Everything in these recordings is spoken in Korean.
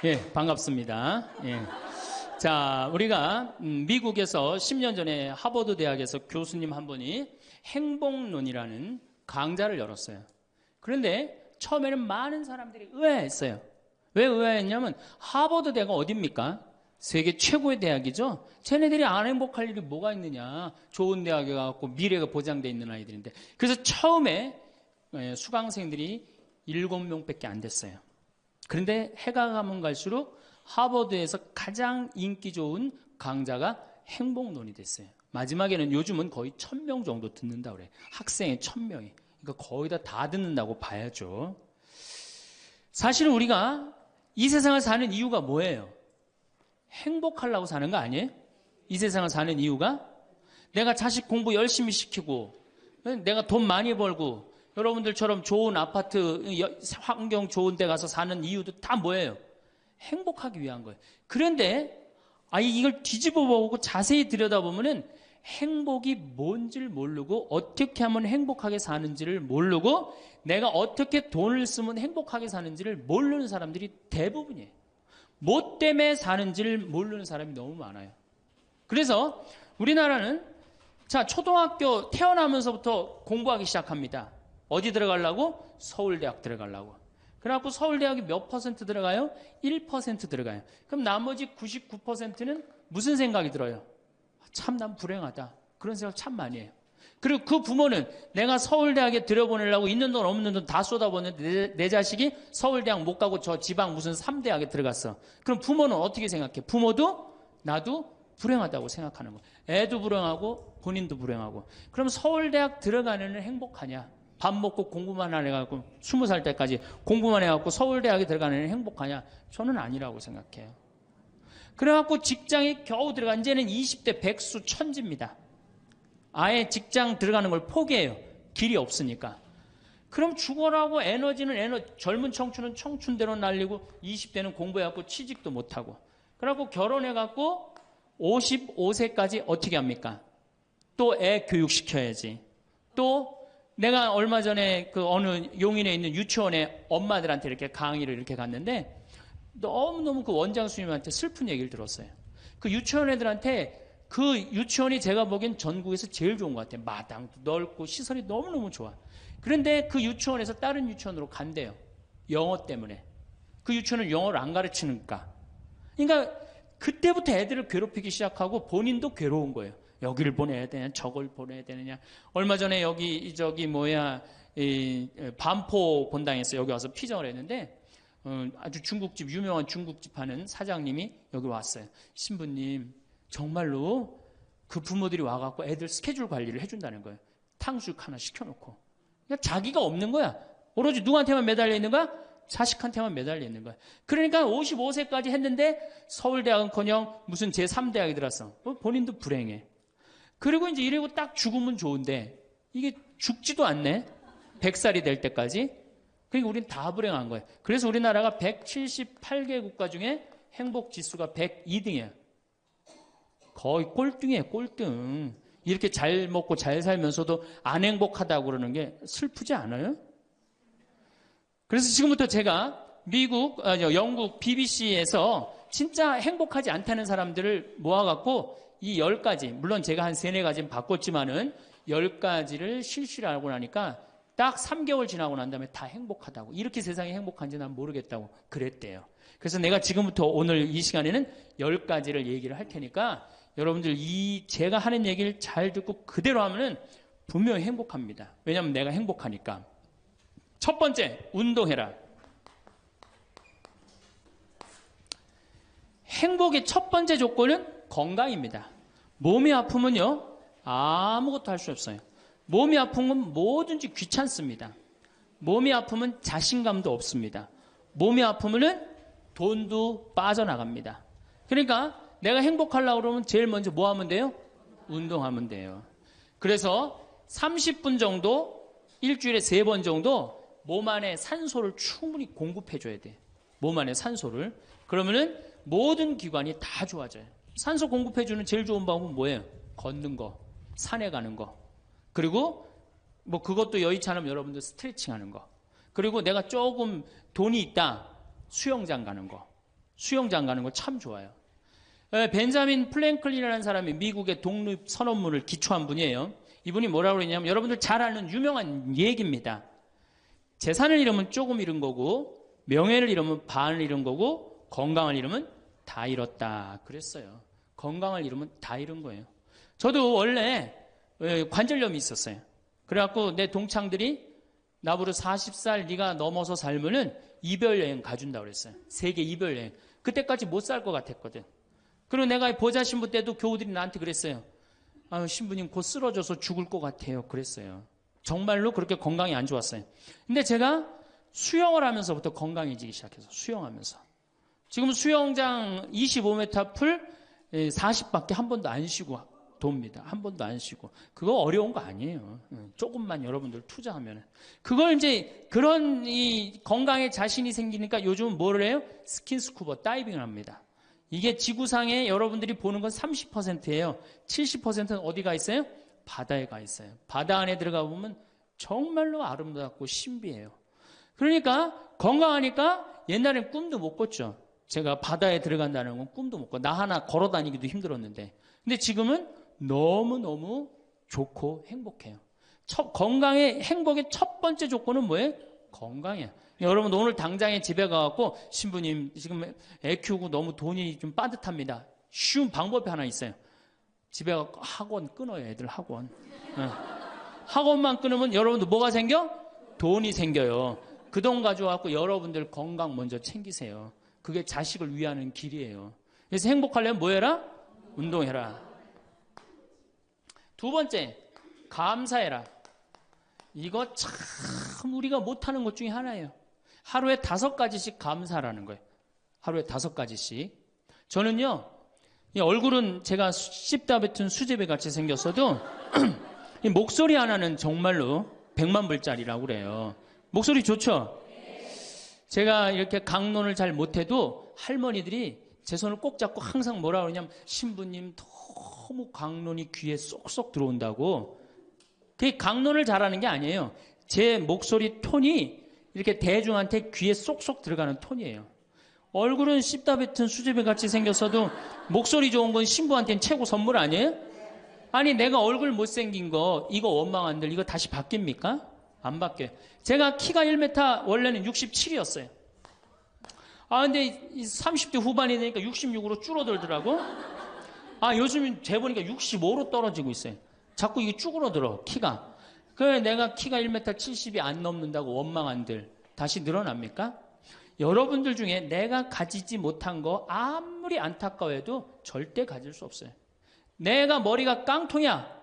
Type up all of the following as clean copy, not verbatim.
예, 반갑습니다. 예. 자, 우리가 미국에서 10년 전에 하버드 대학에서 교수님 한 분이 행복론이라는 강좌를 열었어요. 그런데 처음에는 많은 사람들이 의아했어요. 왜 의아했냐면 하버드 대학은 어딥니까? 세계 최고의 대학이죠. 쟤네들이 안 행복할 일이 뭐가 있느냐. 좋은 대학에 가고 미래가 보장돼 있는 아이들인데. 그래서 처음에 수강생들이 7명밖에 안 됐어요. 그런데 해가 가면 갈수록 하버드에서 가장 인기 좋은 강좌가 행복론이 됐어요. 마지막에는 요즘은 거의 1000명 정도 듣는다고 그래요. 학생의 1000명이. 그러니까 거의 다 듣는다고 봐야죠. 사실 우리가 이 세상을 사는 이유가 뭐예요? 행복하려고 사는 거 아니에요? 이 세상을 사는 이유가 내가 자식 공부 열심히 시키고 내가 돈 많이 벌고 여러분들처럼 좋은 아파트 환경 좋은 데 가서 사는 이유도 다 뭐예요? 행복하기 위한 거예요. 그런데 이걸 뒤집어 보고 자세히 들여다보면은 행복이 뭔지를 모르고 어떻게 하면 행복하게 사는지를 모르고 내가 어떻게 돈을 쓰면 행복하게 사는지를 모르는 사람들이 대부분이에요. 뭐 때문에 사는지를 모르는 사람이 너무 많아요. 그래서 우리나라는 자, 초등학교 태어나면서부터 공부하기 시작합니다. 어디 들어가려고? 서울대학 들어가려고. 그래갖고 서울대학이 몇 퍼센트 들어가요? 1% 들어가요. 그럼 나머지 99%는 무슨 생각이 들어요? 참 난 불행하다. 그런 생각 참 많이 해요. 그리고 그 부모는 내가 서울대학에 들여보내려고 있는 돈 없는 돈 다 쏟아붓는데 내 자식이 서울대학 못 가고 저 지방 무슨 3대학에 들어갔어. 그럼 부모는 어떻게 생각해? 부모도 나도 불행하다고 생각하는 거예요. 애도 불행하고 본인도 불행하고. 그럼 서울대학 들어가는 애는 행복하냐? 밥 먹고 공부만 해갖고 20살 때까지 공부만 해갖고 서울대학에 들어가는 애는 행복하냐? 저는 아니라고 생각해요. 그래갖고 직장에 겨우 들어간 이제는 20대 백수 천지입니다. 아예 직장 들어가는 걸 포기해요. 길이 없으니까. 그럼 죽어라고 에너지는 젊은 청춘은 청춘대로 날리고 20대는 공부해갖고 취직도 못하고. 그래갖고 결혼해갖고 55세까지 어떻게 합니까? 또 애 교육시켜야지. 또 내가 얼마 전에 그 어느 용인에 있는 유치원에 엄마들한테 이렇게 강의를 이렇게 갔는데 너무너무 그 원장 수님한테 슬픈 얘기를 들었어요. 그 유치원 애들한테 그 유치원이 제가 보기엔 전국에서 제일 좋은 것 같아요. 마당도 넓고 시설이 너무너무 좋아. 그런데 그 유치원에서 다른 유치원으로 간대요. 영어 때문에. 그 유치원은 영어를 안 가르치니까. 그러니까 그때부터 애들을 괴롭히기 시작하고 본인도 괴로운 거예요. 여기를 보내야 되냐, 저걸 보내야 되느냐. 얼마 전에 반포 본당에서 여기 와서 피정을 했는데, 아주 유명한 중국집 하는 사장님이 여기 왔어요. 신부님, 정말로 그 부모들이 와갖고 애들 스케줄 관리를 해준다는 거예요. 탕수육 하나 시켜놓고. 그러니까 자기가 없는 거야. 오로지 누구한테만 매달려 있는 거야? 자식한테만 매달려 있는 거야. 그러니까 55세까지 했는데 서울대학은커녕 무슨 제3대학에 들었어. 본인도 불행해. 그리고 이제 이러고 딱 죽으면 좋은데 이게 죽지도 않네. 100살이 될 때까지. 그러니까 우린 다 불행한 거예요. 그래서 우리나라가 178개 국가 중에 행복 지수가 102등이에요. 거의 꼴등이에요, 꼴등. 이렇게 잘 먹고 잘 살면서도 안 행복하다고 그러는 게 슬프지 않아요? 그래서 지금부터 제가 영국 BBC에서 진짜 행복하지 않다는 사람들을 모아갖고 이 10가지, 물론 제가 한 3, 4가지는 바꿨지만은 10가지를 실시를 하고 나니까 딱 3개월 지나고 난 다음에 다 행복하다고. 이렇게 세상이 행복한지 난 모르겠다고 그랬대요. 그래서 내가 지금부터 오늘 이 시간에는 10가지를 얘기를 할 테니까 여러분들 제가 하는 얘기를 잘 듣고 그대로 하면은 분명히 행복합니다. 왜냐하면 내가 행복하니까. 첫 번째, 운동해라. 행복의 첫 번째 조건은 건강입니다. 몸이 아프면요, 아무것도 할 수 없어요. 몸이 아픈 건 뭐든지 귀찮습니다. 몸이 아프면 자신감도 없습니다. 몸이 아프면은 돈도 빠져나갑니다. 그러니까 내가 행복하려고 그러면 제일 먼저 뭐 하면 돼요? 운동하면 돼요. 그래서 30분 정도, 일주일에 3번 정도 몸 안에 산소를 충분히 공급해줘야 돼. 몸 안에 산소를. 그러면은 모든 기관이 다 좋아져요. 산소 공급해주는 제일 좋은 방법은 뭐예요? 걷는 거, 산에 가는 거. 그리고 그것도 여의치 않으면 여러분들 스트레칭 하는 거. 그리고 내가 조금 돈이 있다, 수영장 가는 거. 수영장 가는 거 참 좋아요. 벤자민 플랭클린이라는 사람이 미국의 독립 선언문을 기초한 분이에요. 이분이 뭐라고 그러냐면 여러분들 잘 아는 유명한 얘기입니다. 재산을 잃으면 조금 잃은 거고 명예를 잃으면 반을 잃은 거고 건강을 잃으면 다 잃었다 그랬어요. 건강을 잃으면 다 잃은 거예요. 저도 원래 관절염이 있었어요. 그래갖고 내 동창들이 나보고 40살 네가 넘어서 살면은 이별여행 가준다고 그랬어요. 세계 이별여행. 그때까지 못 살 것 같았거든. 그리고 내가 보좌 신부 때도 교우들이 나한테 그랬어요. 아, 신부님 곧 쓰러져서 죽을 것 같아요. 그랬어요. 정말로 그렇게 건강이 안 좋았어요. 근데 제가 수영을 하면서부터 건강해지기 시작해서 수영하면서. 지금 수영장 25m 풀 40밖에 한 번도 안 쉬고 돕니다. 한 번도 안 쉬고. 그거 어려운 거 아니에요. 조금만 여러분들 투자하면. 그걸 이제 그런 이 건강에 자신이 생기니까 요즘은 뭐를 해요? 스킨스쿠버 다이빙을 합니다. 이게 지구상에 여러분들이 보는 건 30%예요. 70%는 어디가 있어요? 바다에 가 있어요. 바다 안에 들어가 보면 정말로 아름답고 신비해요. 그러니까 건강하니까 옛날엔 꿈도 못 꿨죠. 제가 바다에 들어간다는 건 꿈도 못 꿔. 나 하나 걸어 다니기도 힘들었는데. 근데 지금은 너무너무 좋고 행복해요. 건강의 행복의 첫 번째 조건은 뭐예요? 건강이에요. 여러분 오늘 당장에 집에 가갖고 신부님 지금 애 키우고 너무 돈이 좀 빠듯합니다. 쉬운 방법이 하나 있어요. 집에 가서 학원 끊어요. 애들 학원. 학원만 끊으면 여러분들 뭐가 생겨? 돈이 생겨요. 그 돈 가져와갖고 여러분들 건강 먼저 챙기세요. 그게 자식을 위하는 길이에요. 그래서 행복하려면 뭐 해라? 운동해라. 두 번째, 감사해라. 이거 참 우리가 못하는 것 중에 하나예요. 하루에 5가지씩 감사라는 거예요. 하루에 5가지씩. 저는요, 이 얼굴은 제가 씹다 뱉은 수제비 같이 생겼어도 이 목소리 하나는 정말로 100만 불짜리라고 그래요. 목소리 좋죠? 제가 이렇게 강론을 잘 못해도 할머니들이 제 손을 꼭 잡고 항상 뭐라 그러냐면 신부님 너무 강론이 귀에 쏙쏙 들어온다고. 그게 강론을 잘하는 게 아니에요. 제 목소리 톤이 이렇게 대중한테 귀에 쏙쏙 들어가는 톤이에요. 얼굴은 씹다 뱉은 수제비 같이 생겼어도 목소리 좋은 건 신부한테는 최고 선물 아니에요? 아니 내가 얼굴 못생긴 거 이거 원망한들 이거 다시 바뀝니까? 안 바뀌어요. 제가 키가 1m 원래는 67이었어요. 아 근데 30대 후반이 되니까 66으로 줄어들더라고. 아 요즘 재보니까 65로 떨어지고 있어요. 자꾸 이게 쭈그러들어 키가. 그래 내가 키가 1m 70이 안 넘는다고 원망한들 다시 늘어납니까? 여러분들 중에 내가 가지지 못한 거 아무리 안타까워해도 절대 가질 수 없어요. 내가 머리가 깡통이야.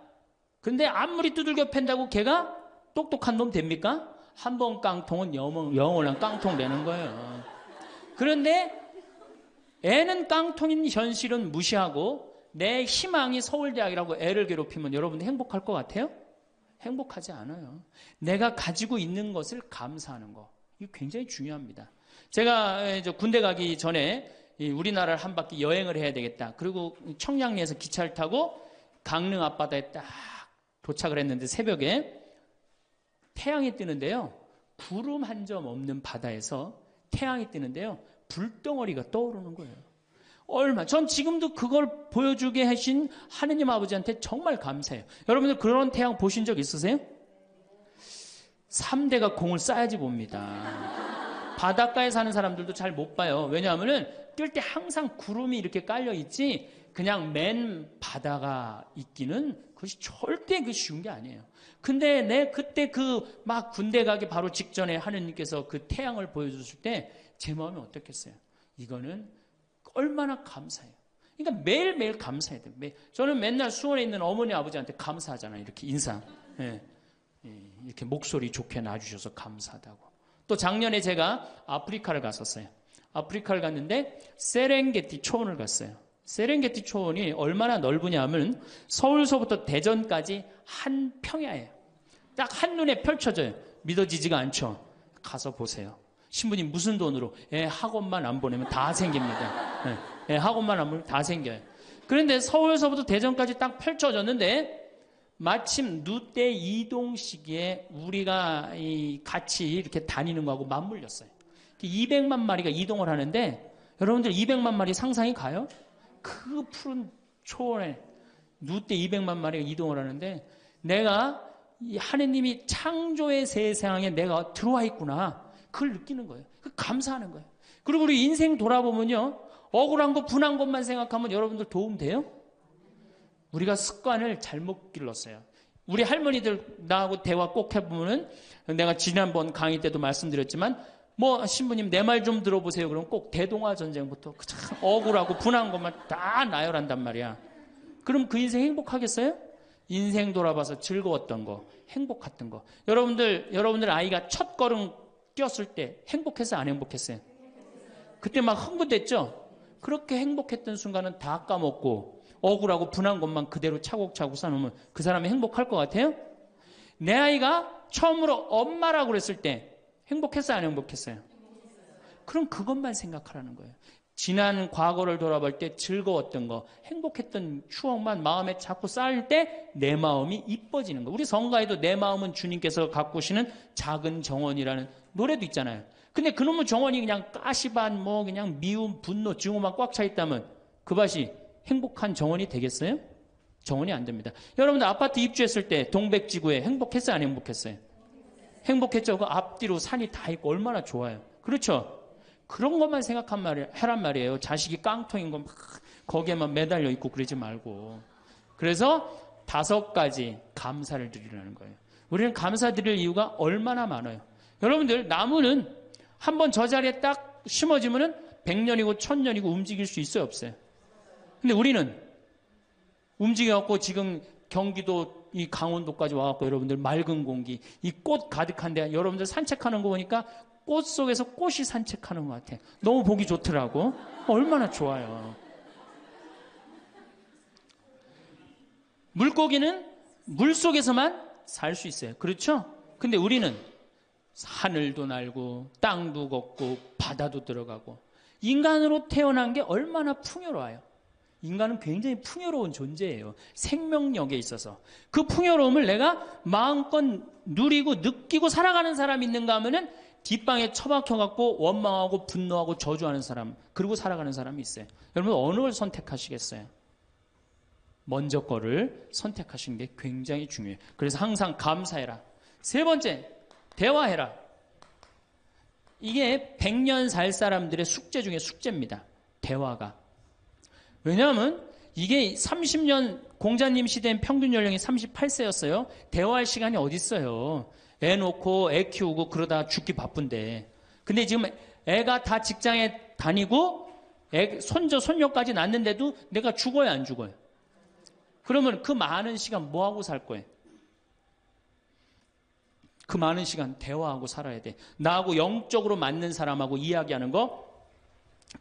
근데 아무리 두들겨 팬다고 걔가 똑똑한 놈 됩니까? 한 번 깡통은 영원한 깡통 되는 거예요. 그런데 애는 깡통인 현실은 무시하고 내 희망이 서울대학이라고 애를 괴롭히면 여러분 행복할 것 같아요? 행복하지 않아요. 내가 가지고 있는 것을 감사하는 거. 이거 굉장히 중요합니다. 제가 군대 가기 전에 우리나라를 한 바퀴 여행을 해야 되겠다. 그리고 청량리에서 기차를 타고 강릉 앞바다에 딱 도착을 했는데 새벽에 태양이 뜨는데요. 구름 한 점 없는 바다에서 태양이 뜨는데요. 불덩어리가 떠오르는 거예요. 전 지금도 그걸 보여주게 하신 하느님 아버지한테 정말 감사해요. 여러분들 그런 태양 보신 적 있으세요? 3대가 공을 쌓아야지 봅니다. 바닷가에 사는 사람들도 잘 못 봐요. 왜냐하면 뜰 때 항상 구름이 이렇게 깔려 있지 그냥 맨 바다가 있기는 그것이 절대 쉬운 게 아니에요. 근데 내 그때 막 군대 가기 바로 직전에 하느님께서 그 태양을 보여주실 때 제 마음이 어떻겠어요? 이거는 얼마나 감사해요. 그러니까 매일매일 감사해야 돼요. 저는 맨날 수원에 있는 어머니 아버지한테 감사하잖아요. 이렇게 인사. 이렇게 목소리 좋게 놔주셔서 감사하다고. 또 작년에 제가 아프리카를 갔었어요. 아프리카를 갔는데 세렝게티 초원을 갔어요. 세렝게티 초원이 얼마나 넓으냐 하면 서울서부터 대전까지 한 평야예요. 딱 한눈에 펼쳐져요. 믿어지지가 않죠. 가서 보세요. 신부님 무슨 돈으로? 학원만 안 보내면 다 생깁니다. 학원만 안 보내면 다 생겨요. 그런데 서울서부터 대전까지 딱 펼쳐졌는데 마침 누때 이동 시기에 우리가 같이 이렇게 다니는 거하고 맞물렸어요. 200만 마리가 이동을 하는데 여러분들 200만 마리 상상이 가요? 그 푸른 초원에 누때 200만 마리가 이동을 하는데 내가 이 하느님이 창조의 세상에 내가 들어와 있구나. 그걸 느끼는 거예요. 감사하는 거예요. 그리고 우리 인생 돌아보면요. 억울한 거, 분한 것만 생각하면 여러분들 도움 돼요? 우리가 습관을 잘못 길렀어요. 우리 할머니들 나하고 대화 꼭 해보면은 내가 지난번 강의 때도 말씀드렸지만 뭐 신부님 내 말 좀 들어보세요. 그러면 꼭 대동아 전쟁부터 참 억울하고 분한 것만 다 나열한단 말이야. 그럼 그 인생 행복하겠어요? 인생 돌아봐서 즐거웠던 거, 행복했던 거. 여러분들 아이가 첫 걸음 뛰었을 때 행복했어요? 안 행복했어요? 그때 막 흥분됐죠? 그렇게 행복했던 순간은 다 까먹고 억울하고 분한 것만 그대로 차곡차곡 쌓아놓으면 그 사람이 행복할 것 같아요? 내 아이가 처음으로 엄마라고 그랬을 때 행복했어요? 안 행복했어요? 그럼 그것만 생각하라는 거예요. 지난 과거를 돌아볼 때 즐거웠던 거, 행복했던 추억만 마음에 자꾸 쌓일 때 내 마음이 이뻐지는 거. 우리 성가에도 내 마음은 주님께서 가꾸시는 작은 정원이라는 노래도 있잖아요. 근데 그놈의 정원이 그냥 가시반 뭐 그냥 미움, 분노, 증오만 꽉 차 있다면 그 밭이 행복한 정원이 되겠어요? 정원이 안 됩니다. 여러분들 아파트 입주했을 때 동백지구에 행복했어요? 안 행복했어요? 행복했죠. 그 앞뒤로 산이 다 있고 얼마나 좋아요. 그렇죠? 그런 것만 해란 말이에요. 자식이 깡통인 거 막 거기에만 매달려 있고 그러지 말고. 그래서 5가지 감사를 드리라는 거예요. 우리는 감사드릴 이유가 얼마나 많아요. 여러분들 나무는 한번 저 자리에 딱 심어지면은 100년이고 1000년이고 움직일 수 있어요, 없어요? 근데 우리는 움직여갖고 지금 경기도 이 강원도까지 와갖고 여러분들 맑은 공기, 이 꽃 가득한데 여러분들 산책하는 거 보니까 꽃 속에서 꽃이 산책하는 것 같아. 너무 보기 좋더라고. 얼마나 좋아요. 물고기는 물 속에서만 살 수 있어요. 그렇죠? 근데 우리는 하늘도 날고 땅도 걷고 바다도 들어가고 인간으로 태어난 게 얼마나 풍요로워요. 인간은 굉장히 풍요로운 존재예요. 생명력에 있어서. 그 풍요로움을 내가 마음껏 누리고 느끼고 살아가는 사람이 있는가 하면은 뒷방에 처박혀갖고 원망하고 분노하고 저주하는 사람, 그리고 살아가는 사람이 있어요. 여러분 어느 걸 선택하시겠어요? 먼저 거를 선택하시는 게 굉장히 중요해요. 그래서 항상 감사해라. 3번째, 대화해라. 이게 100년 살 사람들의 숙제 중에 숙제입니다. 대화가. 왜냐하면 이게 30년 공자님 시대엔 평균 연령이 38세였어요. 대화할 시간이 어디 있어요. 애 놓고 애 키우고 그러다 죽기 바쁜데. 근데 지금 애가 다 직장에 다니고 손자 손녀까지 낳는데도 내가 죽어요 안 죽어요? 그러면 그 많은 시간 뭐하고 살 거예요? 그 많은 시간 대화하고 살아야 돼. 나하고 영적으로 맞는 사람하고 이야기하는 거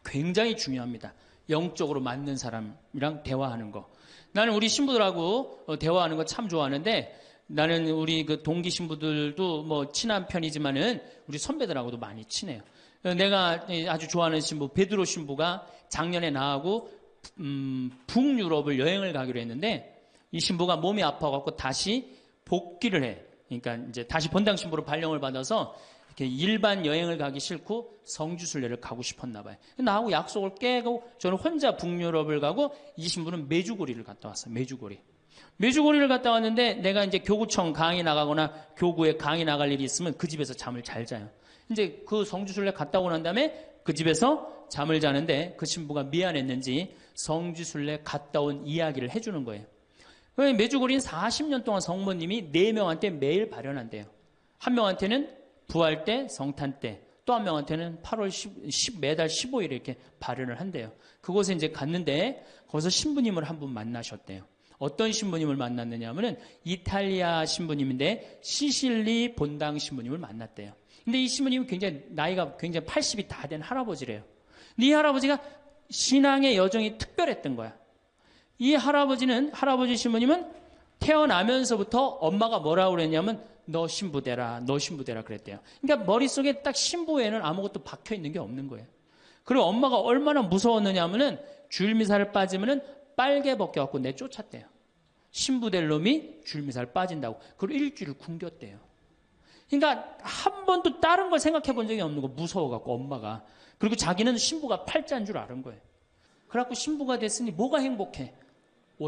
굉장히 중요합니다. 영적으로 맞는 사람이랑 대화하는 거. 나는 우리 신부들하고 대화하는 거 참 좋아하는데 나는 우리 그 동기 신부들도 뭐 친한 편이지만은 우리 선배들하고도 많이 친해요. 내가 아주 좋아하는 신부 베드로 신부가 작년에 나하고 북유럽을 여행을 가기로 했는데 이 신부가 몸이 아파갖고 다시 복귀를 해. 그러니까 이제 다시 본당 신부로 발령을 받아서 이렇게 일반 여행을 가기 싫고 성지순례를 가고 싶었나 봐요. 나하고 약속을 깨고 저는 혼자 북유럽을 가고 이 신부는 메주고리를 갔다 왔어요. 메주고리를 갔다 왔는데 내가 이제 교구청 강의 나가거나 교구에 강의 나갈 일이 있으면 그 집에서 잠을 잘 자요. 이제 그 성지순례 갔다 오고 난 다음에 그 집에서 잠을 자는데 그 신부가 미안했는지 성지순례 갔다 온 이야기를 해주는 거예요. 메주고리는 40년 동안 성모님이 4명한테 매일 발현한대요. 한 명한테는 부활 때, 성탄 때, 또 한 명한테는 8월 10 매달 15일에 이렇게 발현을 한대요. 그곳에 이제 갔는데 거기서 신부님을 한 분 만나셨대요. 어떤 신부님을 만났느냐 하면은 이탈리아 신부님인데 시실리 본당 신부님을 만났대요. 근데 이 신부님이 나이가 굉장히 80이 다 된 할아버지래요. 근데 이 할아버지가 신앙의 여정이 특별했던 거야. 이 할아버지 신부님은 태어나면서부터 엄마가 뭐라고 그랬냐면 너 신부되라 그랬대요. 그러니까 머릿속에 딱 신부에는 아무것도 박혀 있는 게 없는 거예요. 그리고 엄마가 얼마나 무서웠느냐 하면은 주일미사를 빠지면은 빨개 벗겨갖고 내쫓았대요. 신부될 놈이 주일미사를 빠진다고. 그리고 일주일을 굶겼대요. 그러니까 한 번도 다른 걸 생각해 본 적이 없는 거, 무서워갖고 엄마가. 그리고 자기는 신부가 팔자인 줄 아는 거예요. 그래갖고 신부가 됐으니 뭐가 행복해?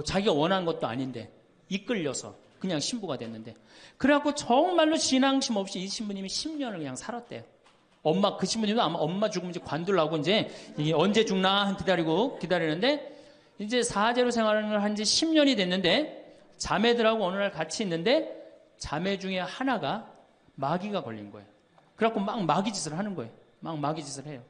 자기가 원한 것도 아닌데 이끌려서 그냥 신부가 됐는데. 그래갖고 정말로 신앙심 없이 이 신부님이 10년을 그냥 살았대요. 그 신부님도 아마 엄마 죽으면 이제 관두려고 이제 이게 언제 죽나 기다리는데 이제 사제로 생활을 한 지 10년이 됐는데 자매들하고 어느 날 같이 있는데 자매 중에 하나가 마귀가 걸린 거예요. 그래갖고 막 마귀짓을 하는 거예요. 막 마귀짓을 해요.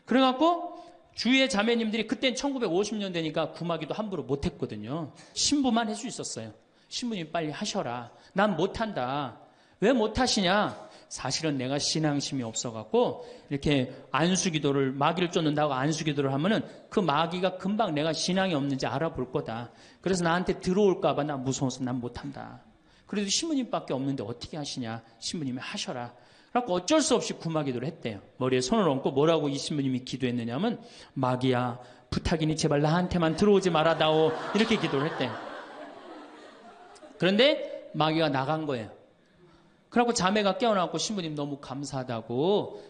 그래갖고 주위의 자매님들이 그땐 1950년대니까 구마기도 함부로 못했거든요. 신부만 할 수 있었어요. 신부님 빨리 하셔라. 난 못한다. 왜 못하시냐? 사실은 내가 신앙심이 없어갖고 이렇게 안수기도를 마귀를 쫓는다고 안수기도를 하면은 그 마귀가 금방 내가 신앙이 없는지 알아볼 거다. 그래서 나한테 들어올까봐 나 무서워서 난 못한다. 그래도 신부님밖에 없는데 어떻게 하시냐? 신부님이 하셔라. 그래갖고 어쩔 수 없이 구마기도를 했대요. 머리에 손을 얹고 뭐라고 이 신부님이 기도했느냐면 마귀야 부탁이니 제발 나한테만 들어오지 말아다오 이렇게 기도를 했대요. 그런데 마귀가 나간 거예요. 그래갖고 자매가 깨어나고 신부님 너무 감사하다고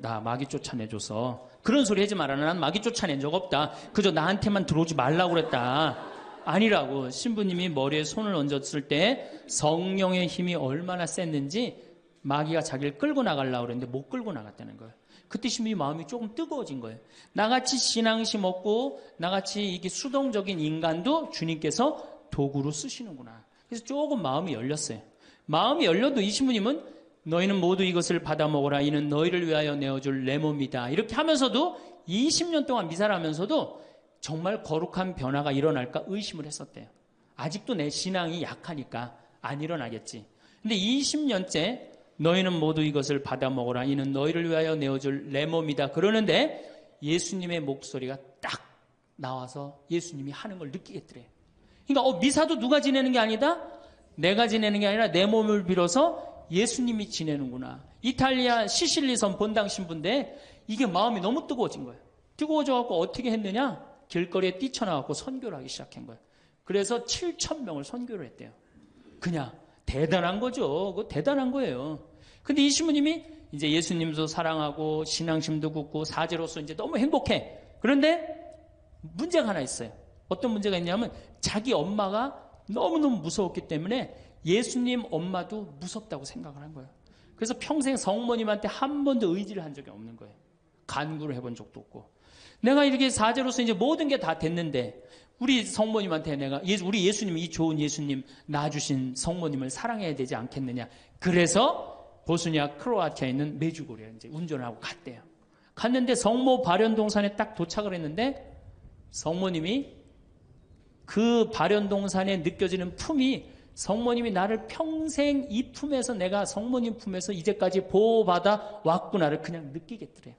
나 마귀 쫓아내줘서 그런 소리 하지 마라. 난 마귀 쫓아낸 적 없다. 그저 나한테만 들어오지 말라고 그랬다. 아니라고. 신부님이 머리에 손을 얹었을 때 성령의 힘이 얼마나 셌는지 마귀가 자기를 끌고 나가려고 그랬는데 못 끌고 나갔다는 거예요. 그때 신부님 마음이 조금 뜨거워진 거예요. 나같이 신앙심 없고 나같이 이게 수동적인 인간도 주님께서 도구로 쓰시는구나. 그래서 조금 마음이 열렸어요. 마음이 열려도 이 신부님은 너희는 모두 이것을 받아 먹어라. 이는 너희를 위하여 내어줄 내 몸이다. 이렇게 하면서도 20년 동안 미사를 하면서도 정말 거룩한 변화가 일어날까 의심을 했었대요. 아직도 내 신앙이 약하니까 안 일어나겠지. 근데 20년째 너희는 모두 이것을 받아 먹어라. 이는 너희를 위하여 내어줄 내 몸이다. 그러는데 예수님의 목소리가 딱 나와서 예수님이 하는 걸 느끼겠더래요. 그러니까 미사도 누가 지내는 게 아니다? 내가 지내는 게 아니라 내 몸을 빌어서 예수님이 지내는구나. 이탈리아 시실리섬 본당 신부인데 이게 마음이 너무 뜨거워진 거예요. 뜨거워져갖고 어떻게 했느냐? 길거리에 뛰쳐나가고 선교를 하기 시작한 거예요. 그래서 7,000명을 선교를 했대요. 그냥 대단한 거죠. 그거 대단한 거예요. 근데 이 신부님이 이제 예수님도 사랑하고 신앙심도 굳고 사제로서 이제 너무 행복해. 그런데 문제가 하나 있어요. 어떤 문제가 있냐면 자기 엄마가 너무너무 무서웠기 때문에 예수님 엄마도 무섭다고 생각을 한 거예요. 그래서 평생 성모님한테 한 번도 의지를 한 적이 없는 거예요. 간구를 해본 적도 없고. 내가 이렇게 사제로서 이제 모든 게 다 됐는데 우리 성모님한테 우리 예수님, 이 좋은 예수님 낳아주신 성모님을 사랑해야 되지 않겠느냐. 그래서 보스니아 크로아티아에 있는 메주고리에 이제 운전하고 갔대요. 갔는데 성모 발연동산에 딱 도착을 했는데 성모님이 그 발연동산에 느껴지는 품이 성모님이 나를 평생 이 품에서 내가 성모님 품에서 이제까지 보호받아 왔구나를 그냥 느끼겠더래요.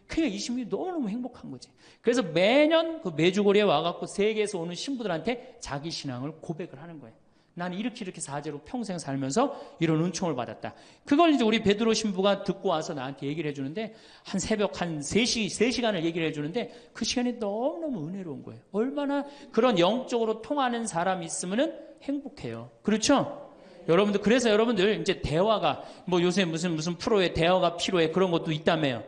그러니까 이 신부님이 너무너무 행복한 거지. 그래서 매년 그 메주고리에 와갖고 세계에서 오는 신부들한테 자기 신앙을 고백을 하는 거예요. 나는 이렇게 사제로 평생 살면서 이런 은총을 받았다. 그걸 이제 우리 베드로 신부가 듣고 와서 나한테 얘기를 해주는데 한 새벽 한 3시간을 얘기를 해주는데 그 시간이 너무너무 은혜로운 거예요. 얼마나 그런 영적으로 통하는 사람이 있으면 행복해요. 그렇죠? 여러분들, 그래서 여러분들 이제 대화가 뭐 요새 무슨 프로에 대화가 필요해 그런 것도 있다며요.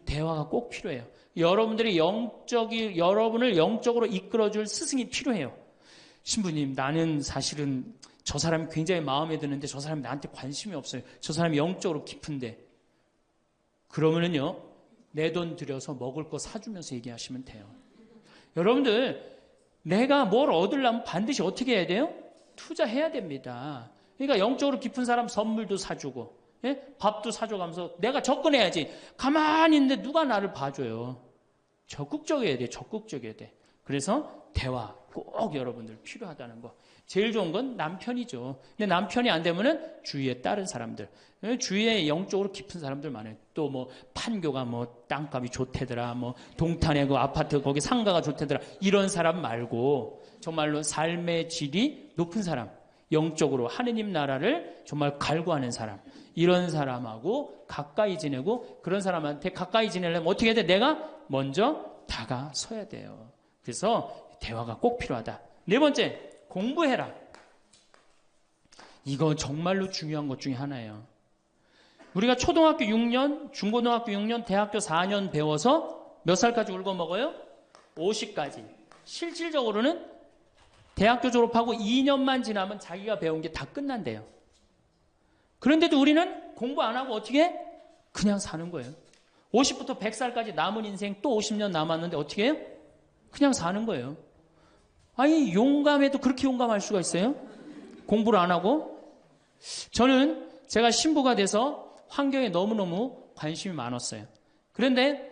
대화가 꼭 필요해요. 여러분들이 여러분을 영적으로 이끌어줄 스승이 필요해요. 신부님, 나는 사실은 저 사람이 굉장히 마음에 드는데 저 사람이 나한테 관심이 없어요. 저 사람이 영적으로 깊은데. 그러면은요, 내 돈 들여서 먹을 거 사주면서 얘기하시면 돼요. 여러분들, 내가 뭘 얻으려면 반드시 어떻게 해야 돼요? 투자해야 됩니다. 그러니까 영적으로 깊은 사람 선물도 사주고, 예? 밥도 사줘가면서 내가 접근해야지. 가만히 있는데 누가 나를 봐줘요. 적극적이어야 돼. 적극적이어야 돼. 그래서 대화 꼭 여러분들 필요하다는 거. 제일 좋은 건 남편이죠. 근데 남편이 안 되면은 주위에 다른 사람들, 주위에 영적으로 깊은 사람들 많아요. 또 뭐 판교가 뭐 땅값이 좋대더라, 뭐 동탄에 그 아파트 거기 상가가 좋대더라. 이런 사람 말고 정말로 삶의 질이 높은 사람, 영적으로 하느님 나라를 정말 갈구하는 사람, 이런 사람하고 가까이 지내고, 그런 사람한테 가까이 지내려면 어떻게 해야 돼? 내가 먼저 다가서야 돼요. 그래서 대화가 꼭 필요하다. 네 번째, 공부해라. 이거 정말로 중요한 것 중에 하나예요. 우리가 초등학교 6년, 중고등학교 6년, 대학교 4년 배워서 몇 살까지 울고 먹어요? 50까지. 실질적으로는 대학교 졸업하고 2년만 지나면 자기가 배운 게 다 끝난대요. 그런데도 우리는 공부 안 하고 어떻게 해? 그냥 사는 거예요. 50부터 100살까지 남은 인생 또 50년 남았는데 어떻게 해요? 그냥 사는 거예요. 아니, 용감해도 그렇게 용감할 수가 있어요? 공부를 안 하고? 저는 제가 신부가 돼서 환경에 너무너무 관심이 많았어요. 그런데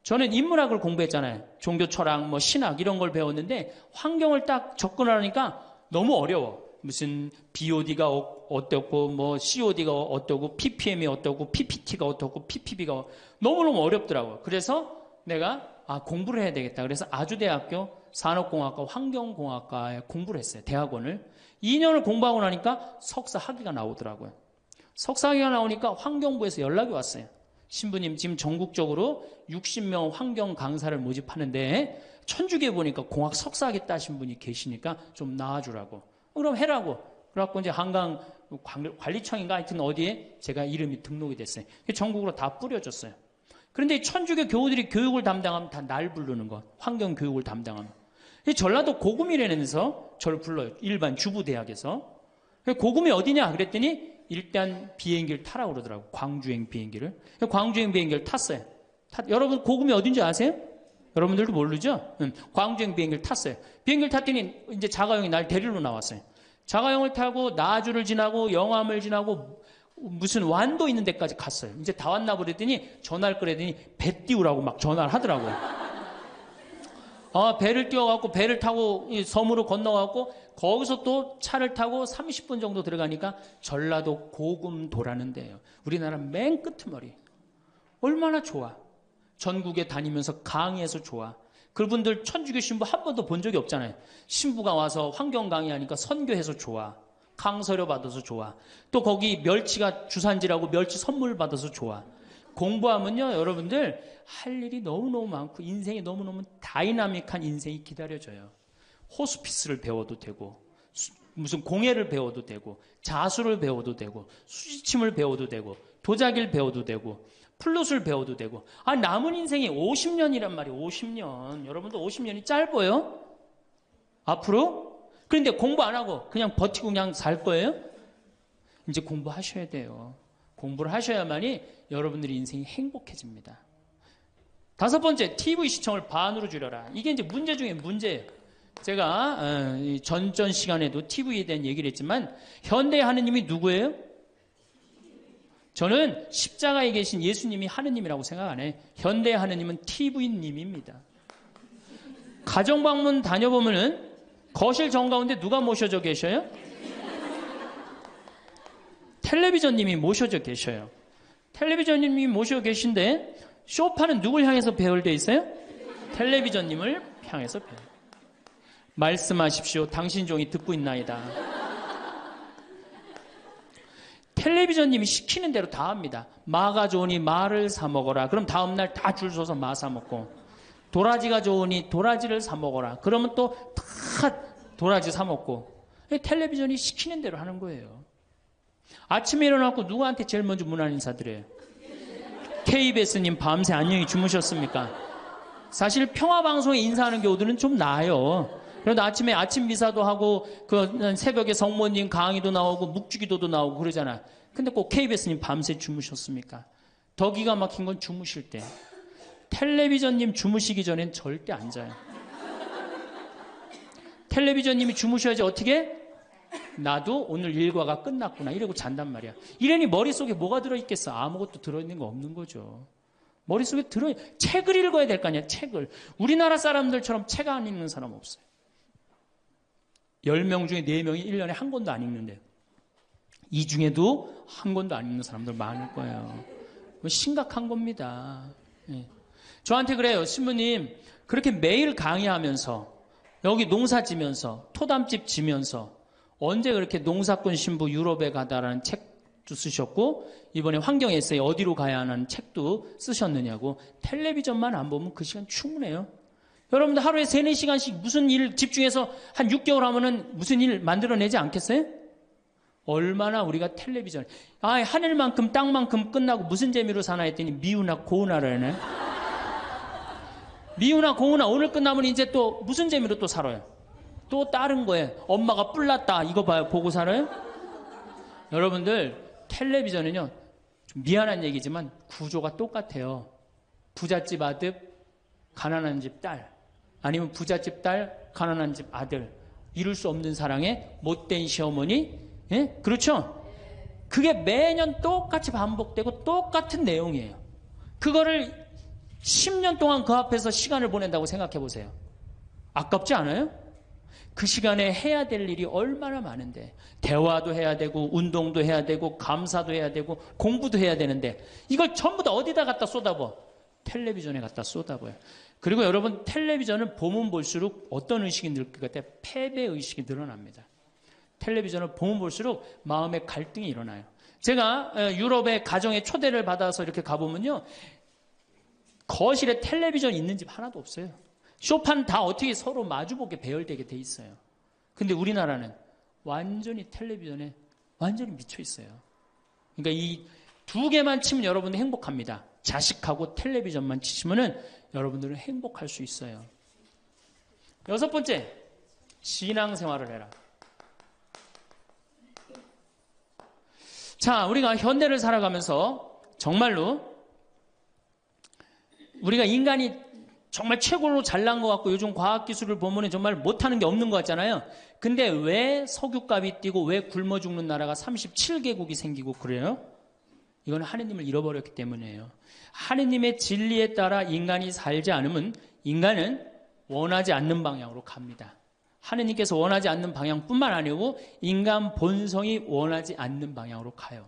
저는 인문학을 공부했잖아요. 종교 철학, 뭐 신학 이런 걸 배웠는데 환경을 딱 접근하니까 너무 어려워. 무슨 BOD가 어떻고, 뭐 COD가 어떻고, PPM이 어떻고, PPT가 어떻고, PPB가 너무너무 어렵더라고요. 그래서 내가 공부를 해야 되겠다. 그래서 아주대학교 산업공학과 환경공학과에 공부를 했어요. 대학원을. 2년을 공부하고 나니까 석사 학위가 나오더라고요. 석사 학위가 나오니까 환경부에서 연락이 왔어요. 신부님 지금 전국적으로 60명 환경 강사를 모집하는데 천주교에 보니까 공학 석사 하겠다 하신 분이 계시니까 좀 나와주라고. 그럼 해라고. 그래갖고 이제 한강 관리청인가 하여튼 어디에 제가 이름이 등록이 됐어요. 전국으로 다 뿌려졌어요. 그런데 천주교 교우들이 교육을 담당하면 다 날 부르는 거. 환경 교육을 담당하면. 전라도 고구미라면서 저를 불러요. 일반 주부대학에서. 고구미 어디냐 그랬더니 일단 비행기를 타라고 그러더라고. 광주행 비행기를. 광주행 비행기를 탔어요. 여러분 고구미 어딘지 아세요? 여러분들도 모르죠? 광주행 비행기를 탔어요. 비행기를 탔더니 이제 자가용이 날 데리러 나왔어요. 자가용을 타고 나주를 지나고 영암을 지나고 무슨 완도 있는 데까지 갔어요. 이제 다 왔나 보랬더니 전화를 끌더니 배 띄우라고 막 전화를 하더라고요. 배를 띄워갖고 배를 타고 섬으로 건너갖고 거기서 또 차를 타고 30분 정도 들어가니까 전라도 고금도라는 데예요. 우리나라 맨 끄트머리. 얼마나 좋아. 전국에 다니면서 강의해서 좋아. 그분들 천주교 신부 한 번도 본 적이 없잖아요. 신부가 와서 환경 강의하니까 선교해서 좋아. 강서료 받아서 좋아. 또 거기 멸치가 주산지라고 멸치 선물 받아서 좋아. 공부하면요 여러분들 할 일이 너무너무 많고 인생이 너무너무 다이나믹한 인생이 기다려져요. 호스피스를 배워도 되고 무슨 공예를 배워도 되고 자수를 배워도 되고 수지침을 배워도 되고 도자기를 배워도 되고 플룻을 배워도 되고 남은 인생이 50년이란 말이에요. 50년. 여러분들 50년이 짧아요? 앞으로? 그런데 공부 안 하고 그냥 버티고 그냥 살 거예요? 이제 공부하셔야 돼요. 공부를 하셔야만이 여러분들의 인생이 행복해집니다. 5번째, TV 시청을 반으로 줄여라. 이게 이제 문제 중에 문제예요. 제가 전전 시간에도 TV에 대한 얘기를 했지만 현대의 하느님이 누구예요? 저는 십자가에 계신 예수님이 하느님이라고 생각 안 해요. 현대의 하느님은 TV님입니다. 가정방문 다녀보면은 거실 정가운데 누가 모셔져 계셔요? 텔레비전님이 모셔져 계셔요. 텔레비전님이 모셔져 계신데 소파는 누굴 향해서 배열되어 있어요? 텔레비전님을 향해서 배열. 말씀하십시오. 당신 종이 듣고 있나이다. 텔레비전님이 시키는 대로 다 합니다. 마가 좋으니 마를 사 먹어라. 그럼 다음날 다 줄 서서 마 사 먹고, 도라지가 좋으니 도라지를 사 먹어라. 그러면 또 다 도라지 사 먹고. 텔레비전이 시키는 대로 하는 거예요. 아침에 일어나고 누구한테 제일 먼저 문안 인사드려요? KBS님 밤새 안녕히 주무셨습니까? 사실 평화방송에 인사하는 경우들은 좀 나아요. 그런데 아침에 아침 미사도 하고 그 새벽에 성모님 강의도 나오고 묵주기도도 나오고 그러잖아. 근데 꼭 KBS님 밤새 주무셨습니까? 더 기가 막힌 건 주무실 때. 텔레비전님 주무시기 전엔 절대 안 자요. 텔레비전님이 주무셔야지 어떻게? 나도 오늘 일과가 끝났구나 이러고 잔단 말이야. 이러니 머릿속에 뭐가 들어있겠어? 아무것도 들어있는 거 없는 거죠. 머릿속에 책을 읽어야 될 거 아니야. 책을. 우리나라 사람들처럼 책 안 읽는 사람 없어요. 10명 중에 4명이 1년에 한 권도 안 읽는데요. 이 중에도 한 권도 안 읽는 사람들 많을 거예요. 심각한 겁니다. 예. 저한테 그래요. 신부님 그렇게 매일 강의하면서 여기 농사 지면서 토담집 지면서 언제 그렇게 농사꾼 신부 유럽에 가다라는 책도 쓰셨고 이번에 환경 에세이 어디로 가야 하는 책도 쓰셨느냐고. 텔레비전만 안 보면 그 시간 충분해요. 여러분들 하루에 3, 4시간씩 무슨 일 집중해서 한 6개월 하면은 무슨 일 만들어내지 않겠어요? 얼마나 우리가 텔레비전, 하늘만큼 땅만큼 끝나고 무슨 재미로 사나 했더니 미우나 고우나라네. 미우나 고우나 오늘 끝나면 이제 또 무슨 재미로 또 살아요? 또 다른 거에 엄마가 뿔났다 이거 봐요. 보고 살아요? 여러분들 텔레비전은요, 좀 미안한 얘기지만 구조가 똑같아요. 부잣집 아들, 가난한 집 딸, 아니면 부잣집 딸, 가난한 집 아들, 이룰 수 없는 사랑에 못된 시어머니, 예? 그렇죠? 그게 매년 똑같이 반복되고 똑같은 내용이에요. 그거를 10년 동안 그 앞에서 시간을 보낸다고 생각해 보세요. 아깝지 않아요? 그 시간에 해야 될 일이 얼마나 많은데, 대화도 해야 되고 운동도 해야 되고 감사도 해야 되고 공부도 해야 되는데 이걸 전부 다 어디다 갖다 쏟아부어? 텔레비전에 갖다 쏟아부어요. 그리고 여러분, 텔레비전을 보면 볼수록 어떤 의식이 늘 것 같아요? 패배의식이 늘어납니다. 텔레비전을 보면 볼수록 마음의 갈등이 일어나요. 제가 유럽의 가정에 초대를 받아서 이렇게 가보면요, 거실에 텔레비전 있는 집 하나도 없어요. 쇼파는 다 어떻게 서로 마주보게 배열되게 돼 있어요. 근데 우리나라는 완전히 텔레비전에 완전히 미쳐 있어요. 그러니까 이 두 개만 치면 여러분들 행복합니다. 자식하고 텔레비전만 치시면은 여러분들은 행복할 수 있어요. 여섯 번째, 신앙생활을 해라. 자, 우리가 현대를 살아가면서 정말로 우리가 인간이 정말 최고로 잘난 것 같고 요즘 과학기술을 보면 정말 못하는 게 없는 것 같잖아요. 근데 왜 석유값이 뛰고 왜 굶어 죽는 나라가 37개국이 생기고 그래요? 이건 하느님을 잃어버렸기 때문이에요. 하느님의 진리에 따라 인간이 살지 않으면 인간은 원하지 않는 방향으로 갑니다. 하느님께서 원하지 않는 방향뿐만 아니고 인간 본성이 원하지 않는 방향으로 가요.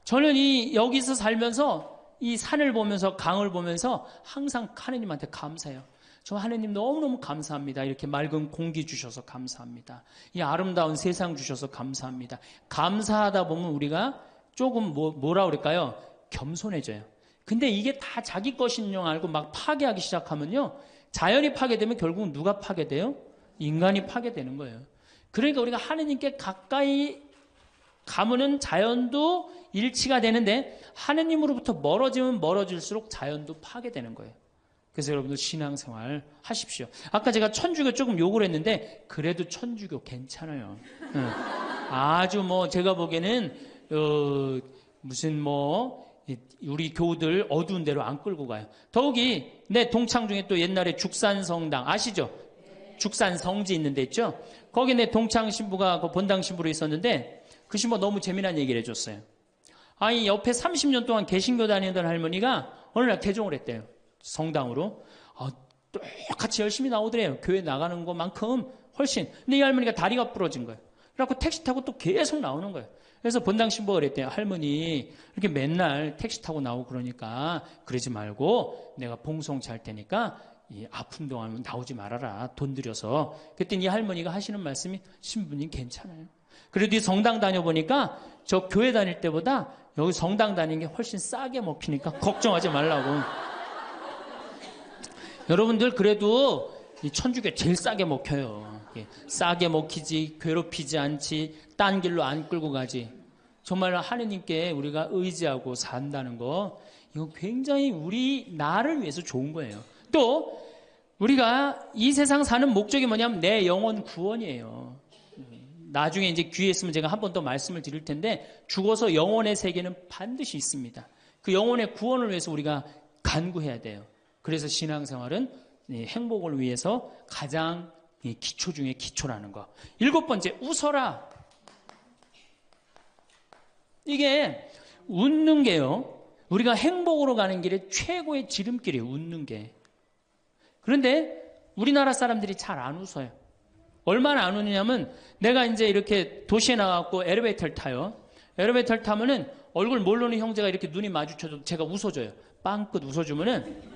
저는 여기서 살면서 이 산을 보면서 강을 보면서 항상 하느님한테 감사해요. 저 하느님 너무너무 감사합니다. 이렇게 맑은 공기 주셔서 감사합니다. 이 아름다운 세상 주셔서 감사합니다. 감사하다 보면 우리가 조금 뭐라 그럴까요? 겸손해져요. 근데 이게 다 자기 것인 줄 알고 막 파괴하기 시작하면요, 자연이 파괴되면 결국 누가 파괴돼요? 인간이 파괴되는 거예요. 그러니까 우리가 하느님께 가까이 가면은 자연도 일치가 되는데 하느님으로부터 멀어지면 멀어질수록 자연도 파괴되는 거예요. 그래서 여러분들 신앙생활 하십시오. 아까 제가 천주교 조금 욕을 했는데 그래도 천주교 괜찮아요. 아주 제가 보기에는 무슨 우리 교우들 어두운 데로 안 끌고 가요. 더욱이 내 동창 중에 또 옛날에 죽산성당 아시죠? 죽산 성지 있는 데 있죠? 거기 내 동창 신부가 그 본당 신부로 있었는데 그 신부가 너무 재미난 얘기를 해줬어요. 옆에 30년 동안 개신교 다니던 할머니가 어느 날 개종을 했대요. 성당으로. 똑같이 열심히 나오더래요. 교회 나가는 것만큼 훨씬. 근데 이 할머니가 다리가 부러진 거예요. 그래갖고 택시 타고 또 계속 나오는 거예요. 그래서 본당 신부가 그랬대요. 할머니, 이렇게 맨날 택시 타고 나오고 그러니까 그러지 말고 내가 봉송 잘 테니까 이 아픈 동안 나오지 말아라. 돈 들여서. 그랬더니 이 할머니가 하시는 말씀이, 신부님 괜찮아요. 그래도 이 성당 다녀보니까 저 교회 다닐 때보다 여기 성당 다니는 게 훨씬 싸게 먹히니까 걱정하지 말라고. 여러분들 그래도 이 천주교 제일 싸게 먹혀요. 싸게 먹히지, 괴롭히지 않지, 딴 길로 안 끌고 가지. 정말 하느님께 우리가 의지하고 산다는 거, 이거 굉장히 나를 위해서 좋은 거예요. 또 우리가 이 세상 사는 목적이 뭐냐면 내 영혼 구원이에요. 나중에 이제 귀에 있으면 제가 한 번 더 말씀을 드릴 텐데 죽어서 영혼의 세계는 반드시 있습니다. 그 영혼의 구원을 위해서 우리가 간구해야 돼요. 그래서 신앙생활은 행복을 위해서 가장 기초 중에 기초라는 거. 7번째, 웃어라. 이게 웃는 게요, 우리가 행복으로 가는 길에 최고의 지름길이에요. 웃는 게. 그런데 우리나라 사람들이 잘 안 웃어요. 얼마나 안 웃느냐면 내가 이제 이렇게 도시에 나가고 엘리베이터를 타요. 엘리베이터를 타면은 얼굴 모르는 형제가 이렇게 눈이 마주쳐도 제가 웃어줘요. 빵긋 웃어주면은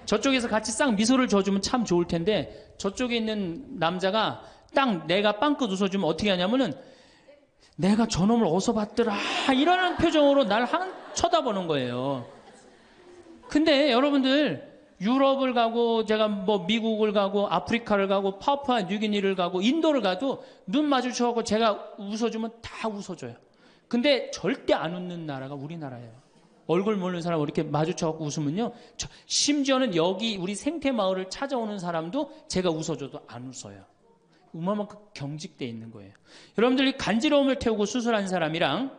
저쪽에서 같이 싹 미소를 줘주면 참 좋을 텐데 저쪽에 있는 남자가 딱 내가 빵긋 웃어주면 어떻게 하냐면은 내가 저놈을 어디서 봤더라 이러는 표정으로 날 쳐다보는 거예요. 근데 여러분들 유럽을 가고 제가 뭐 미국을 가고 아프리카를 가고 파푸아 뉴기니를 가고 인도를 가도 눈 마주쳐갖고 제가 웃어주면 다 웃어줘요. 근데 절대 안 웃는 나라가 우리나라예요. 얼굴 모르는 사람 이렇게 마주쳐갖고 웃으면요. 심지어는 여기 우리 생태마을을 찾아오는 사람도 제가 웃어줘도 안 웃어요. 그만큼 경직돼 있는 거예요. 여러분들이 간지러움을 태우고 수술한 사람이랑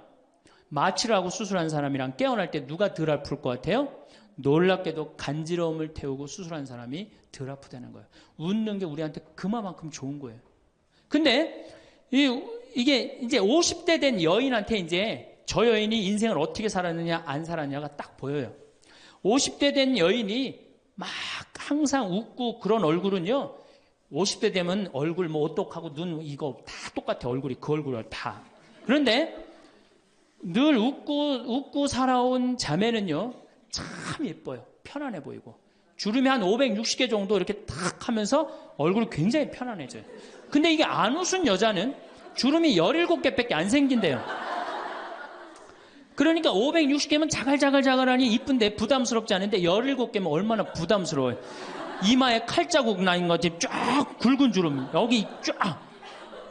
마취를 하고 수술한 사람이랑 깨어날 때 누가 덜 아플 것 같아요? 놀랍게도 간지러움을 태우고 수술한 사람이 덜 아프다는 거예요. 웃는 게 우리한테 그만큼 좋은 거예요. 근데 이게 이제 50대 된 여인한테 이제 저 여인이 인생을 어떻게 살았느냐 안 살았느냐가 딱 보여요. 50대 된 여인이 막 항상 웃고 그런 얼굴은요. 50대 되면 얼굴 뭐 오똑하고 눈 이거 다 똑같아. 얼굴이 그 얼굴을 다. 그런데 늘 웃고 살아온 자매는요. 참 예뻐요. 편안해 보이고. 주름이 한 560개 정도 이렇게 탁 하면서 얼굴이 굉장히 편안해져요. 근데 이게 안 웃은 여자는 주름이 17개밖에 안 생긴대요. 그러니까 560개면 자갈자갈자갈하니 이쁜데 부담스럽지 않은데 17개면 얼마나 부담스러워요. 이마에 칼자국 나인 것같이 쫙 굵은 주름 여기 쫙.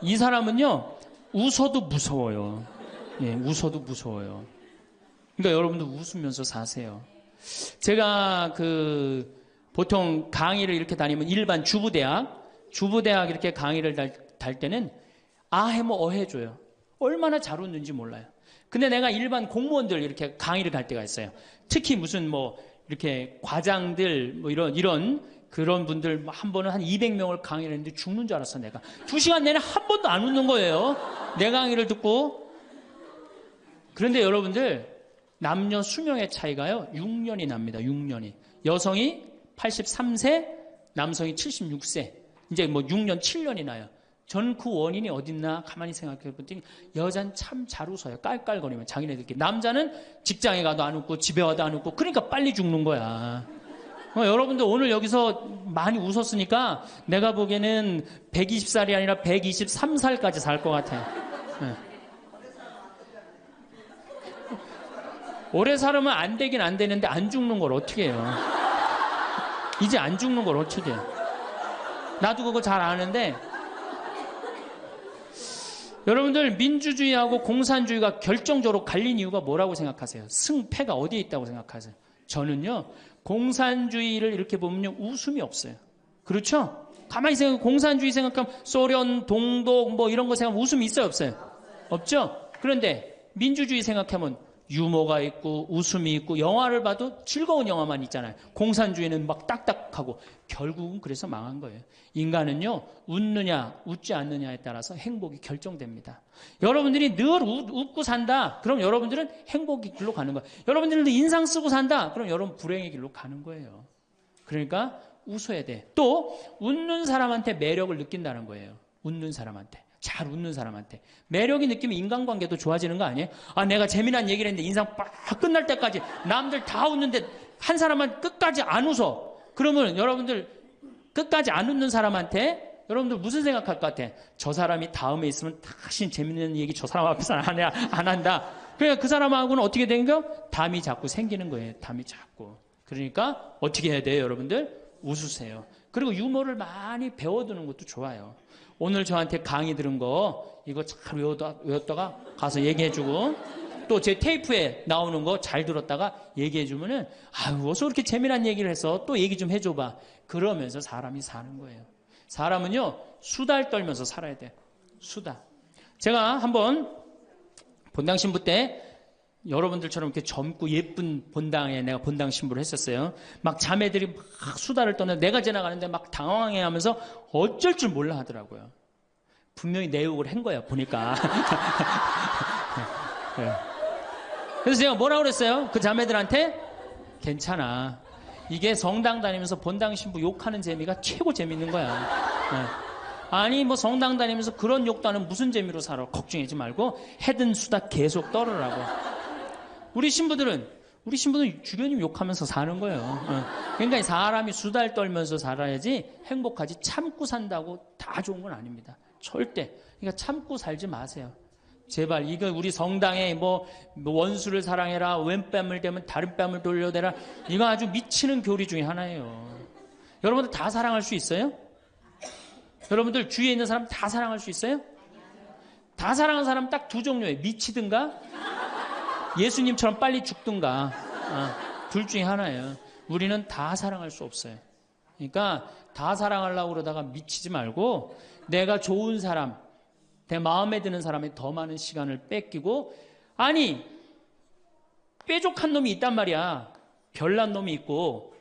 이 사람은요 웃어도 무서워요. 예, 웃어도 무서워요. 그러니까 여러분들 웃으면서 사세요. 제가 보통 강의를 이렇게 다니면 일반 주부대학 이렇게 강의를 달 때는 아해모 어해줘요. 얼마나 잘 웃는지 몰라요. 근데 내가 일반 공무원들 이렇게 강의를 갈 때가 있어요. 특히 무슨 뭐 이렇게 과장들 뭐 이런 그런 분들 한 번은 한 200명을 강의를 했는데 죽는 줄 알았어 내가. 2시간 내내 한 번도 안 웃는 거예요. 내 강의를 듣고. 그런데 여러분들 남녀 수명의 차이가요 6년이 납니다. 6년이. 여성이 83세, 남성이 76세. 이제 뭐 6년, 7년이 나요. 전 그 원인이 어딨나 가만히 생각해 보더니 여자는 참 잘 웃어요. 깔깔거리면 자기네들끼리. 남자는 직장에 가도 안 웃고 집에 와도 안 웃고 그러니까 빨리 죽는 거야. 여러분들 오늘 여기서 많이 웃었으니까 내가 보기에는 120살이 아니라 123살까지 살 것 같아요. 네. 오래 살으면 안 되긴 안 되는데 안 죽는 걸 어떻게 해요? 이제 안 죽는 걸 어떻게 해요? 나도 그거 잘 아는데 여러분들 민주주의하고 공산주의가 결정적으로 갈린 이유가 뭐라고 생각하세요? 승패가 어디에 있다고 생각하세요? 저는요 공산주의를 이렇게 보면요 웃음이 없어요. 그렇죠? 가만히 생각하면 공산주의 생각하면 소련, 동독 뭐 이런 거 생각하면 웃음이 있어요 없어요? 없죠? 그런데 민주주의 생각하면 유머가 있고 웃음이 있고 영화를 봐도 즐거운 영화만 있잖아요. 공산주의는 막 딱딱하고 결국은 그래서 망한 거예요. 인간은요 웃느냐 웃지 않느냐에 따라서 행복이 결정됩니다. 여러분들이 늘 웃고 산다 그럼 여러분들은 행복의 길로 가는 거예요. 여러분들도 인상 쓰고 산다 그럼 여러분 불행의 길로 가는 거예요. 그러니까 웃어야 돼. 또 웃는 사람한테 매력을 느낀다는 거예요. 웃는 사람한테. 잘 웃는 사람한테 매력이 느끼면 인간관계도 좋아지는 거 아니에요? 아 내가 재미난 얘기를 했는데 인상 빡 끝날 때까지 남들 다 웃는데 한 사람만 끝까지 안 웃어. 그러면 여러분들 끝까지 안 웃는 사람한테 여러분들 무슨 생각할 것 같아? 저 사람이 다음에 있으면 다시 재밌는 얘기 저 사람 앞에서 안 한다. 그러니까 그 사람하고는 어떻게 된 거예요? 담이 자꾸 생기는 거예요. 담이 자꾸. 그러니까 어떻게 해야 돼요 여러분들? 웃으세요. 그리고 유머를 많이 배워두는 것도 좋아요. 오늘 저한테 강의 들은 거 이거 잘 외웠다가 가서 얘기해주고 또 제 테이프에 나오는 거 잘 들었다가 얘기해주면은 아유 어서 그렇게 재미난 얘기를 해서 또 얘기 좀 해줘봐. 그러면서 사람이 사는 거예요. 사람은요 수다를 떨면서 살아야 돼. 수다. 제가 한번 본당 신부 때 여러분들처럼 이렇게 젊고 예쁜 본당에 내가 본당 신부를 했었어요. 막 자매들이 막 수다를 떠는 내가 지나가는데 막 당황해하면서 어쩔 줄 몰라 하더라고요. 분명히 내 욕을 한 거야 보니까. 그래서 제가 뭐라고 그랬어요? 그 자매들한테 괜찮아. 이게 성당 다니면서 본당 신부 욕하는 재미가 최고 재밌는 거야. 아니 뭐 성당 다니면서 그런 욕도 하는 무슨 재미로 살아. 걱정하지 말고 해든 수다 계속 떨으라고. 우리 신부들은 주변이 욕하면서 사는 거예요. 그러니까 사람이 수다를 떨면서 살아야지 행복하지 참고 산다고 다 좋은 건 아닙니다. 절대. 그러니까 참고 살지 마세요. 제발 이거 우리 성당에 뭐 원수를 사랑해라, 왼뺨을 대면 다른 뺨을 돌려대라, 이거 아주 미치는 교리 중에 하나예요. 여러분들 다 사랑할 수 있어요? 여러분들 주위에 있는 사람 다 사랑할 수 있어요? 다 사랑하는 사람 딱 두 종류예요. 미치든가 예수님처럼 빨리 죽든가, 둘 중에 하나예요. 우리는 다 사랑할 수 없어요. 그러니까 다 사랑하려고 그러다가 미치지 말고 내가 좋은 사람, 내 마음에 드는 사람에 더 많은 시간을 뺏기고, 아니 뾰족한 놈이 있단 말이야. 별난 놈이 있고,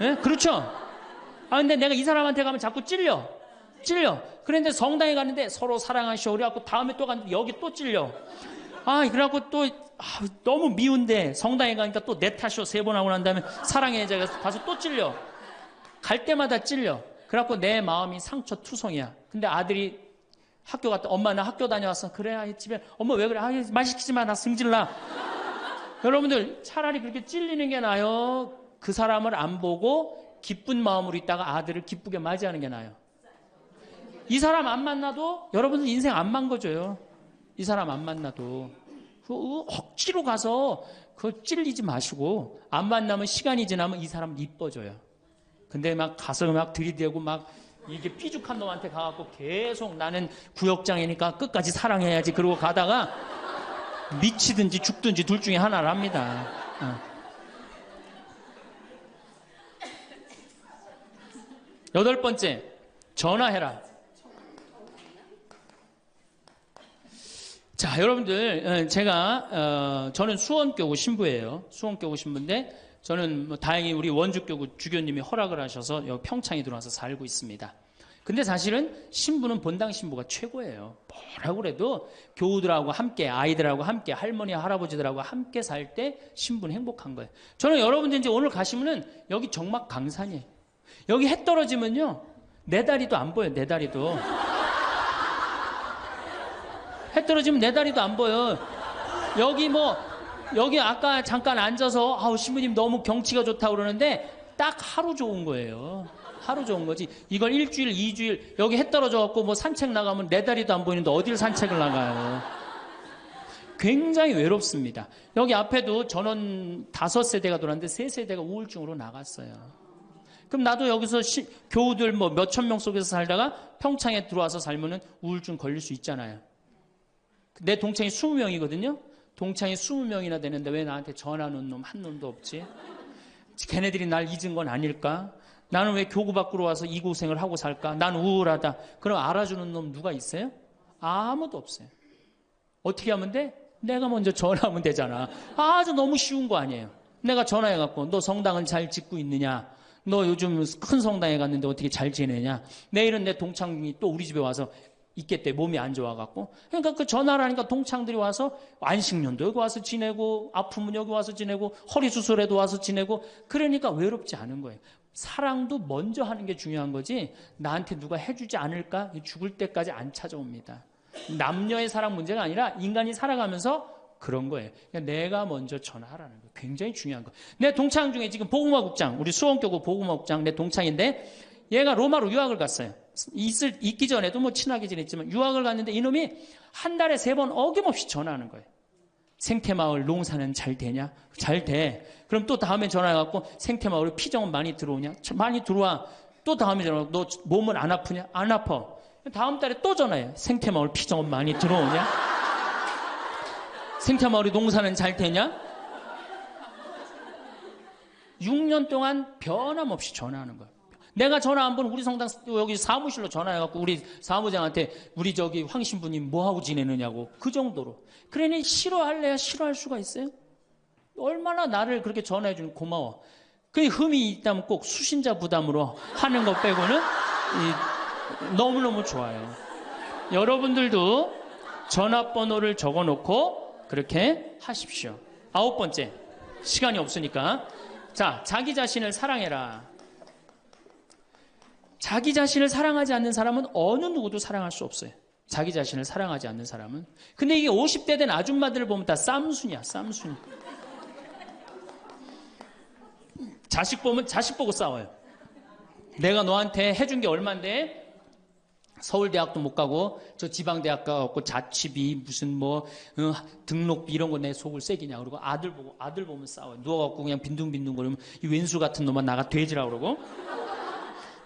예? 그렇죠? 근데 내가 이 사람한테 가면 자꾸 찔려. 그런데 성당에 갔는데 서로 사랑하시오 그래갖고 다음에 또 갔는데 여기 또 찔려. 그래갖고 또 너무 미운데 성당에 가니까 또 내 탓이오 3번 하고 난 다음에 사랑해 제가 가서 또 찔려. 갈 때마다 찔려. 그래갖고 내 마음이 상처투성이야. 근데 아들이 학교 갔다, 엄마 나 학교 다녀왔어. 그래, 집에 엄마 왜 그래? 말 시키지 마, 나 승질나. 여러분들 차라리 그렇게 찔리는 게 나아요, 그 사람을 안 보고 기쁜 마음으로 있다가 아들을 기쁘게 맞이하는 게 나아요. 이 사람 안 만나도 여러분들 인생 안 망가져요. 이 사람 안 만나도 억지로 가서 그 찔리지 마시고, 안 만나면 시간이 지나면 이 사람 이뻐져요. 근데 막 가서 막 들이대고 막 이게 삐죽한 놈한테 가갖고 계속 나는 구역장이니까 끝까지 사랑해야지 그러고 가다가 미치든지 죽든지 둘 중에 하나를 합니다. 8번째, 전화해라. 자, 여러분들, 제가 저는 수원교구 신부예요. 수원교구 신부인데 저는 뭐 다행히 우리 원주교구 주교님이 허락을 하셔서 여기 평창에 들어와서 살고 있습니다. 근데 사실은 신부는 본당 신부가 최고예요. 뭐라고 그래도 교우들하고 함께, 아이들하고 함께, 할머니 할아버지들하고 함께 살 때 신부는 행복한 거예요. 저는 여러분들 이제 오늘 가시면은 여기 정막 강산이에요. 여기 해 떨어지면요 내 다리도 안 보여요. 내 다리도 해 떨어지면 내 다리도 안 보여. 여기 아까 잠깐 앉아서 신부님 너무 경치가 좋다고 그러는데 딱 하루 좋은 거예요. 하루 좋은 거지. 이걸 1주일, 2주일 여기 해 떨어져 갖고 뭐 산책 나가면 내 다리도 안 보이는데 어딜 산책을 나가요. 굉장히 외롭습니다. 여기 앞에도 전원 5세대가 돌았는데 3세대가 우울증으로 나갔어요. 그럼 나도 여기서 교우들 뭐 몇천 명 속에서 살다가 평창에 들어와서 살면은 우울증 걸릴 수 있잖아요. 내 동창이 20명이거든요. 동창이 20명이나 되는데 왜 나한테 전화하는 놈 한 놈도 없지? 걔네들이 날 잊은 건 아닐까? 나는 왜 교구 밖으로 와서 이 고생을 하고 살까? 난 우울하다. 그럼 알아주는 놈 누가 있어요? 아무도 없어요. 어떻게 하면 돼? 내가 먼저 전화하면 되잖아. 아주 너무 쉬운 거 아니에요. 내가 전화해갖고 너 성당은 잘 짓고 있느냐? 너 요즘 큰 성당에 갔는데 어떻게 잘 지내냐? 내일은 내 동창이 또 우리 집에 와서 있겠대. 몸이 안 좋아갖고. 그러니까 그 전화를 하니까 동창들이 와서 안식년도 여기 와서 지내고, 아프면 여기 와서 지내고, 허리 수술에도 와서 지내고, 그러니까 외롭지 않은 거예요. 사랑도 먼저 하는 게 중요한 거지 나한테 누가 해주지 않을까? 죽을 때까지 안 찾아옵니다. 남녀의 사랑 문제가 아니라 인간이 살아가면서 그런 거예요. 그러니까 내가 먼저 전화하라는 거예요. 굉장히 중요한 거예요. 내 동창 중에 지금 보구마국장, 우리 수원교구 보구마국장 내 동창인데 얘가 로마로 유학을 갔어요. 있기 전에도 뭐 친하게 지냈지만 유학을 갔는데 이놈이 한 달에 3번 어김없이 전화하는 거예요. 생태마을 농사는 잘 되냐? 잘 돼. 그럼 또 다음에 전화해갖고 생태마을에 피정은 많이 들어오냐? 많이 들어와. 또 다음에 전화하고 너 몸은 안 아프냐? 안 아파. 다음 달에 또 전화해. 생태마을 피정은 많이 들어오냐? 생태마을에 농사는 잘 되냐? 6년 동안 변함없이 전화하는 거예요. 내가 전화 한 번 우리 성당 여기 사무실로 전화해갖고 우리 사무장한테 우리 저기 황 신부님 뭐하고 지내느냐고 그 정도로. 그러니 싫어할래야 싫어할 수가 있어요? 얼마나 나를 그렇게 전화해주는 고마워. 그 흠이 있다면 꼭 수신자 부담으로 하는 것 빼고는 너무너무 좋아요. 여러분들도 전화번호를 적어놓고 그렇게 하십시오. 9번째, 시간이 없으니까. 자, 자기 자신을 사랑해라. 자기 자신을 사랑하지 않는 사람은 어느 누구도 사랑할 수 없어요. 자기 자신을 사랑하지 않는 사람은. 근데 이게 50대 된 아줌마들을 보면 다 쌈순이야, 쌈순이. 자식 보면 자식 보고 싸워요. 내가 너한테 해준 게 얼만데 서울대학도 못 가고 저 지방대학 가고 자취비 무슨 뭐 등록비 이런 거 내 속을 새기냐 그러고 아들 보면 싸워요. 누워갖고 그냥 빈둥빈둥 거리면 이 왼수 같은 놈만 나가 돼지라 그러고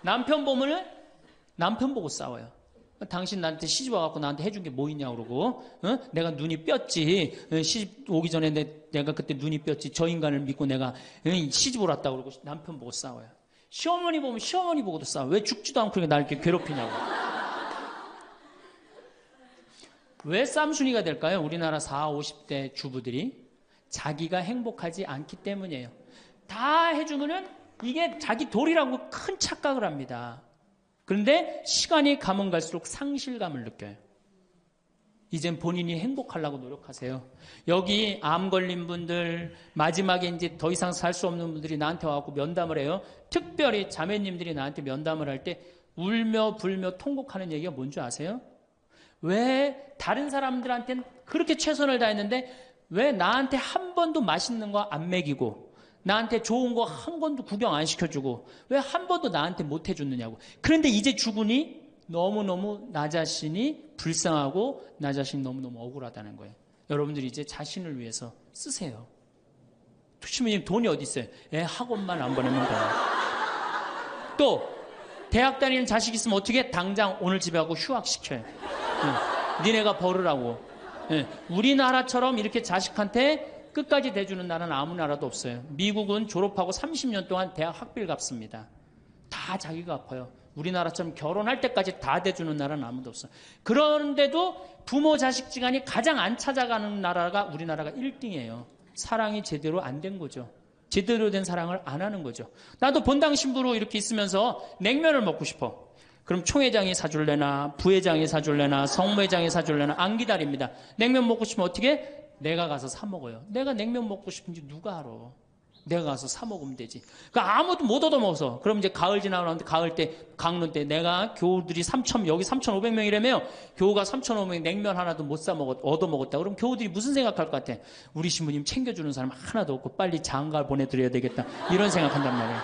남편 보면은 남편 보고 싸워요. 당신 나한테 시집 와갖고 나한테 해준 게 뭐 있냐 그러고 내가 눈이 뼈지 시집 오기 전에 내가 그때 눈이 뼈지 저 인간을 믿고 내가 시집을 왔다 그러고 남편 보고 싸워요. 시어머니 보면 시어머니 보고도 싸워. 왜 죽지도 않고 날 이렇게 괴롭히냐고. 왜 쌈순이가 될까요? 우리나라 40, 50대 주부들이 자기가 행복하지 않기 때문이에요. 다 해주면은 이게 자기 도리라고 큰 착각을 합니다. 그런데 시간이 가면 갈수록 상실감을 느껴요. 이젠 본인이 행복하려고 노력하세요. 여기 암 걸린 분들, 마지막에 이제 더 이상 살 수 없는 분들이 나한테 와갖고 면담을 해요. 특별히 자매님들이 나한테 면담을 할 때 울며 불며 통곡하는 얘기가 뭔지 아세요? 왜 다른 사람들한테는 그렇게 최선을 다했는데 왜 나한테 한 번도 맛있는 거 안 먹이고 나한테 좋은 거 한 번도 구경 안 시켜주고 왜 한 번도 나한테 못 해줬느냐고. 그런데 이제 죽으니 너무너무 나 자신이 불쌍하고 나 자신이 너무너무 억울하다는 거예요. 여러분들이 이제 자신을 위해서 쓰세요. 시부님 돈이 어디 있어요? 학원만 안 보내면 돼요. 또 대학 다니는 자식 있으면 어떻게 당장 오늘 집에 가고 휴학시켜요. 니네가 벌으라고. 우리나라처럼 이렇게 자식한테 끝까지 대주는 나라는 아무 나라도 없어요. 미국은 졸업하고 30년 동안 대학 학비를 갚습니다. 다 자기가 갚아요. 우리나라처럼 결혼할 때까지 다 대주는 나라는 아무도 없어요. 그런데도 부모 자식 지간이 가장 안 찾아가는 나라가 우리나라가 1등이에요. 사랑이 제대로 안 된 거죠. 제대로 된 사랑을 안 하는 거죠. 나도 본당 신부로 이렇게 있으면서 냉면을 먹고 싶어. 그럼 총회장이 사줄래나 부회장이 사줄래나 성모회장이 사줄래나 안 기다립니다. 냉면 먹고 싶으면 어떻게? 내가 가서 사 먹어요. 내가 냉면 먹고 싶은지 누가 알아? 내가 가서 사 먹으면 되지. 그러니까 아무도 못 얻어먹어서. 그럼 이제 가을 지나가는데 가을 때 강론 때 내가 교우들이 3,000 여기 3,500명이라며 교우가 3,500명 냉면 하나도 못 사 먹었 얻어먹었다. 그럼 교우들이 무슨 생각할 것 같아? 우리 신부님 챙겨주는 사람 하나도 없고 빨리 장가 보내드려야 되겠다. 이런 생각한단 말이에요.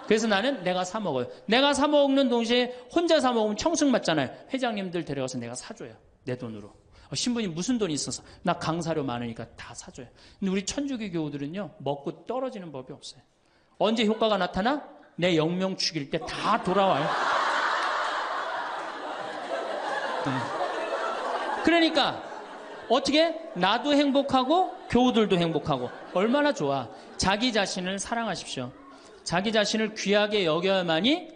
그래서 나는 내가 사 먹어요. 내가 사 먹는 동시에 혼자 사 먹으면 청승 맞잖아요. 회장님들 데려가서 내가 사줘요. 내 돈으로. 신부님 무슨 돈이 있어서? 나 강사료 많으니까 다 사줘요. 근데 우리 천주교 교우들은요, 먹고 떨어지는 법이 없어요. 언제 효과가 나타나? 내 영명 죽일 때 다 돌아와요. 그러니까 어떻게? 나도 행복하고 교우들도 행복하고 얼마나 좋아. 자기 자신을 사랑하십시오. 자기 자신을 귀하게 여겨야만이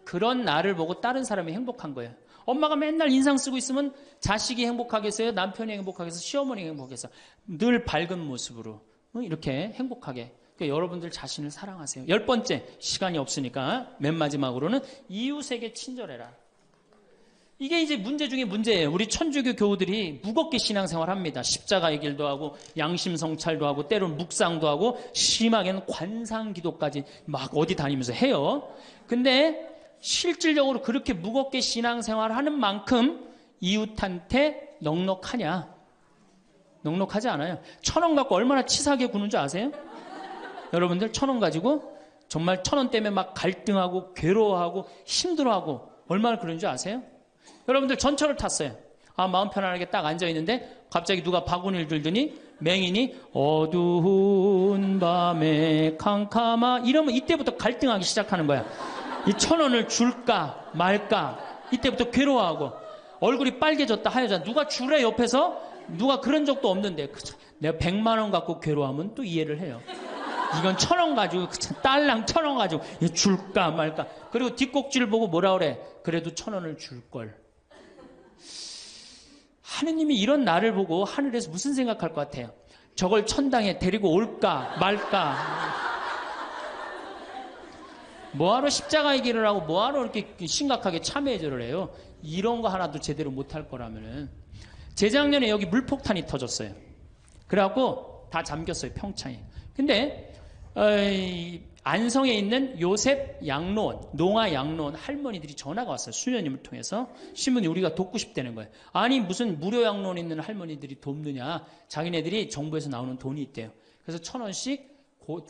그런 나를 보고 다른 사람이 행복한 거예요. 엄마가 맨날 인상 쓰고 있으면 자식이 행복하겠어요? 남편이 행복하겠어요? 시어머니가 행복하겠어요? 늘 밝은 모습으로 이렇게 행복하게. 그러니까 여러분들 자신을 사랑하세요. 10번째, 시간이 없으니까 맨 마지막으로는 이웃에게 친절해라. 이게 이제 문제 중에 문제예요. 우리 천주교 교우들이 무겁게 신앙생활 합니다. 십자가의 길도 하고 양심 성찰도 하고 때로는 묵상도 하고 심하게는 관상기도까지 막 어디 다니면서 해요. 근데 실질적으로 그렇게 무겁게 신앙생활 하는 만큼 이웃한테 넉넉하냐? 넉넉하지 않아요. 1,000원 갖고 얼마나 치사하게 구는 줄 아세요? 여러분들 1,000원 가지고 정말 1,000원 때문에 막 갈등하고 괴로워하고 힘들어하고 얼마나 그런 줄 아세요? 여러분들 전철을 탔어요. 마음 편안하게 딱 앉아있는데 갑자기 누가 바구니를 들더니 맹인이 어두운 밤에 캄캄하 이러면 이때부터 갈등하기 시작하는 거야. 이 1,000원을 줄까 말까 이때부터 괴로워하고 얼굴이 빨개졌다 하여졌다. 누가 주래 옆에서? 누가 그런 적도 없는데 내가 100만 원 갖고 괴로워하면 또 이해를 해요. 이건 1,000원 가지고 딸랑 1,000원 가지고 줄까 말까. 그리고 뒷꼭지를 보고 뭐라 그래? 그래도 1,000원을 줄걸. 하느님이 이런 나를 보고 하늘에서 무슨 생각할 것 같아요? 저걸 천당에 데리고 올까 말까. 뭐하러 십자가의 길을 하고 뭐하러 이렇게 심각하게 참회절을 해요? 이런 거 하나도 제대로 못할 거라면은. 재작년에 여기 물폭탄이 터졌어요. 그래갖고 다 잠겼어요, 평창에. 근데 안성에 있는 요셉 양로원, 농아 양로원 할머니들이 전화가 왔어요. 수녀님을 통해서. 신부님 우리가 돕고 싶다는 거예요. 아니 무슨 무료 양로원 있는 할머니들이 돕느냐. 자기네들이 정부에서 나오는 돈이 있대요. 그래서 1,000원씩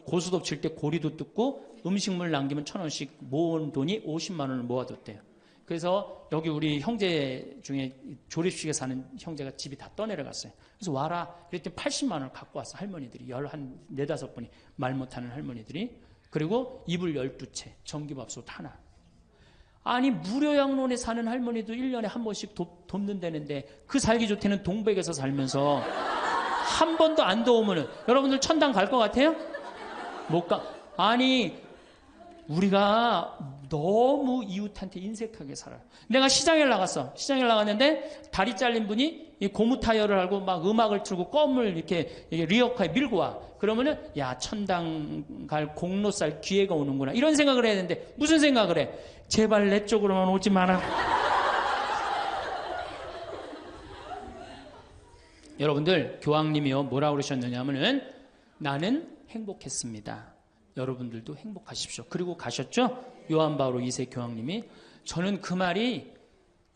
고수톱 칠 때 고리도 뜯고 음식물 남기면 1,000원씩 모은 돈이 50만 원을 모아뒀대요. 그래서 여기 우리 형제 중에 조립식에 사는 형제가 집이 다 떠내려갔어요. 그래서 와라. 그랬더니 80만 원을 갖고 왔어. 할머니들이. 한 4, 5분이 말 못하는 할머니들이. 그리고 이불 12채, 전기밥솥 하나. 아니 무료양론에 사는 할머니도 1년에 한 번씩 돕는다는데 그 살기 좋대는 동백에서 살면서 한 번도 안 도우면은 여러분들 천당 갈 것 같아요? 못 가. 아니 우리가 너무 이웃한테 인색하게 살아요. 내가 시장에 나갔어. 시장에 나갔는데 다리 잘린 분이 이 고무 타이어를 하고 막 음악을 틀고 껌을 이렇게 리어카에 밀고 와. 그러면은 야 천당 갈 공로살 기회가 오는구나. 이런 생각을 해야 되는데 무슨 생각을 해? 제발 내 쪽으로만 오지 마라. 여러분들 교황님이요 뭐라고 그러셨느냐 하면은 나는 행복했습니다. 여러분들도 행복하십시오. 그리고 가셨죠? 요한 바오로 2세 교황님이. 저는 그 말이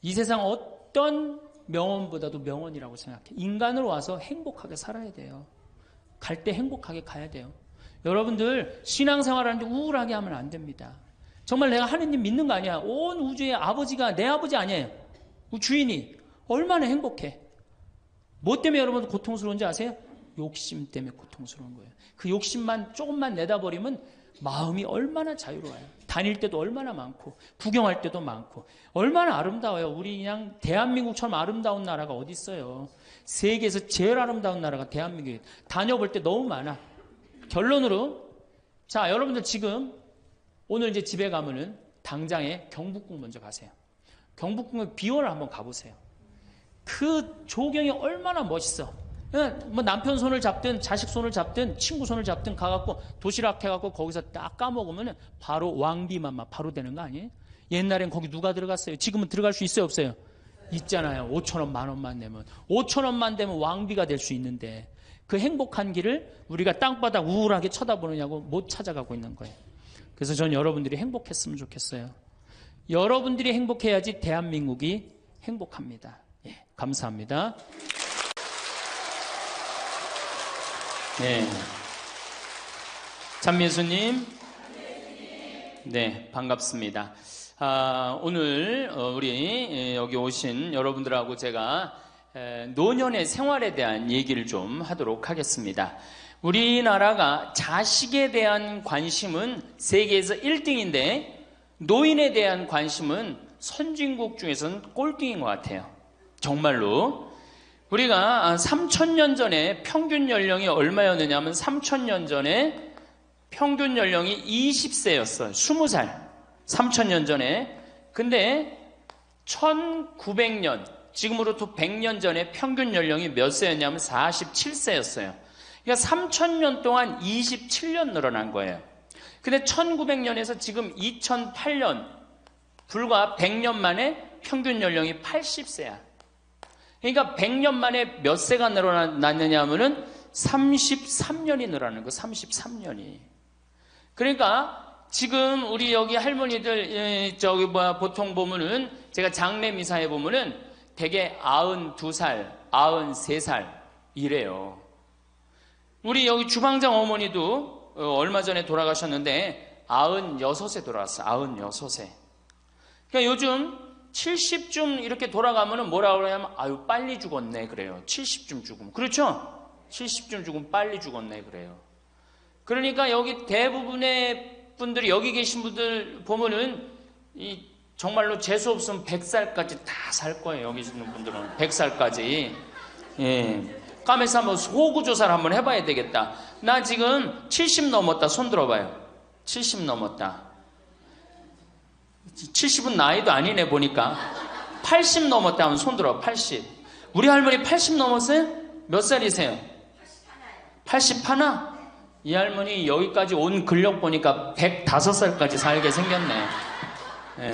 이 세상 어떤 명언보다도 명언이라고 생각해. 인간으로 와서 행복하게 살아야 돼요. 갈 때 행복하게 가야 돼요. 여러분들 신앙생활하는데 우울하게 하면 안 됩니다. 정말 내가 하느님 믿는 거 아니야. 온 우주의 아버지가 내 아버지 아니에요. 주인이 얼마나 행복해. 뭐 때문에 여러분 고통스러운지 아세요? 욕심 때문에 고통스러운 거예요. 그 욕심만 조금만 내다버리면 마음이 얼마나 자유로워요. 다닐 때도 얼마나 많고 구경할 때도 많고 얼마나 아름다워요. 우리 그냥 대한민국처럼 아름다운 나라가 어디 있어요. 세계에서 제일 아름다운 나라가 대한민국이에요. 다녀볼 때 너무 많아. 결론으로 자 여러분들 지금 오늘 이제 집에 가면은 당장에 경복궁 먼저 가세요. 경복궁의 비원을 한번 가보세요. 그 조경이 얼마나 멋있어. 뭐 남편 손을 잡든 자식 손을 잡든 친구 손을 잡든 가갖고 도시락 해갖고 거기서 딱 까먹으면 바로 왕비만 바로 되는 거 아니에요? 옛날엔 거기 누가 들어갔어요? 지금은 들어갈 수 있어요 없어요? 있잖아요. 5,000원 10,000원만 내면 5,000원만 되면 왕비가 될 수 있는데 그 행복한 길을 우리가 땅바닥 우울하게 쳐다보느냐고 못 찾아가고 있는 거예요. 그래서 전 여러분들이 행복했으면 좋겠어요. 여러분들이 행복해야지 대한민국이 행복합니다. 예, 감사합니다. 네. 찬민수님. 네, 반갑습니다. 오늘 우리 여기 오신 여러분들하고 제가 노년의 생활에 대한 얘기를 좀 하도록 하겠습니다. 우리나라가 자식에 대한 관심은 세계에서 1등인데 노인에 대한 관심은 선진국 중에서는 꼴등인 것 같아요. 정말로. 우리가 3,000년 전에 평균 연령이 얼마였느냐 하면 3,000년 전에 평균 연령이 20세였어요. 20살. 3,000년 전에. 근데 1900년, 지금으로부터 100년 전에 평균 연령이 몇 세였냐면 47세였어요. 그러니까 3,000년 동안 27년 늘어난 거예요. 근데 1900년에서 지금 2008년, 불과 100년 만에 평균 연령이 80세야. 그러니까 100년 만에 몇 세가 늘어났느냐 하면은 33년이 늘어나는 거, 33년이. 그러니까 지금 우리 여기 할머니들, 보통 보면은, 제가 장례 미사에 보면은 대개 92살, 93살 이래요. 우리 여기 주방장 어머니도 얼마 전에 돌아가셨는데 96세 돌아왔어요. 96세. 그러니까 요즘 70쯤 이렇게 돌아가면은 뭐라 그러냐면 아유 빨리 죽었네 그래요. 70쯤 죽으면. 그렇죠? 70쯤 죽으면 빨리 죽었네 그래요. 그러니까 여기 대부분의 분들이 여기 계신 분들 보면은 이 정말로 재수 없으면 100살까지 다 살 거예요. 여기 있는 분들은 100살까지. 예. 까메서 한번 호구조사를 한번 해봐야 되겠다. 나 지금 70 넘었다. 손 들어봐요. 70 넘었다. 70은 나이도 아니네 보니까. 80 넘었다 하면 손 들어. 80. 우리 할머니 80 넘었어요? 몇 살이세요? 81? 이 할머니 여기까지 온 근력 보니까 105살까지 살게 생겼네. 예.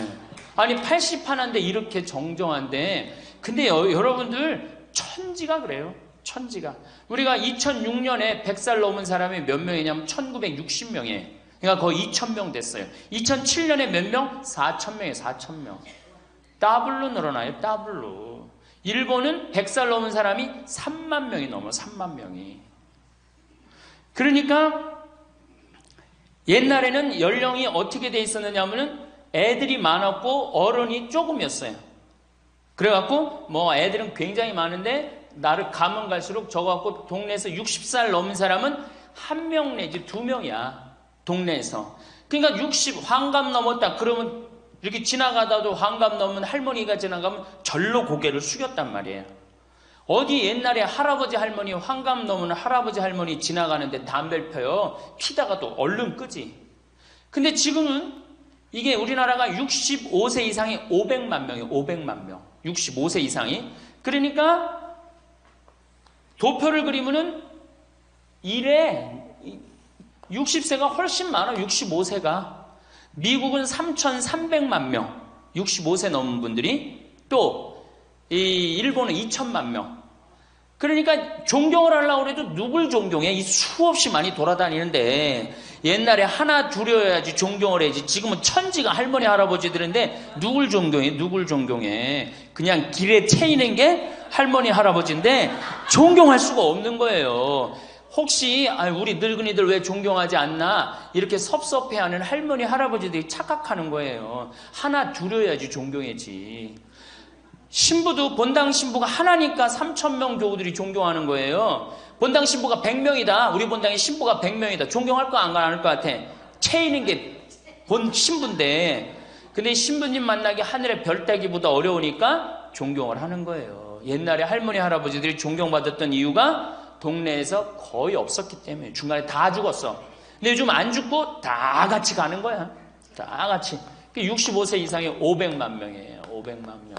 아니 81인데 이렇게 정정한데, 근데 여러분들 천지가 그래요. 천지가. 우리가 2006년에 100살 넘은 사람이 몇 명이냐면 1960명이에요. 그러니까 거의 2,000명 됐어요. 2007년에 몇 명? 4,000명이에요. 4,000명. 더블로 늘어나요. 더블로. 일본은 100살 넘은 사람이 3만 명이 넘어요. 3만 명이. 그러니까 옛날에는 연령이 어떻게 돼 있었느냐 하면은 애들이 많았고 어른이 조금이었어요. 그래갖고 뭐 애들은 굉장히 많은데 나를 가면 갈수록 저 갖고 동네에서 60살 넘은 사람은 1명 내지 2명이야. 동네에서. 그러니까 60 환갑 넘었다 그러면 이렇게 지나가다도 환갑 넘은 할머니가 지나가면 절로 고개를 숙였단 말이에요. 어디 옛날에 할아버지 할머니 환갑 넘은 할아버지 할머니 지나가는데 담배를 펴요. 피다가도 얼른 끄지. 근데 지금은 이게 우리나라가 65세 이상이 500만 명이에요. 500만 명. 65세 이상이. 그러니까 도표를 그리면은 1에 60세가 훨씬 많아. 65세가. 미국은 3,300만 명. 65세 넘은 분들이. 또 이 일본은 2천만 명. 그러니까 존경을 하려고 해도 누굴 존경해? 이 수없이 많이 돌아다니는데 옛날에 하나 둘이어야지 존경을 해야지. 지금은 천지가 할머니 할아버지들인데 누굴 존경해? 누굴 존경해? 그냥 길에 채이는 게 할머니 할아버지인데 존경할 수가 없는 거예요. 혹시 우리 늙은이들 왜 존경하지 않나 이렇게 섭섭해하는 할머니 할아버지들이 착각하는 거예요. 하나 둘이어야지 존경해지. 신부도 본당 신부가 하나니까 3,000명 교우들이 존경하는 거예요. 본당 신부가 100명이다. 우리 본당에 신부가 100명이다. 존경할 거 안 할 것 같아. 채이는 게 본 신부인데 근데 신부님 만나기 하늘의 별 따기보다 어려우니까 존경을 하는 거예요. 옛날에 할머니 할아버지들이 존경받았던 이유가 동네에서 거의 없었기 때문에 중간에 다 죽었어. 근데 요즘 안 죽고 다 같이 가는 거야. 다 같이. 65세 이상이 500만 명이에요. 500만 명.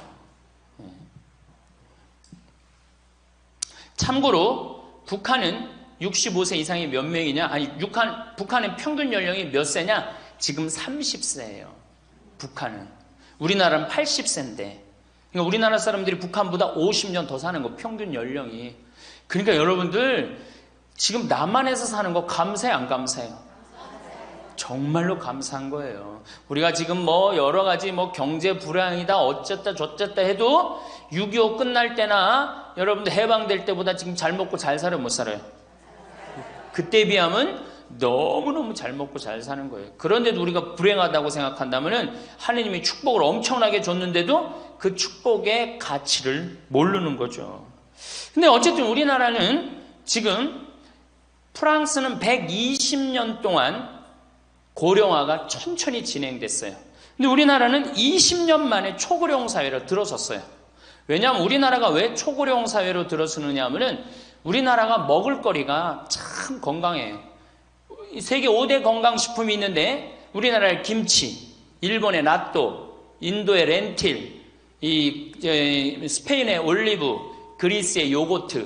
참고로 북한은 65세 이상이 몇 명이냐? 아니, 북한은 평균 연령이 몇 세냐? 지금 30세예요. 북한은. 우리나라는 80세인데. 그러니까 우리나라 사람들이 북한보다 50년 더 사는 거, 평균 연령이. 그러니까 여러분들 지금 남한에서 사는 거 감사해, 안 감사해요? 정말로 감사한 거예요. 우리가 지금 뭐 여러 가지 뭐 경제 불황이다 어쨌다 저쨌다 해도 6.25 끝날 때나 여러분들 해방될 때보다 지금 잘 먹고 잘 살아요, 못 살아요? 그때에 비하면 너무너무 잘 먹고 잘 사는 거예요. 그런데도 우리가 불행하다고 생각한다면 하느님이 축복을 엄청나게 줬는데도 그 축복의 가치를 모르는 거죠. 근데 어쨌든 우리나라는 지금 프랑스는 120년 동안 고령화가 천천히 진행됐어요. 근데 우리나라는 20년 만에 초고령 사회로 들어섰어요. 왜냐하면 우리나라가 왜 초고령 사회로 들어서느냐 하면은 우리나라가 먹을 거리가 참 건강해요. 세계 5대 건강식품이 있는데 우리나라의 김치, 일본의 나또, 인도의 렌틸, 스페인의 올리브, 그리스의 요거트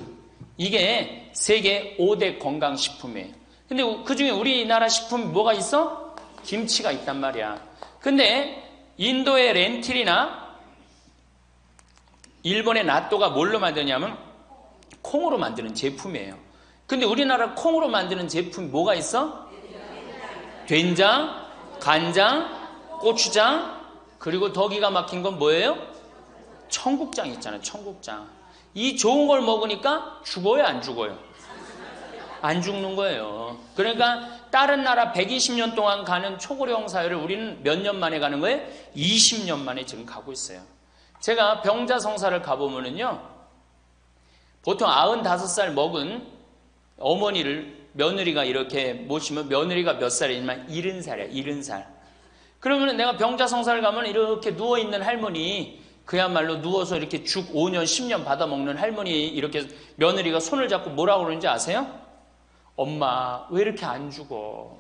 이게 세계 5대 건강식품이에요. 근데 그 중에 우리나라 식품이 뭐가 있어? 김치가 있단 말이야. 근데 인도의 렌틸이나 일본의 나또가 뭘로 만드냐면 콩으로 만드는 제품이에요. 근데 우리나라 콩으로 만드는 제품이 뭐가 있어? 된장, 간장, 고추장, 그리고 더 기가 막힌 건 뭐예요? 청국장 있잖아요. 청국장. 이 좋은 걸 먹으니까 죽어요, 안 죽어요? 안 죽는 거예요. 그러니까 다른 나라 120년 동안 가는 초고령 사회를 우리는 몇 년 만에 가는 거예요? 20년 만에 지금 가고 있어요. 제가 병자성사를 가보면은요, 보통 95살 먹은 어머니를 며느리가 이렇게 모시면 며느리가 몇 살이냐면 70살이야, 70살. 그러면 내가 병자성사를 가면 이렇게 누워있는 할머니, 그야말로 누워서 이렇게 죽 5년, 10년 받아 먹는 할머니, 이렇게 며느리가 손을 잡고 뭐라고 그러는지 아세요? 엄마, 왜 이렇게 안 죽어?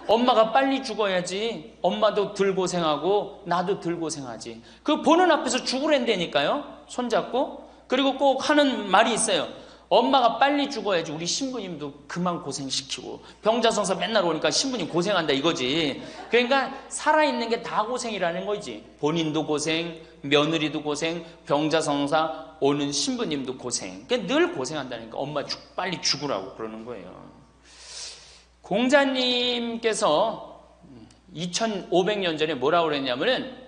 엄마가 빨리 죽어야지. 엄마도 덜 고생하고 나도 덜 고생하지. 그 보는 앞에서 죽으랜다니까요. 손잡고. 그리고 꼭 하는 말이 있어요. 엄마가 빨리 죽어야지 우리 신부님도 그만 고생시키고. 병자성사 맨날 오니까 신부님 고생한다 이거지. 그러니까 살아있는 게 다 고생이라는 거지. 본인도 고생, 며느리도 고생, 병자성사 오는 신부님도 고생. 그러니까 늘 고생한다니까. 엄마 빨리 죽으라고 그러는 거예요. 공자님께서 2500년 전에 뭐라고 그랬냐면은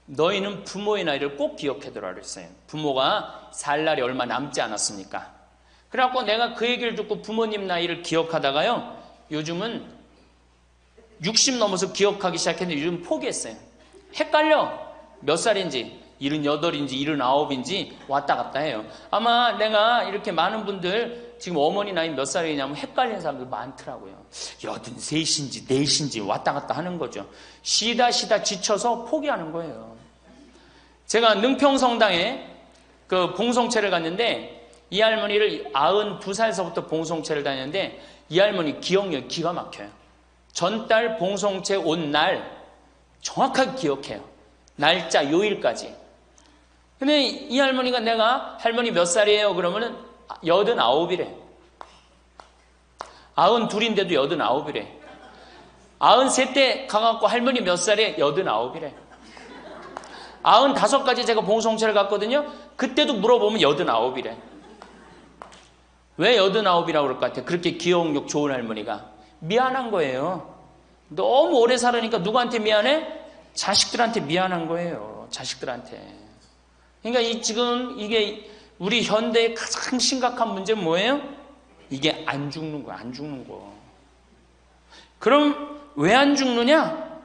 너희는 부모의 나이를 꼭 기억해두라 그랬어요. 부모가 살 날이 얼마 남지 않았습니까? 그래갖고 내가 그 얘기를 듣고 부모님 나이를 기억하다가요, 요즘은 60 넘어서 기억하기 시작했는데 요즘 포기했어요. 헷갈려. 몇 살인지, 78인지 79인지 왔다 갔다 해요. 아마 내가 이렇게 많은 분들 지금 어머니 나이 몇 살이냐면 헷갈리는 사람들 많더라고요. 83인지 4인지 왔다 갔다 하는 거죠. 쉬다 지쳐서 포기하는 거예요. 제가 능평성당에 그 봉송체를 갔는데 이 할머니를 92살서부터 봉송체를 다녔는데 이 할머니 기억력이 기가 막혀요. 전달 봉송체 온 날 정확하게 기억해요. 날짜 요일까지. 근데 이 할머니가 내가 할머니 몇 살이에요? 그러면은 89이래. 92인데도 89이래. 93때 가갖고 할머니 몇 살에 89이래. 95까지 제가 봉송체를 갔거든요. 그때도 물어보면 89이래. 왜 89이라고 그럴 것 같아요? 그렇게 기억력 좋은 할머니가. 미안한 거예요. 너무 오래 살으니까 누구한테 미안해? 자식들한테 미안한 거예요. 자식들한테. 그러니까 지금 이게 우리 현대의 가장 심각한 문제는 뭐예요? 이게 안 죽는 거야. 안 죽는 거. 그럼 왜 안 죽느냐?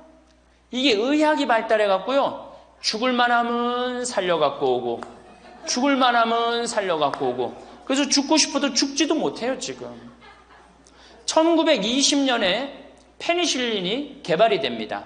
이게 의학이 발달해 갖고요. 죽을 만하면 살려갖고 오고 죽을 만하면 살려갖고 오고 그래서 죽고 싶어도 죽지도 못해요. 지금 1920년에 페니실린이 개발이 됩니다.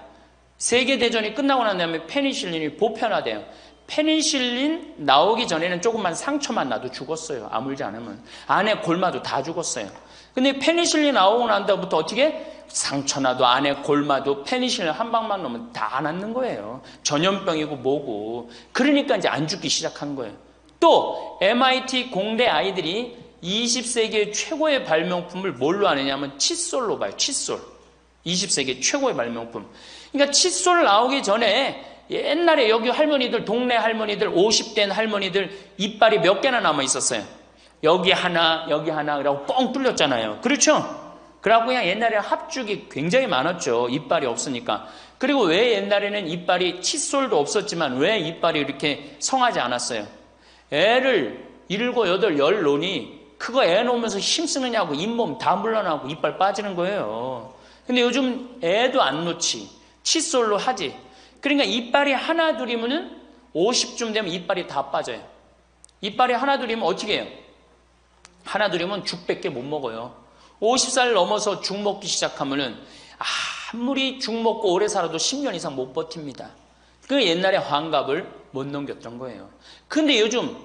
세계대전이 끝나고 난 다음에 페니실린이 보편화돼요. 페니실린 나오기 전에는 조금만 상처만 나도 죽었어요. 아물지 않으면. 안에 골마도 다 죽었어요. 근데 페니실린 나오고 난 다음부터 어떻게? 상처 나도 안에 골마도 페니실린 한 방만 넣으면 다 낫는 거예요. 전염병이고 뭐고. 그러니까 이제 안 죽기 시작한 거예요. 또 MIT 공대 아이들이 20세기의 최고의 발명품을 뭘로 아느냐면 칫솔로 봐요. 칫솔. 20세기 최고의 발명품. 그러니까 칫솔 나오기 전에 옛날에 여기 할머니들, 동네 할머니들, 50된 할머니들 이빨이 몇 개나 남아 있었어요. 여기 하나, 그러고 뻥 뚫렸잖아요. 그렇죠? 그래갖고 그냥 옛날에 합죽이 굉장히 많았죠. 이빨이 없으니까. 그리고 왜 옛날에는 이빨이 칫솔도 없었지만 왜 이빨이 이렇게 성하지 않았어요? 애를 7, 8, 10 놓으니 그거 애 놓으면서 힘쓰느냐고 잇몸 다 물러나고 이빨 빠지는 거예요. 근데 요즘 애도 안 놓지. 칫솔로 하지. 그러니까 이빨이 하나 둘이면은 50쯤 되면 이빨이 다 빠져요. 이빨이 하나 둘이면 어떻게 해요? 하나 둘이면 죽밖에 못 먹어요. 50살 넘어서 죽 먹기 시작하면은 아무리 죽 먹고 오래 살아도 10년 이상 못 버팁니다. 그 옛날에 환갑을 못 넘겼던 거예요. 근데 요즘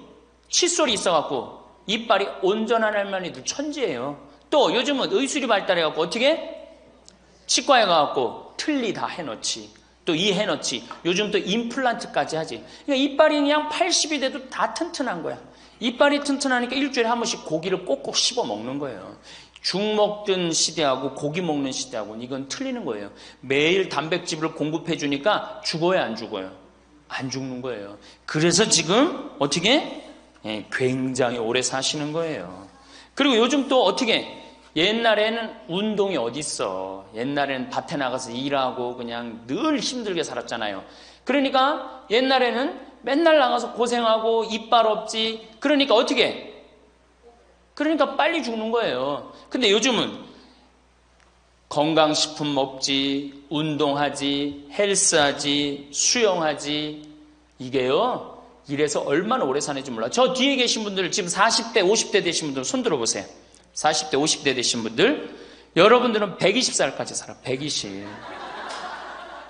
칫솔이 있어갖고 이빨이 온전한 할머니들 천지예요. 또 요즘은 의술이 발달해갖고 어떻게? 치과에 가갖고 틀니 다 해놓지. 또 이 해놓지. 요즘 또 임플란트까지 하지. 그러니까 이빨이 그냥 80이 돼도 다 튼튼한 거야. 이빨이 튼튼하니까 일주일에 한 번씩 고기를 꼭꼭 씹어 먹는 거예요. 죽 먹던 시대하고 고기 먹는 시대하고는 이건 틀리는 거예요. 매일 단백질을 공급해 주니까 죽어요, 안 죽어요? 안 죽는 거예요. 그래서 지금 어떻게? 굉장히 오래 사시는 거예요. 그리고 요즘 또 어떻게? 옛날에는 운동이 어딨어. 옛날에는 밭에 나가서 일하고 그냥 늘 힘들게 살았잖아요. 그러니까 옛날에는 맨날 나가서 고생하고 이빨 없지. 그러니까 어떻게? 그러니까 빨리 죽는 거예요. 근데 요즘은 건강식품 먹지, 운동하지, 헬스하지, 수영하지. 이게요, 이래서 얼마나 오래 사는지 몰라. 저 뒤에 계신 분들, 지금 40대, 50대 되신 분들 손 들어보세요. 40대, 50대 되신 분들, 여러분들은 120살까지 살아. 120.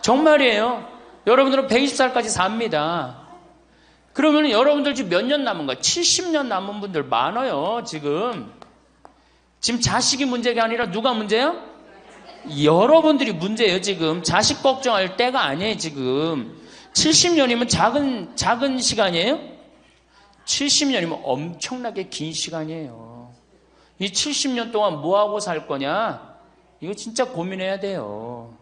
정말이에요. 여러분들은 120살까지 삽니다. 그러면 여러분들 지금 몇 년 남은 거야? 70년 남은 분들 많아요, 지금. 지금 자식이 문제가 아니라 누가 문제야? 여러분들이 문제예요, 지금. 자식 걱정할 때가 아니에요, 지금. 70년이면 작은 시간이에요? 70년이면 엄청나게 긴 시간이에요. 이 70년 동안 뭐하고 살 거냐? 이거 진짜 고민해야 돼요.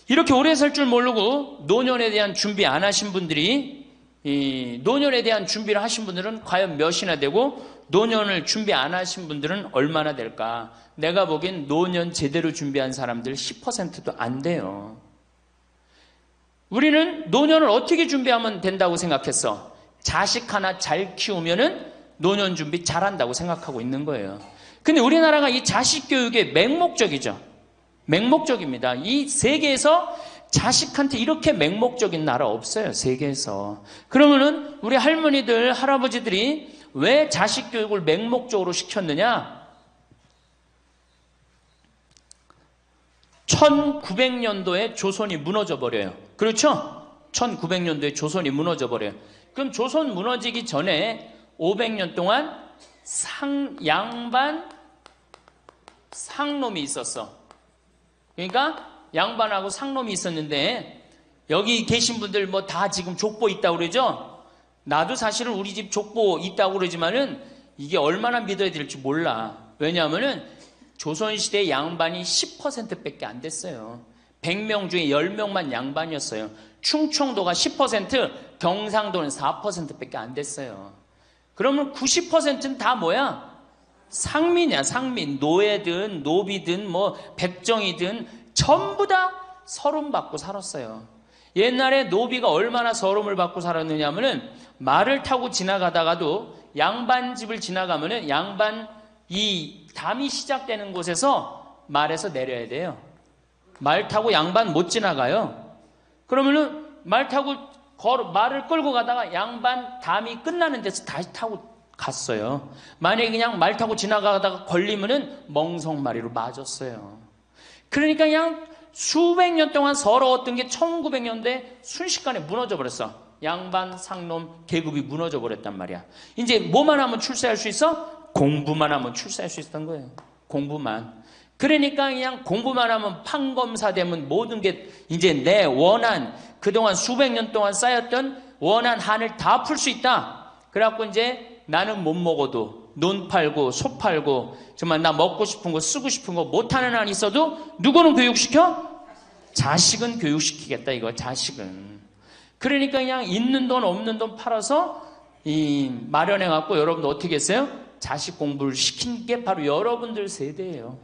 이렇게 오래 살 줄 모르고 노년에 대한 준비 안 하신 분들이, 이 노년에 대한 준비를 하신 분들은 과연 몇이나 되고 노년을 준비 안 하신 분들은 얼마나 될까? 내가 보기엔 노년 제대로 준비한 사람들 10%도 안 돼요. 우리는 노년을 어떻게 준비하면 된다고 생각했어? 자식 하나 잘 키우면은 노년 준비 잘한다고 생각하고 있는 거예요. 근데 우리나라가 이 자식 교육의 맹목적이죠. 맹목적입니다. 이 세계에서 자식한테 이렇게 맹목적인 나라 없어요. 세계에서. 그러면은 우리 할머니들, 할아버지들이 왜 자식 교육을 맹목적으로 시켰느냐? 1900년도에 조선이 무너져 버려요. 그렇죠? 1900년도에 조선이 무너져 버려요. 그럼 조선 무너지기 전에 500년 동안 양반 상놈이 있었어. 그러니까 양반하고 상놈이 있었는데, 여기 계신 분들 뭐 다 지금 족보 있다고 그러죠? 나도 사실은 우리 집 족보 있다고 그러지만은 이게 얼마나 믿어야 될지 몰라. 왜냐하면은 조선시대 양반이 10%밖에 안 됐어요. 100명 중에 10명만 양반이었어요. 충청도가 10%, 경상도는 4%밖에 안 됐어요. 그러면 90%는 다 뭐야? 상민이야, 상민. 노예든 노비든 뭐 백정이든 전부 다 서름 받고 살았어요. 옛날에 노비가 얼마나 서름을 받고 살았느냐면은 말을 타고 지나가다가도 양반 집을 지나가면은 양반 이 담이 시작되는 곳에서 말에서 내려야 돼요. 말 타고 양반 못 지나가요. 그러면은 말 타고 말을 끌고 가다가 양반 담이 끝나는 데서 다시 타고 갔어요. 만약에 그냥 말 타고 지나가다가 걸리면은 멍석마리로 맞았어요. 그러니까 그냥 수백 년 동안 서러웠던 게 1900년대 순식간에 무너져 버렸어. 양반, 상놈, 계급이 무너져 버렸단 말이야. 이제 뭐만 하면 출세할 수 있어? 공부만 하면 출세할 수 있었던 거예요. 공부만. 그러니까 그냥 공부만 하면 판검사 되면 모든 게 이제 내 원한, 그동안 수백 년 동안 쌓였던 원한 한을 다 풀 수 있다. 그래갖고 이제 나는 못 먹어도 논 팔고 소 팔고 정말 나 먹고 싶은 거 쓰고 싶은 거 못하는 한 있어도 누구는 교육시켜? 자식은 교육시키겠다 이거. 자식은. 그러니까 그냥 있는 돈 없는 돈 팔아서 마련해갖고 여러분들 어떻게 했어요? 자식 공부를 시킨 게 바로 여러분들 세대예요.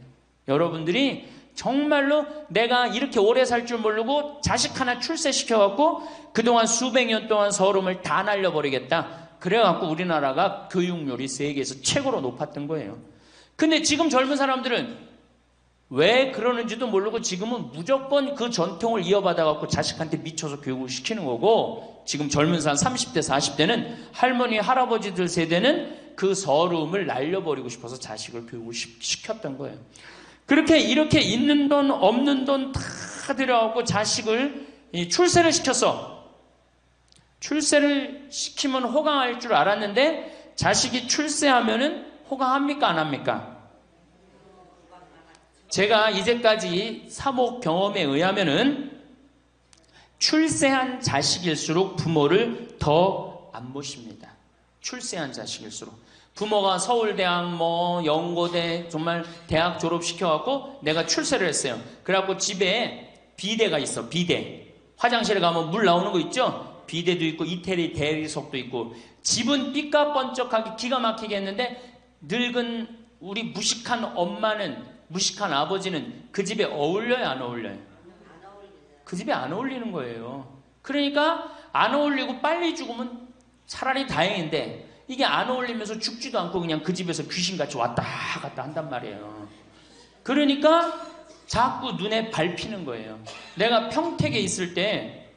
여러분들이 정말로 내가 이렇게 오래 살 줄 모르고 자식 하나 출세시켜갖고 그동안 수백 년 동안 서름을 다 날려버리겠다. 그래갖고 우리나라가 교육률이 세계에서 최고로 높았던 거예요. 근데 지금 젊은 사람들은 왜 그러는지도 모르고 지금은 무조건 그 전통을 이어받아갖고 자식한테 미쳐서 교육을 시키는 거고, 지금 젊은 사람 30대 40대는 할머니 할아버지들 세대는 그 서름을 날려버리고 싶어서 자식을 교육을 시켰던 거예요. 그렇게 이렇게 있는 돈 없는 돈 다 들여갖고 자식을 출세를 시켰어. 출세를 시키면 호강할 줄 알았는데 자식이 출세하면은 호강합니까 안 합니까? 제가 이제까지 사목 경험에 의하면은 출세한 자식일수록 부모를 더 안 모십니다. 출세한 자식일수록. 부모가 서울대학 뭐 연고대 정말 대학 졸업시켜갖고 내가 출세를 했어요. 그래갖고 집에 비데가 있어. 비데. 화장실에 가면 물 나오는 거 있죠? 비데도 있고 이태리 대리석도 있고. 집은 삐까번쩍하게 기가 막히게 했는데 늙은 우리 무식한 엄마는, 무식한 아버지는 그 집에 어울려요 안 어울려요? 그 집에 안 어울리는 거예요. 그러니까 안 어울리고 빨리 죽으면 차라리 다행인데 이게 안 어울리면서 죽지도 않고 그냥 그 집에서 귀신같이 왔다 갔다 한단 말이에요. 그러니까 자꾸 눈에 밟히는 거예요. 내가 평택에 있을 때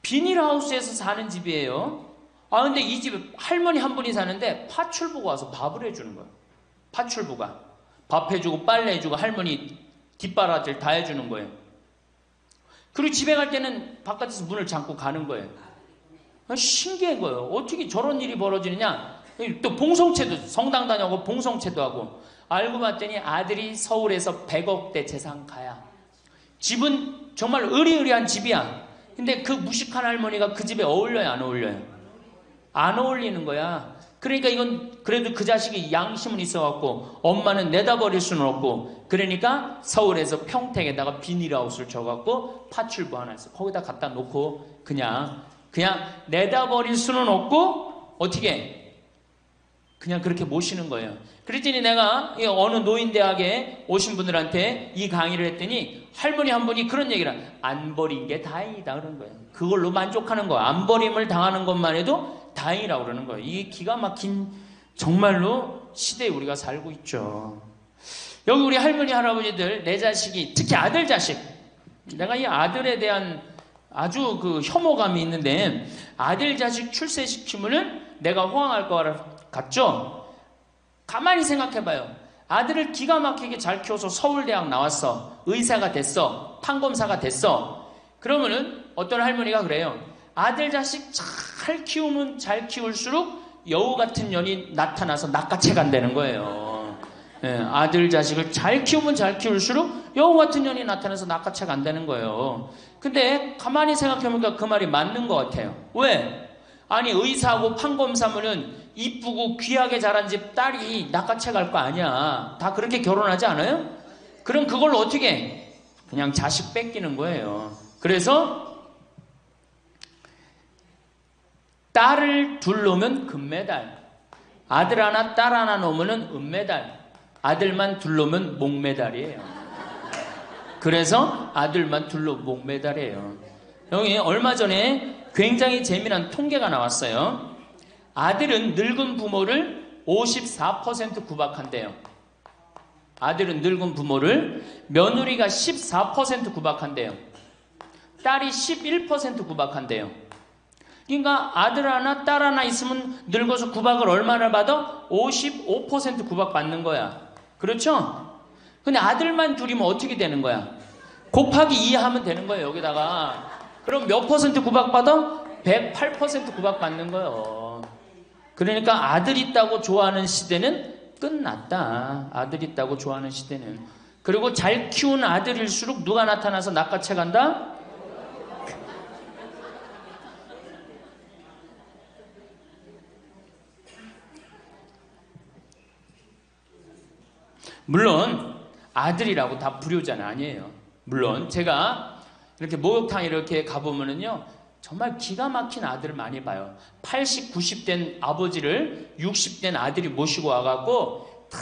비닐하우스에서 사는 집이에요. 근데 이 집에 할머니 한 분이 사는데 파출부가 와서 밥을 해주는 거예요. 파출부가 밥 해주고 빨래 해주고 할머니 뒷바라지를 다 해주는 거예요. 그리고 집에 갈 때는 바깥에서 문을 잠고 가는 거예요. 신기한 거예요. 어떻게 저런 일이 벌어지느냐. 또 봉송체도, 성당 다녀오고 봉송체도 하고. 알고 봤더니 아들이 서울에서 100억대 재산가야. 집은 정말 으리으리한 집이야. 근데 그 무식한 할머니가 그 집에 어울려요 안 어울려요? 안 어울리는 거야. 그러니까 이건 그래도 그 자식이 양심은 있어갖고 엄마는 내다버릴 수는 없고, 그러니까 서울에서 평택에다가 비닐하우스를 져갖고 파출부 하나 있어. 거기다 갖다 놓고 그냥 내다버릴 수는 없고 어떻게 그냥 그렇게 모시는 거예요. 그랬더니 내가 어느 노인대학에 오신 분들한테 이 강의를 했더니 할머니 한 분이 그런 얘기를 안 버린 게 다행이다 그런 거예요. 그걸로 만족하는 거예요. 안 버림을 당하는 것만 해도 다행이라고 그러는 거예요. 이게 기가 막힌 정말로 시대에 우리가 살고 있죠. 여기 우리 할머니, 할아버지들, 내 자식이, 특히 아들 자식. 내가 이 아들에 대한 아주 그 혐오감이 있는데, 아들 자식 출세시키면은 내가 호황할 것 같죠? 가만히 생각해봐요. 아들을 기가 막히게 잘 키워서 서울대학 나왔어. 의사가 됐어. 판검사가 됐어. 그러면은 어떤 할머니가 그래요. 아들 자식 잘 키우면 잘 키울수록 여우 같은 년이 나타나서 낚아채 간다는 거예요. 예, 아들 자식을 잘 키우면 잘 키울수록 여우 같은 년이 나타나서 낚아채 간다는 거예요. 근데 가만히 생각해보니까 그 말이 맞는 것 같아요. 왜? 아니 의사하고 판검사면은 이쁘고 귀하게 자란 집 딸이 낚아채 갈 거 아니야. 다 그렇게 결혼하지 않아요? 그럼 그걸 어떻게 해? 그냥 자식 뺏기는 거예요. 그래서 딸을 둘 놓으면 금메달, 아들 하나 딸 하나 놓으면 은메달, 아들만 둘 놓으면 목메달이에요. 그래서 아들만 둘 놓으면 목메달이에요. 여기 얼마 전에 굉장히 재미난 통계가 나왔어요. 아들은 늙은 부모를 54% 구박한대요. 아들은 늙은 부모를, 며느리가 14% 구박한대요. 딸이 11% 구박한대요. 그러니까 아들 하나 딸 하나 있으면 늙어서 구박을 얼마나 받아? 55% 구박받는 거야. 그렇죠? 근데 아들만 둘이면 어떻게 되는 거야? 곱하기 2 하면 되는 거예요. 여기다가. 그럼 몇 퍼센트 구박받아? 108% 구박받는 거예요. 그러니까 아들 있다고 좋아하는 시대는 끝났다. 아들 있다고 좋아하는 시대는. 그리고 잘 키운 아들일수록 누가 나타나서 낚아채 간다? 물론 아들이라고 다 불효자는 아니에요. 물론 제가 이렇게 목욕탕 이렇게 가보면은요, 정말 기가 막힌 아들을 많이 봐요. 80, 90된 아버지를 60된 아들이 모시고 와갖고 탁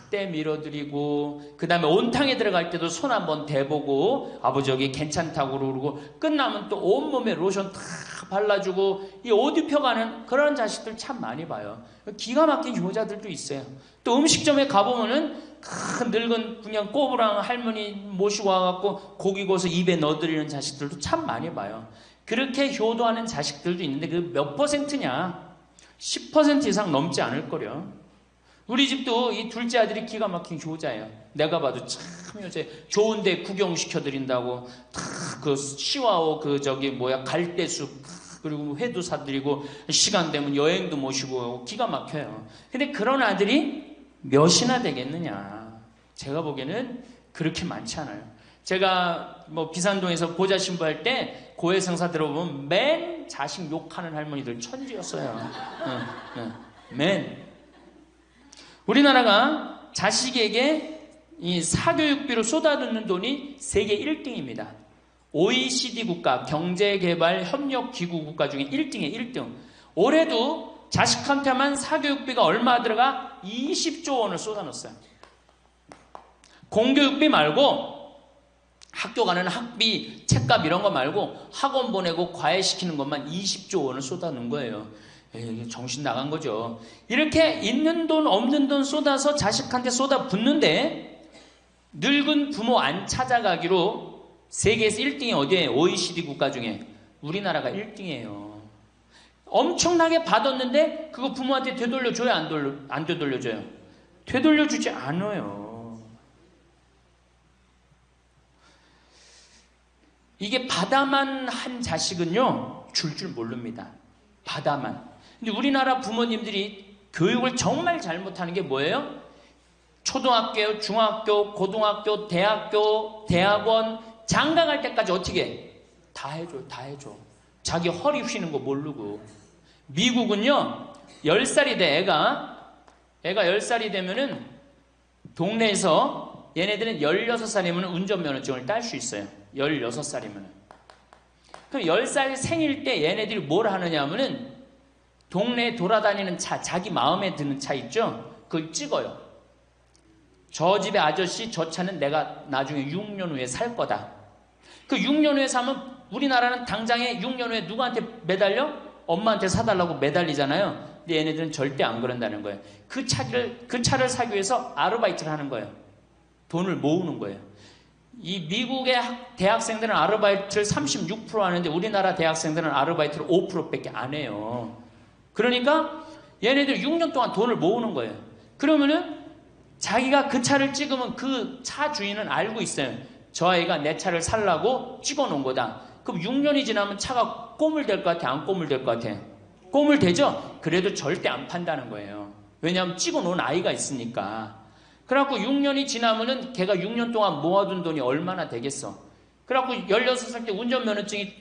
때 밀어드리고, 그 다음에 온탕에 들어갈 때도 손 한번 대보고 아버지 여기 괜찮다고 그러고, 끝나면 또 온몸에 로션 탁 발라주고 이 옷 입혀가는 그런 자식들 참 많이 봐요. 기가 막힌 효자들도 있어요. 또 음식점에 가보면은 큰 늙은 그냥 꼬부랑 할머니 모시고 와갖고 고기 구워서 입에 넣어드리는 자식들도 참 많이 봐요. 그렇게 효도하는 자식들도 있는데 그 몇 퍼센트냐? 10% 이상 넘지 않을 거려. 우리 집도 이 둘째 아들이 기가 막힌 효자예요. 내가 봐도 참 요새 좋은데 구경시켜드린다고 그 시와오 그 저기 뭐야 갈대숲 그리고 회도 사드리고 시간 되면 여행도 모시고 기가 막혀요. 근데 그런 아들이 몇이나 되겠느냐? 제가 보기에는 그렇게 많지 않아요. 제가 뭐 비산동에서 보자 신부할 때 고해성사 들어보면 맨 자식 욕하는 할머니들 천지였어요. 맨. 우리나라가 자식에게 이 사교육비로 쏟아붓는 돈이 세계 1등입니다. OECD 국가, 경제개발협력기구 국가 중에 1등이에요. 1등. 올해도 자식한테만 사교육비가 얼마 들어가? 20조 원을 쏟아넣었어요. 공교육비 말고 학교 가는 학비, 책값 이런 거 말고 학원 보내고 과외시키는 것만 20조 원을 쏟아놓은 거예요. 정신 나간 거죠. 이렇게 있는 돈 없는 돈 쏟아서 자식한테 쏟아붓는데 늙은 부모 안 찾아가기로 세계에서 1등이 어디에? OECD 국가 중에 우리나라가 1등이에요. 엄청나게 받았는데 그거 부모한테 되돌려줘요? 안 되돌려줘요? 되돌려주지 않아요. 이게 받아만 한 자식은요 줄 모릅니다. 받아만. 근데 우리나라 부모님들이 교육을 정말 잘못하는 게 뭐예요? 초등학교, 중학교, 고등학교, 대학교, 대학원, 장가 갈 때까지 어떻게 해? 다 해줘. 자기 허리 휘는 거 모르고. 미국은요 10살이 돼 애가 10살이 되면은 동네에서 얘네들은 16살이면 운전면허증을 딸 수 있어요. 16살이면. 그럼 10살 생일 때 얘네들이 뭘 하느냐 하면은 동네에 돌아다니는 차, 자기 마음에 드는 차 있죠? 그걸 찍어요. 저 집의 아저씨 저 차는 내가 나중에 6년 후에 살 거다. 그 6년 후에 사면 우리나라는 당장에 6년 후에 누구한테 매달려? 엄마한테 사달라고 매달리잖아요. 근데 얘네들은 절대 안 그런다는 거예요. 그 차를 사기 위해서 아르바이트를 하는 거예요. 돈을 모으는 거예요. 이 미국의 대학생들은 아르바이트를 36% 하는데 우리나라 대학생들은 아르바이트를 5%밖에 안 해요. 그러니까 얘네들 6년 동안 돈을 모으는 거예요. 그러면은 자기가 그 차를 찍으면 그 차 주인은 알고 있어요. 저 아이가 내 차를 살라고 찍어놓은 거다. 그럼 6년이 지나면 차가 꼬물될 것 같아? 안 꼬물될 것 같아? 꼬물되죠? 그래도 절대 안 판다는 거예요. 왜냐하면 찍어놓은 아이가 있으니까. 그래갖고 6년이 지나면은 걔가 6년 동안 모아둔 돈이 얼마나 되겠어. 그래갖고 16살 때 운전면허증이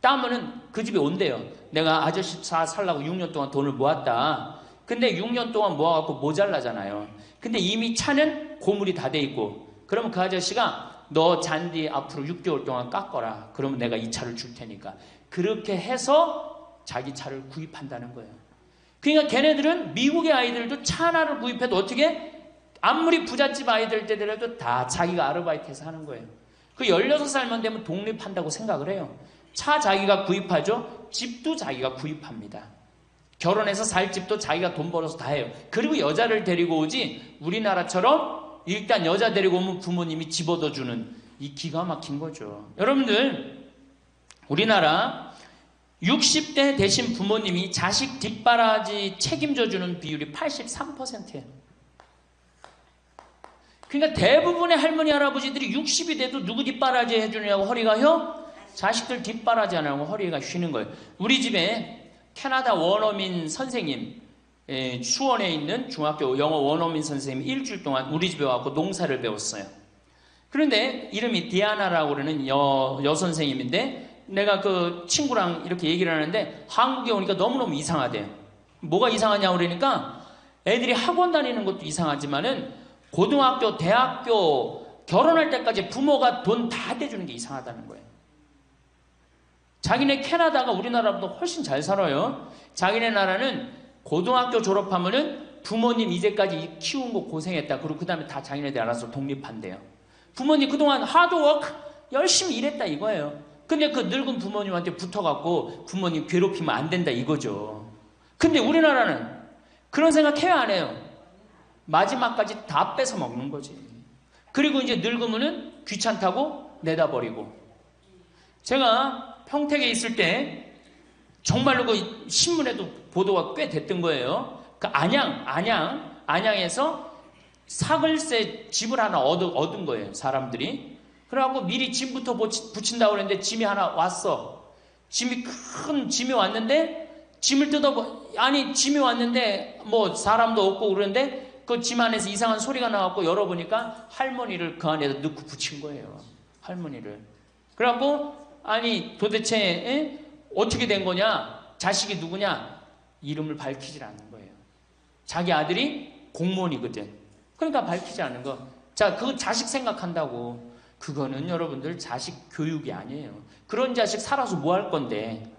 따면은 그 집에 온대요. 내가 아저씨 차 살라고 6년 동안 돈을 모았다. 근데 6년 동안 모아갖고 모자라잖아요. 근데 이미 차는 고물이 다 돼 있고, 그러면 그 아저씨가 너 잔디 앞으로 6개월 동안 깎어라. 그러면 내가 이 차를 줄 테니까. 그렇게 해서 자기 차를 구입한다는 거예요. 그러니까 걔네들은 미국의 아이들도 차 하나를 구입해도 어떻게? 아무리 부잣집 아이들 때더라도 다 자기가 아르바이트해서 하는 거예요. 그 16살만 되면 독립한다고 생각을 해요. 차 자기가 구입하죠. 집도 자기가 구입합니다. 결혼해서 살 집도 자기가 돈 벌어서 다 해요. 그리고 여자를 데리고 오지 우리나라처럼 일단 여자 데리고 오면 부모님이 집 얻어주는 이 기가 막힌 거죠. 여러분들 우리나라 60대 되신 부모님이 자식 뒷바라지 책임져주는 비율이 83%예요. 그러니까 대부분의 할머니 할아버지들이 60이 돼도 누구 뒷바라지 해주느냐고 허리가 휘어? 자식들 뒷바라지 안 하고 허리가 쉬는 거예요. 우리 집에 캐나다 원어민 선생님, 수원에 있는 중학교 영어 원어민 선생님이 일주일 동안 우리 집에 와서 농사를 배웠어요. 그런데 이름이 디아나라고 그러는 여선생님인데 내가 그 친구랑 이렇게 얘기를 하는데 한국에 오니까 너무너무 이상하대요. 뭐가 이상하냐고 그러니까 애들이 학원 다니는 것도 이상하지만은 고등학교, 대학교 결혼할 때까지 부모가 돈 다 대주는 게 이상하다는 거예요. 자기네 캐나다가 우리나라보다 훨씬 잘 살아요. 자기네 나라는 고등학교 졸업하면은 부모님 이제까지 키운 거 고생했다. 그리고 그 다음에 다 자기네들 알아서 독립한대요. 부모님 그동안 하드워크 열심히 일했다 이거예요. 근데 그 늙은 부모님한테 붙어갖고 부모님 괴롭히면 안 된다 이거죠. 근데 우리나라는 그런 생각 해야 안 해요. 마지막까지 다 뺏어 먹는 거지. 그리고 이제 늙으면은 귀찮다고 내다버리고. 제가 평택에 있을 때 정말로 그 신문에도 보도가 꽤 됐던 거예요. 그 안양에서 사글세 집을 하나 얻은 거예요, 사람들이. 그래갖고 미리 짐부터 붙인다고 그랬는데 짐이 하나 왔어. 큰 짐이 왔는데 짐을 짐이 왔는데 뭐 사람도 없고 그러는데 그 짐 안에서 이상한 소리가 나갖고 열어보니까 할머니를 그 안에다 넣고 붙인 거예요. 할머니를. 그래갖고 아니 도대체 어떻게 된 거냐? 자식이 누구냐? 이름을 밝히질 않는 거예요. 자기 아들이 공무원이거든. 그러니까 밝히지 않는 거. 자, 그 자식 생각한다고. 그거는 여러분들 자식 교육이 아니에요. 그런 자식 살아서 뭐 할 건데.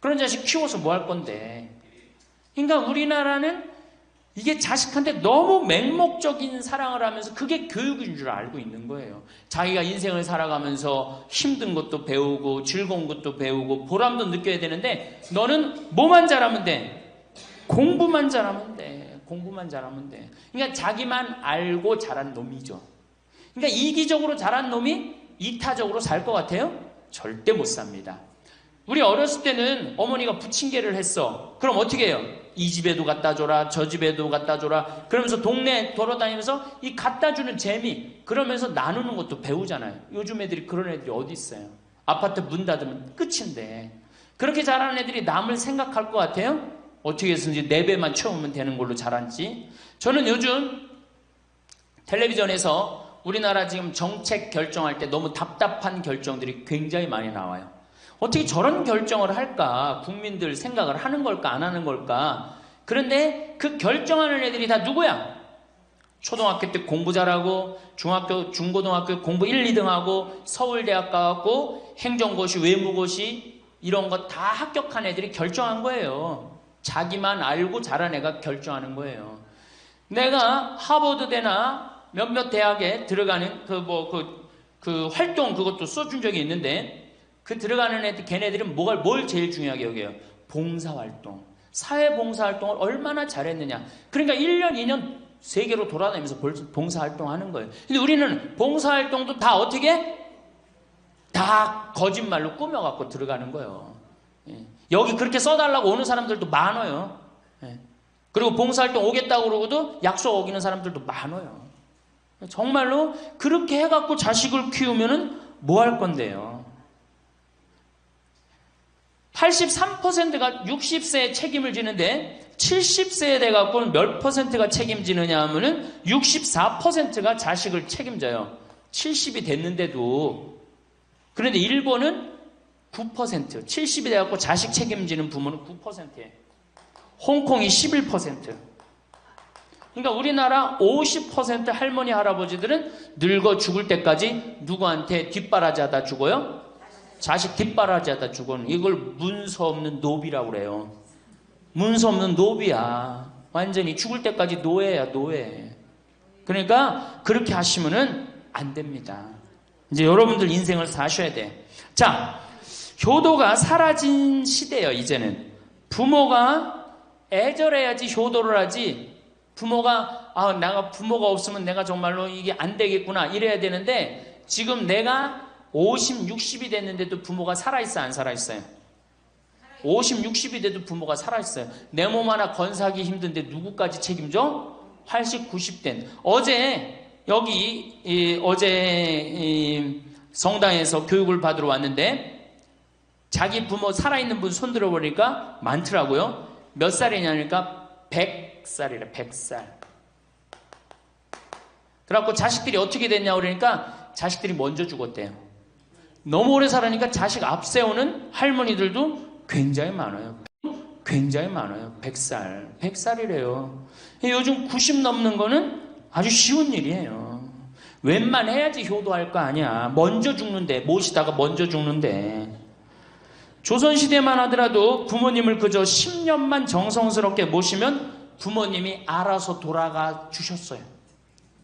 그런 자식 키워서 뭐 할 건데. 그러니까 우리나라는 이게 자식한테 너무 맹목적인 사랑을 하면서 그게 교육인 줄 알고 있는 거예요. 자기가 인생을 살아가면서 힘든 것도 배우고 즐거운 것도 배우고 보람도 느껴야 되는데 너는 뭐만 잘하면 돼? 공부만 잘하면 돼. 공부만 잘하면 돼. 그러니까 자기만 알고 자란 놈이죠. 그러니까 이기적으로 자란 놈이 이타적으로 살 것 같아요? 절대 못 삽니다. 우리 어렸을 때는 어머니가 부침개를 했어. 그럼 어떻게 해요? 이 집에도 갖다 줘라, 저 집에도 갖다 줘라. 그러면서 동네 돌아다니면서 이 갖다 주는 재미, 그러면서 나누는 것도 배우잖아요. 요즘 애들이 그런 애들이 어디 있어요? 아파트 문 닫으면 끝인데. 그렇게 자라는 애들이 남을 생각할 것 같아요? 어떻게 해서든지 4배만 채우면 되는 걸로 자란지. 저는 요즘 텔레비전에서 우리나라 지금 정책 결정할 때 너무 답답한 결정들이 굉장히 많이 나와요. 어떻게 저런 결정을 할까? 국민들 생각을 하는 걸까? 안 하는 걸까? 그런데 그 결정하는 애들이 다 누구야? 초등학교 때 공부 잘하고 중학교, 중고등학교 공부 1, 2등 하고 서울대학 가고 행정고시, 외무고시 이런 거 다 합격한 애들이 결정한 거예요. 자기만 알고 자란 애가 결정하는 거예요. 내가 하버드대나 몇몇 대학에 들어가는 그 활동 그것도 써준 적이 있는데 그 들어가는 애들, 걔네들은 뭘 제일 중요하게 여겨요? 봉사활동. 사회봉사활동을 얼마나 잘했느냐. 그러니까 1년, 2년 세계로 돌아다니면서 봉사활동하는 거예요. 근데 우리는 봉사활동도 다 어떻게? 다 거짓말로 꾸며갖고 들어가는 거예요. 여기 그렇게 써달라고 오는 사람들도 많아요. 그리고 봉사활동 오겠다고 그러고도 약속 어기는 사람들도 많아요. 정말로 그렇게 해갖고 자식을 키우면은 뭐 할 건데요? 83%가 60세에 책임을 지는데 70세에 돼갖고는 몇 퍼센트가 책임지느냐 하면은 64%가 자식을 책임져요. 70이 됐는데도. 그런데 일본은 9%, 70이 돼갖고 자식 책임지는 부모는 9%예요. 홍콩이 11%. 그러니까 우리나라 50% 할머니, 할아버지들은 늙어 죽을 때까지 누구한테 뒷바라지 하다 죽어요? 자식 뒷바라지 하다 죽어는 이걸 문서 없는 노비라고 그래요. 문서 없는 노비야. 완전히 죽을 때까지 노예야, 노예. 그러니까 그렇게 하시면은 안 됩니다. 이제 여러분들 인생을 사셔야 돼. 자, 효도가 사라진 시대예요, 이제는. 부모가 애절해야지 효도를 하지. 부모가 내가 부모가 없으면 내가 정말로 이게 안 되겠구나 이래야 되는데 지금 내가 50, 60이 됐는데도 부모가 살아있어, 안 살아있어요? 50, 60이 돼도 부모가 살아있어요. 내 몸 하나 건사하기 힘든데 누구까지 책임져? 80, 90된. 어제 성당에서 교육을 받으러 왔는데 자기 부모 살아있는 분 손 들어보니까 많더라고요. 몇 살이냐니까 100살이래, 100살. 그래갖고 자식들이 어떻게 됐냐고 그러니까 자식들이 먼저 죽었대요. 너무 오래 살으니까 자식 앞세우는 할머니들도 굉장히 많아요. 굉장히 많아요. 100살. 100살이래요. 요즘 90 넘는 거는 아주 쉬운 일이에요. 웬만해야지 효도할 거 아니야. 먼저 죽는데, 모시다가 먼저 죽는데. 조선시대만 하더라도 부모님을 그저 10년만 정성스럽게 모시면 부모님이 알아서 돌아가 주셨어요.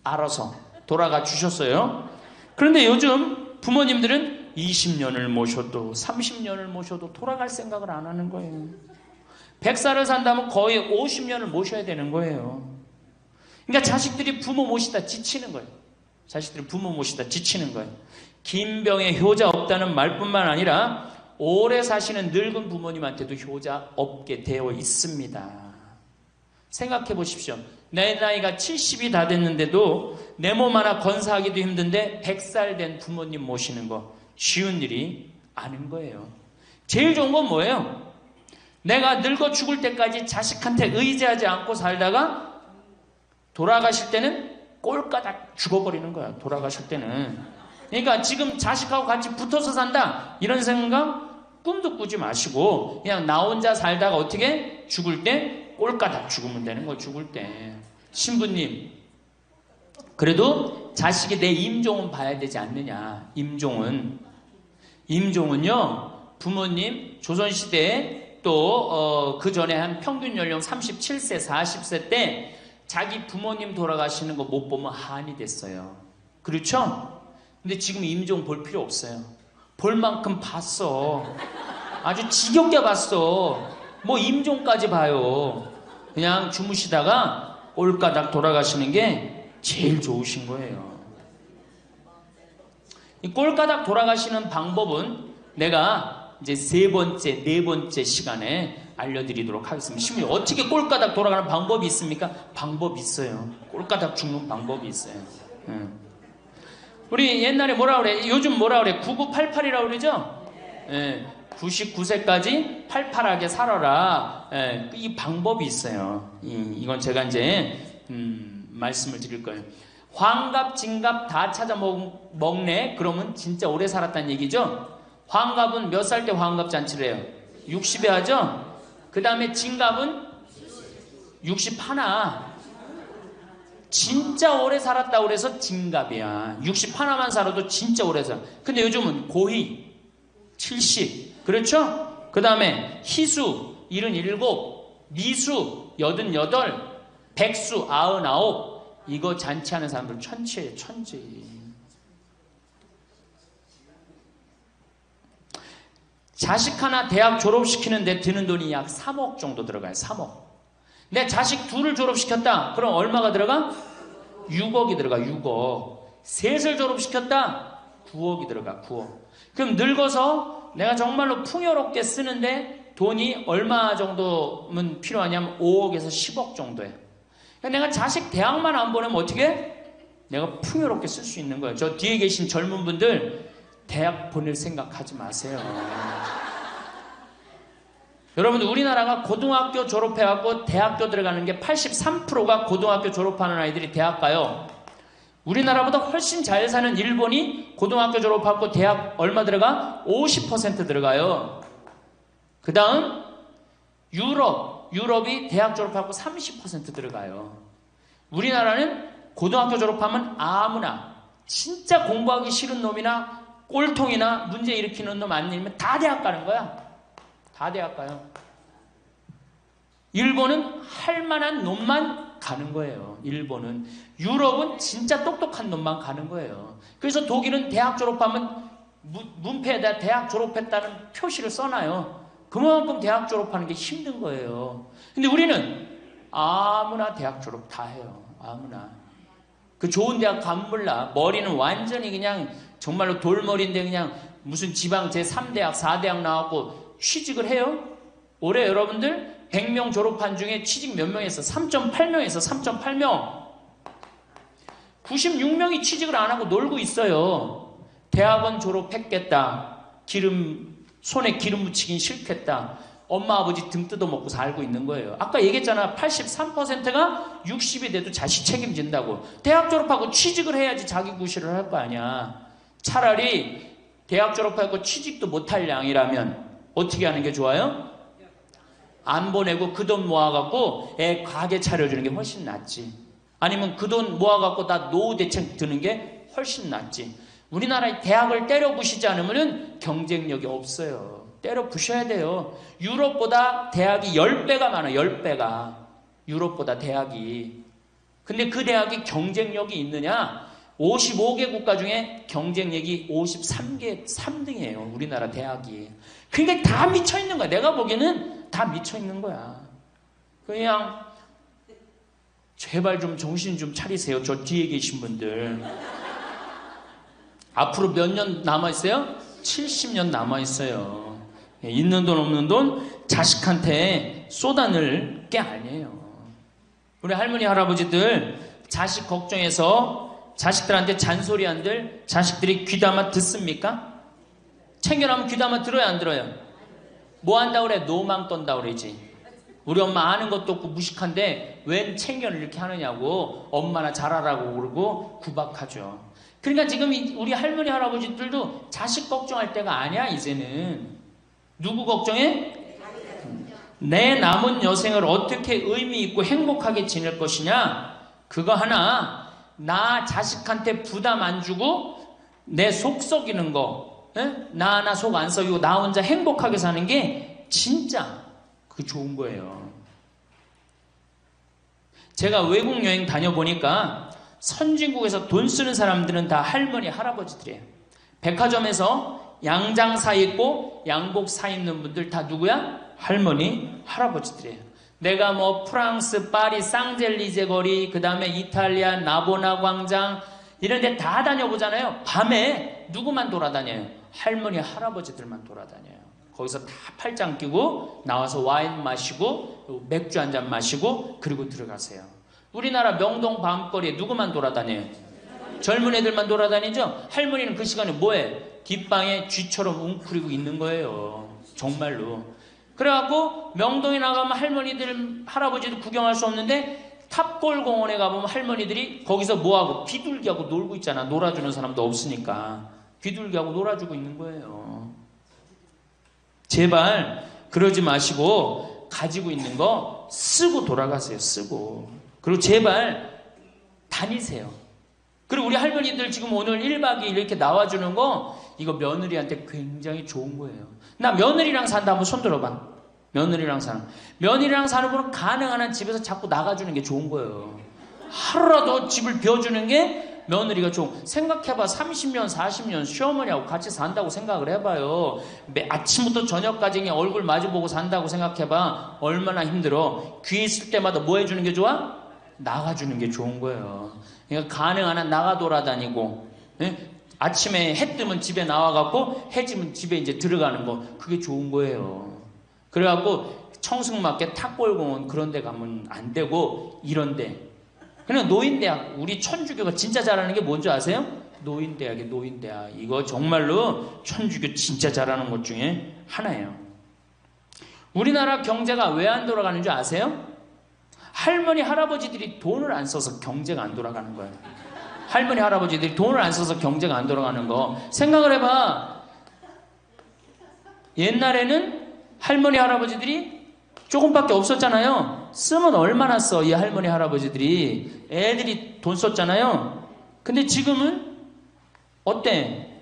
알아서 돌아가 주셨어요. 그런데 요즘 부모님들은 20년을 모셔도 30년을 모셔도 돌아갈 생각을 안 하는 거예요. 100살을 산다면 거의 50년을 모셔야 되는 거예요. 그러니까 자식들이 부모 모시다 지치는 거예요. 자식들이 부모 모시다 지치는 거예요. 김병에 효자 없다는 말뿐만 아니라 오래 사시는 늙은 부모님한테도 효자 없게 되어 있습니다. 생각해 보십시오. 내 나이가 70이 다 됐는데도 내 몸 하나 건사하기도 힘든데 100살 된 부모님 모시는 거 쉬운 일이 아닌 거예요. 제일 좋은 건 뭐예요? 내가 늙어 죽을 때까지 자식한테 의지하지 않고 살다가 돌아가실 때는 꼴까닥 죽어버리는 거야. 돌아가실 때는. 그러니까 지금 자식하고 같이 붙어서 산다 이런 생각 꿈도 꾸지 마시고 그냥 나 혼자 살다가 어떻게 죽을 때 꼴까닥 죽으면 되는 거야. 죽을 때. 신부님, 그래도 자식이 내 임종은 봐야 되지 않느냐. 임종은요 부모님 조선시대에 또 그 전에 한 평균 연령 37세 40세 때 자기 부모님 돌아가시는 거 못 보면 한이 됐어요. 그렇죠? 근데 지금 임종 볼 필요 없어요. 볼 만큼 봤어. 아주 지겹게 봤어. 뭐 임종까지 봐요. 그냥 주무시다가 꼴까닥 돌아가시는 게 제일 좋으신 거예요. 이 꼴까닥 돌아가시는 방법은 내가 이제 네 번째 시간에 알려드리도록 하겠습니다. 신부님, 어떻게 꼴까닥 돌아가는 방법이 있습니까? 방법이 있어요. 꼴까닥 죽는 방법이 있어요. 우리 옛날에 뭐라 그래? 요즘 뭐라 그래? 9988이라고 그러죠? 99세까지 팔팔하게 살아라. 이 방법이 있어요. 이건 제가 이제 말씀을 드릴 거예요. 환갑, 진갑 다 찾아 먹네? 그러면 진짜 오래 살았다는 얘기죠? 환갑은 몇 살 때 환갑 잔치를 해요? 60에 하죠? 그 다음에 진갑은 61. 진짜 오래 살았다고 그래서 진갑이야. 61만 살아도 진짜 오래 살아. 근데 요즘은 고희 70. 그렇죠? 그 다음에 희수 77, 미수 88, 백수 99. 이거 잔치하는 사람들 천치예요. 천치. 자식 하나 대학 졸업시키는데 드는 돈이 약 3억 정도 들어가요. 3억. 내 자식 둘을 졸업시켰다. 그럼 얼마가 들어가? 6억이 들어가. 6억. 셋을 졸업시켰다. 9억이 들어가. 9억. 그럼 늙어서 내가 정말로 풍요롭게 쓰는데 돈이 얼마 정도면 필요하냐면 5억에서 10억 정도야. 그러니까 내가 자식 대학만 안 보내면 어떻게? 내가 풍요롭게 쓸 수 있는 거예요. 저 뒤에 계신 젊은 분들 대학 보낼 생각하지 마세요. 여러분들 우리나라가 고등학교 졸업해갖고 대학교 들어가는 게 83%가 고등학교 졸업하는 아이들이 대학 가요. 우리나라보다 훨씬 잘 사는 일본이 고등학교 졸업하고 대학 얼마 들어가? 50% 들어가요. 그 다음 유럽이 대학 졸업하고 30% 들어가요. 우리나라는 고등학교 졸업하면 아무나 진짜 공부하기 싫은 놈이나 꼴통이나 문제 일으키는 놈 아니면 다 대학 가는 거야. 다 대학 가요. 일본은 할 만한 놈만 가는 거예요. 일본은. 유럽은 진짜 똑똑한 놈만 가는 거예요. 그래서 독일은 대학 졸업하면 문패에다 대학 졸업했다는 표시를 써놔요. 그만큼 대학 졸업하는 게 힘든 거예요. 근데 우리는 아무나 대학 졸업 다 해요. 아무나. 그 좋은 대학 가면 몰라. 머리는 완전히 그냥 정말로 돌머리인데 그냥 무슨 지방 제3대학, 4대학 나왔고 취직을 해요? 올해 여러분들 100명 졸업한 중에 취직 몇 명 했어? 3.8명에서 3.8명. 96명이 취직을 안 하고 놀고 있어요. 대학원 졸업했겠다. 손에 기름 묻히긴 싫겠다. 엄마 아버지 등 뜯어먹고 살고 있는 거예요. 아까 얘기했잖아. 83%가 60이 돼도 자식 책임진다고. 대학 졸업하고 취직을 해야지 자기 구실을 할 거 아니야. 차라리 대학 졸업하고 취직도 못할 양이라면 어떻게 하는 게 좋아요? 안 보내고 그 돈 모아갖고 애 가게 차려주는 게 훨씬 낫지. 아니면 그 돈 모아갖고 나 노후 대책 드는 게 훨씬 낫지. 우리나라의 대학을 때려 부시지 않으면 경쟁력이 없어요. 때려 부셔야 돼요. 유럽보다 대학이 10배가 많아요. 10배가. 유럽보다 대학이. 근데 그 대학이 경쟁력이 있느냐? 55개 국가 중에 경쟁력이 53등이에요. 우리나라 대학이. 그러니까 다 미쳐있는 거야. 내가 보기에는 다 미쳐있는 거야. 그냥 제발 좀 정신 좀 차리세요. 저 뒤에 계신 분들. 앞으로 몇 년 남아있어요? 70년 남아있어요. 있는 돈 없는 돈 자식한테 쏟아낼 게 아니에요. 우리 할머니 할아버지들 자식 걱정해서 자식들한테 잔소리한들 자식들이 귀담아 듣습니까? 챙겨나면 귀담아 들어야 안 들어요? 뭐 한다고 그래? 노망 떤다고 그러지. 우리 엄마 아는 것도 없고 무식한데 웬 챙겨를 이렇게 하느냐고 엄마나 잘하라고 그러고 구박하죠. 그러니까 지금 우리 할머니 할아버지들도 자식 걱정할 때가 아니야. 이제는 누구 걱정해? 내 남은 여생을 어떻게 의미 있고 행복하게 지낼 것이냐. 그거 하나. 나 자식한테 부담 안 주고 내 속 썩이는 거, 나 하나 속 안 썩이고 나 혼자 행복하게 사는 게 진짜 그 좋은 거예요. 제가 외국 여행 다녀보니까 선진국에서 돈 쓰는 사람들은 다 할머니 할아버지들이에요. 백화점에서 양장 사 입고 양복 사 입는 분들 다 누구야? 할머니 할아버지들이에요. 내가 뭐 프랑스 파리 쌍젤리제 거리, 그 다음에 이탈리아 나보나 광장 이런 데 다 다녀보잖아요. 밤에 누구만 돌아다녀요? 할머니 할아버지들만 돌아다녀요. 거기서 다 팔짱 끼고 나와서 와인 마시고 맥주 한 잔 마시고 그리고 들어가세요. 우리나라 명동 밤거리에 누구만 돌아다녀요? 젊은 애들만 돌아다니죠? 할머니는 그 시간에 뭐해? 뒷방에 쥐처럼 웅크리고 있는 거예요. 정말로. 그래갖고 명동에 나가면 할머니들 할아버지도 구경할 수 없는데 탑골 공원에 가보면 할머니들이 거기서 뭐하고 비둘기하고 놀고 있잖아. 놀아주는 사람도 없으니까 비둘기하고 놀아주고 있는 거예요. 제발 그러지 마시고 가지고 있는 거 쓰고 돌아가세요. 쓰고. 그리고 제발 다니세요. 그리고 우리 할머니들 지금 오늘 1박 2일 이렇게 나와주는 거 이거 며느리한테 굉장히 좋은 거예요. 나 며느리랑 산다 한번 손 들어봐. 며느리랑 사는 분은 가능한 한 집에서 자꾸 나가주는 게 좋은 거예요. 하루라도 집을 비워주는 게 며느리가 좀 생각해봐. 30년 40년 시어머니하고 같이 산다고 생각을 해봐요. 아침부터 저녁까지 그냥 얼굴 마주보고 산다고 생각해봐. 얼마나 힘들어. 귀 있을 때마다 뭐 해주는 게 좋아? 나가주는 게 좋은 거예요. 그러니까 가능한 한 나가 돌아다니고, 예? 아침에 해 뜨면 집에 나와갖고 해 지면 집에 이제 들어가는 거, 그게 좋은 거예요. 그래갖고 청승맞게 탑골공원 그런 데 가면 안 되고 이런 데, 그냥 노인대학, 우리 천주교가 진짜 잘하는 게 뭔지 아세요? 노인대학이에요. 노인대학. 이거 정말로 천주교 진짜 잘하는 것 중에 하나예요. 우리나라 경제가 왜 안 돌아가는 줄 아세요? 할머니 할아버지들이 돈을 안 써서 경제가 안 돌아가는 거예요. 할머니 할아버지들이 돈을 안 써서 경제가 안 돌아가는 거 생각을 해봐. 옛날에는 할머니 할아버지들이 조금밖에 없었잖아요. 쓰면 얼마나 써, 이 할머니 할아버지들이. 애들이 돈 썼잖아요. 근데 지금은 어때?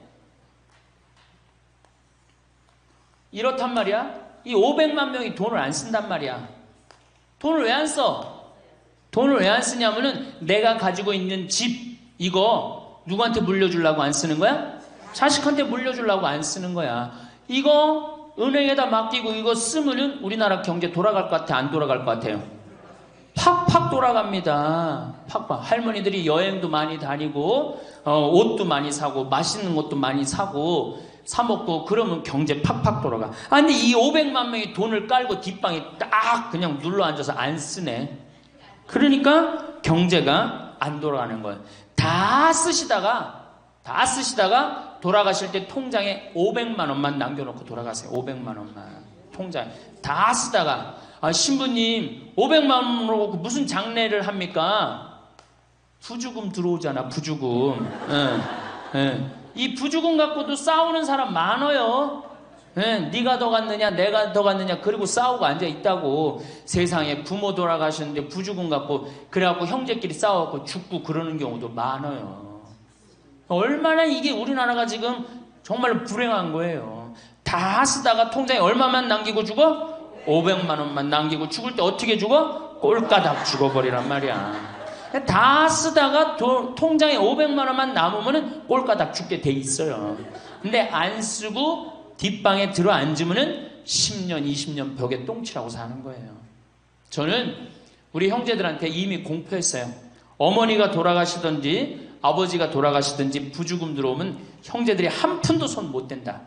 이렇단 말이야. 이 500만 명이 돈을 안 쓴단 말이야. 돈을 왜 안 써? 돈을 왜 안 쓰냐면은 내가 가지고 있는 집 이거 누구한테 물려주려고 안 쓰는 거야? 자식한테 물려주려고 안 쓰는 거야. 이거 은행에다 맡기고 이거 쓰면은 우리나라 경제 돌아갈 것 같아? 안 돌아갈 것 같아요? 팍팍 돌아갑니다. 팍팍. 할머니들이 여행도 많이 다니고 옷도 많이 사고 맛있는 것도 많이 사고 사 먹고 그러면 경제 팍팍 돌아가. 아 근데 이 500만 명이 돈을 깔고 뒷방에 딱 그냥 눌러 앉아서 안 쓰네. 그러니까 경제가 안 돌아가는 거예요. 다 쓰시다가 돌아가실 때 통장에 500만 원만 남겨놓고 돌아가세요. 500만 원만 통장에 다 쓰다가 신부님 500만 원으로 무슨 장례를 합니까? 부주금 들어오잖아. 부주금. 이 부주금 갖고도 싸우는 사람 많아요. 네가 더 갔느냐 내가 더 갔느냐 그리고 싸우고 앉아있다고. 세상에 부모 돌아가셨는데 부주금 갖고 그래갖고 형제끼리 싸워갖고 죽고 그러는 경우도 많아요. 얼마나 이게 우리나라가 지금 정말 불행한 거예요. 다 쓰다가 통장에 얼마만 남기고 죽어? 500만 원만 남기고 죽을 때 어떻게 죽어? 꼴까닥 죽어버리란 말이야. 다 쓰다가 통장에 500만 원만 남으면 꼴까닥 죽게 돼 있어요. 근데 안 쓰고 뒷방에 들어 앉으면은 10년, 20년 벽에 똥치라고 사는 거예요. 저는 우리 형제들한테 이미 공표했어요. 어머니가 돌아가시든지 아버지가 돌아가시든지 부주금 들어오면 형제들이 한 푼도 손 못 댄다.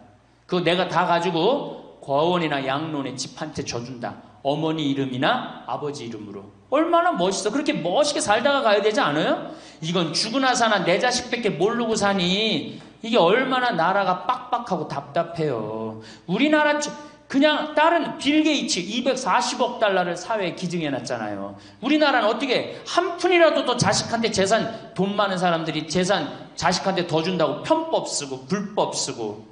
그거 내가 다 가지고 과원이나 양론에 집 한 채 줘준다. 어머니 이름이나 아버지 이름으로. 얼마나 멋있어. 그렇게 멋있게 살다가 가야 되지 않아요? 이건 죽으나 사나 내 자식밖에 모르고 사니 이게 얼마나 나라가 빡빡하고 답답해요. 우리나라 그냥 다른 빌 게이츠 240억 달러를 사회에 기증해놨잖아요. 우리나라는 어떻게 한 푼이라도 더 자식한테 재산, 돈 많은 사람들이 재산 자식한테 더 준다고 편법 쓰고 불법 쓰고.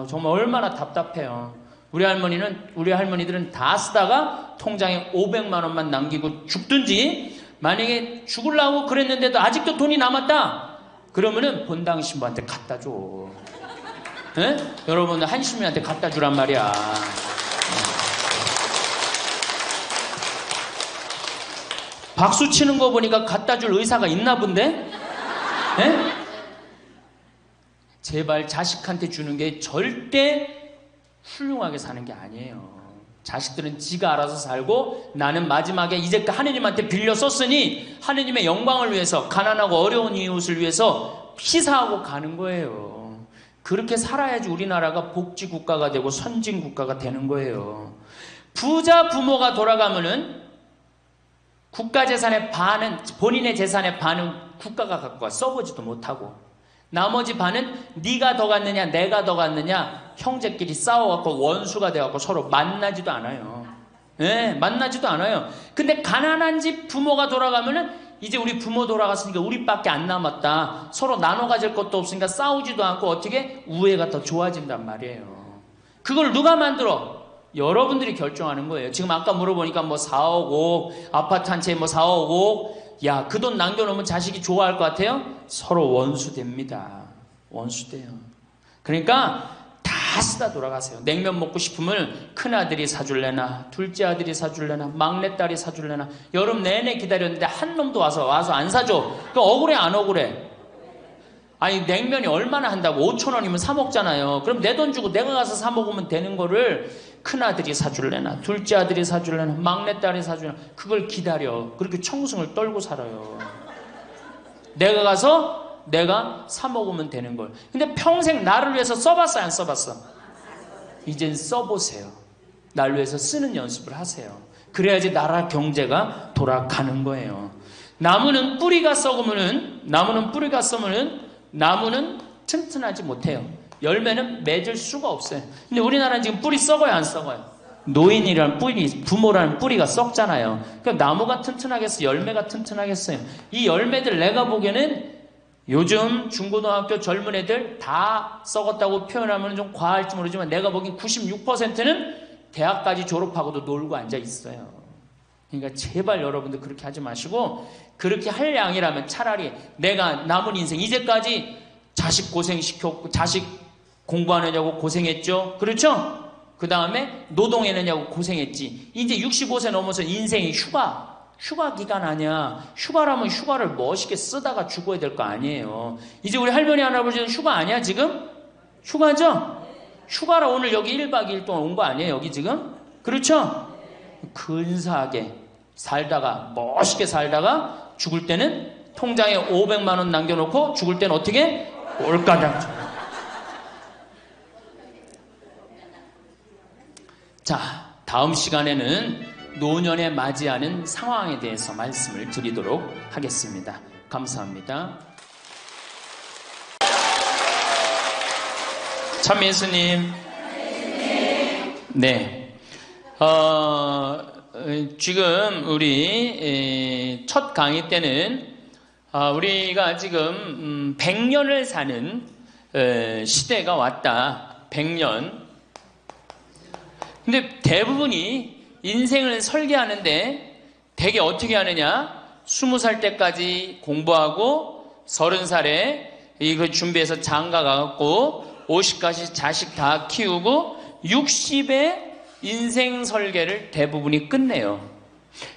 정말 얼마나 답답해요. 우리 할머니들은 다 쓰다가 통장에 500만 원만 남기고 죽든지, 만약에 죽으려고 그랬는데도 아직도 돈이 남았다 그러면은 본당 신부한테 갖다 줘. 여러분들 한신부한테 갖다 주란 말이야. 박수 치는 거 보니까 갖다 줄 의사가 있나 본데? 제발 자식한테 주는 게 절대 훌륭하게 사는 게 아니에요. 자식들은 지가 알아서 살고 나는 마지막에 이제 하느님한테 빌려 썼으니 하느님의 영광을 위해서 가난하고 어려운 이웃을 위해서 희사하고 가는 거예요. 그렇게 살아야지 우리나라가 복지국가가 되고 선진국가가 되는 거예요. 부자 부모가 돌아가면은 국가 재산의 반은, 본인의 재산의 반은 국가가 갖고 가 써보지도 못하고 나머지 반은 네가 더 갔느냐 내가 더 갔느냐 형제끼리 싸워갖고 원수가 돼갖고 서로 만나지도 않아요. 만나지도 않아요. 근데 가난한 집 부모가 돌아가면은 이제 우리 부모 돌아갔으니까 우리밖에 안 남았다. 서로 나눠 가질 것도 없으니까 싸우지도 않고 어떻게 우애가 더 좋아진단 말이에요. 그걸 누가 만들어? 여러분들이 결정하는 거예요. 지금 아까 물어보니까 뭐 4억 5억 아파트 한 채 뭐 4억 5억 야, 그 돈 남겨놓으면 자식이 좋아할 것 같아요? 서로 원수됩니다. 원수돼요. 그러니까 다 쓰다 돌아가세요. 냉면 먹고 싶으면 큰아들이 사줄래나 둘째 아들이 사줄래나 막내딸이 사줄래나 여름 내내 기다렸는데 한 놈도 와서 안 사줘. 그 억울해 안 억울해? 아니 냉면이 얼마나 한다고 5천 원이면 사 먹잖아요. 그럼 내 돈 주고 내가 가서 사 먹으면 되는 거를 큰아들이 사줄래나 둘째 아들이 사줄래나 막내딸이 사줄래나 그걸 기다려. 그렇게 청승을 떨고 살아요. 내가 가서 내가 사 먹으면 되는 걸. 근데 평생 나를 위해서 써봤어 안 써봤어? 이젠 써보세요. 나를 위해서 쓰는 연습을 하세요. 그래야지 나라 경제가 돌아가는 거예요. 나무는 뿌리가 썩으면은 나무는 튼튼하지 못해요. 열매는 맺을 수가 없어요. 근데 우리나라는 지금 뿌리 썩어요 안 썩어요? 노인이라는 뿌리, 부모라는 뿌리가 썩잖아요. 그럼 나무가 튼튼하겠어요? 열매가 튼튼하겠어요? 이 열매들 내가 보기에는 요즘 중고등학교 젊은 애들 다 썩었다고 표현하면 좀 과할지 모르지만 내가 보기엔 96%는 대학까지 졸업하고도 놀고 앉아 있어요. 그러니까 제발 여러분들 그렇게 하지 마시고 그렇게 할 양이라면 차라리 내가 남은 인생 이제까지 자식 고생시켰고 자식 공부 안 하냐고 고생했죠. 그렇죠? 그 다음에 노동해내냐고 고생했지. 이제 65세 넘어서 인생이 휴가 기간 아니야. 휴가라면 휴가를 멋있게 쓰다가 죽어야 될 거 아니에요. 이제 우리 할머니 할아버지는 휴가 아니야 지금? 휴가죠? 휴가라 오늘 여기 1박 2일 동안 온 거 아니에요 여기 지금? 그렇죠? 근사하게 살다가 멋있게 살다가 죽을 때는 통장에 500만 원 남겨놓고 죽을 때는 어떻게? 올가당. 자, 다음 시간에는 노년에 맞이하는 상황에 대해서 말씀을 드리도록 하겠습니다. 감사합니다. 참예수님. 네. 지금 우리 첫 강의 때는 우리가 지금 100년을 사는 시대가 왔다. 100년. 근데 대부분이 인생을 설계하는데 되게 어떻게 하느냐? 20살 때까지 공부하고 30살에 이거 준비해서 장가 가갖고 50까지 자식 다 키우고 60에 인생 설계를 대부분이 끝내요.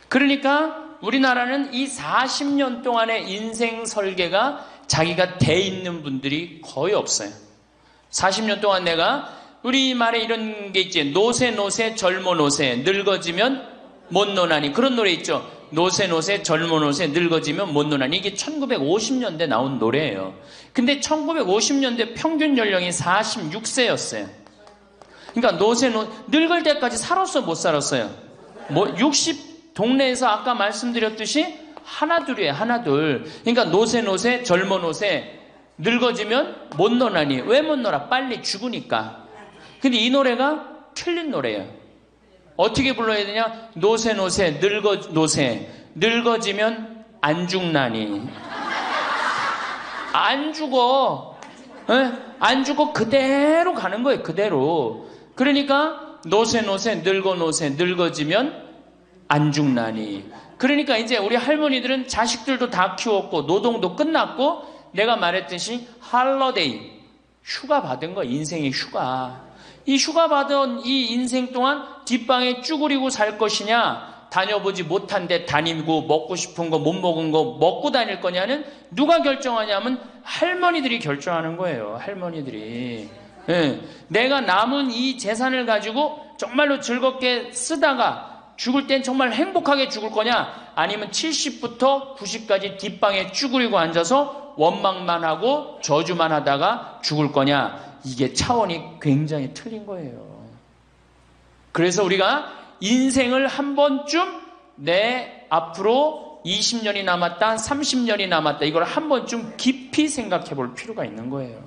그러니까 우리나라는 이 40년 동안의 인생 설계가 자기가 돼 있는 분들이 거의 없어요. 40년 동안 내가 우리 말에 이런 게 있지. 노세 젊어 노세 늙어지면 못 노나니. 그런 노래 있죠. 노세 젊어 노세 늙어지면 못 노나니. 이게 1950년대 나온 노래예요. 근데 1950년대 평균 연령이 46세였어요. 그러니까 늙을 때까지 살았어 못 살았어요? 60 동네에서 아까 말씀드렸듯이 하나둘이에요. 하나둘. 그러니까 노세 젊어 노세 늙어지면 못 노나니. 왜 못 놀아? 빨리 죽으니까. 근데 이 노래가 틀린 노래예요. 어떻게 불러야 되냐? 노세 늙어지면 안 죽나니. 안 죽어. 에? 안 죽어. 그대로 가는 거예요. 그대로. 그러니까 노세 늙어지면 안 죽나니. 그러니까 이제 우리 할머니들은 자식들도 다 키웠고 노동도 끝났고 내가 말했듯이 할러데이 휴가 받은 거. 인생의 휴가. 이 휴가 받은 이 인생 동안 뒷방에 쭈그리고 살 것이냐, 다녀보지 못한 데 다니고 먹고 싶은 거 못 먹은 거 먹고 다닐 거냐는 누가 결정하냐면 할머니들이 결정하는 거예요. 할머니들이. 네. 내가 남은 이 재산을 가지고 정말로 즐겁게 쓰다가 죽을 땐 정말 행복하게 죽을 거냐, 아니면 70부터 90까지 뒷방에 쭈그리고 앉아서 원망만 하고 저주만 하다가 죽을 거냐. 이게 차원이 굉장히 틀린 거예요. 그래서 우리가 인생을 한 번쯤 내 앞으로 20년이 남았다, 30년이 남았다, 이걸 한 번쯤 깊이 생각해 볼 필요가 있는 거예요.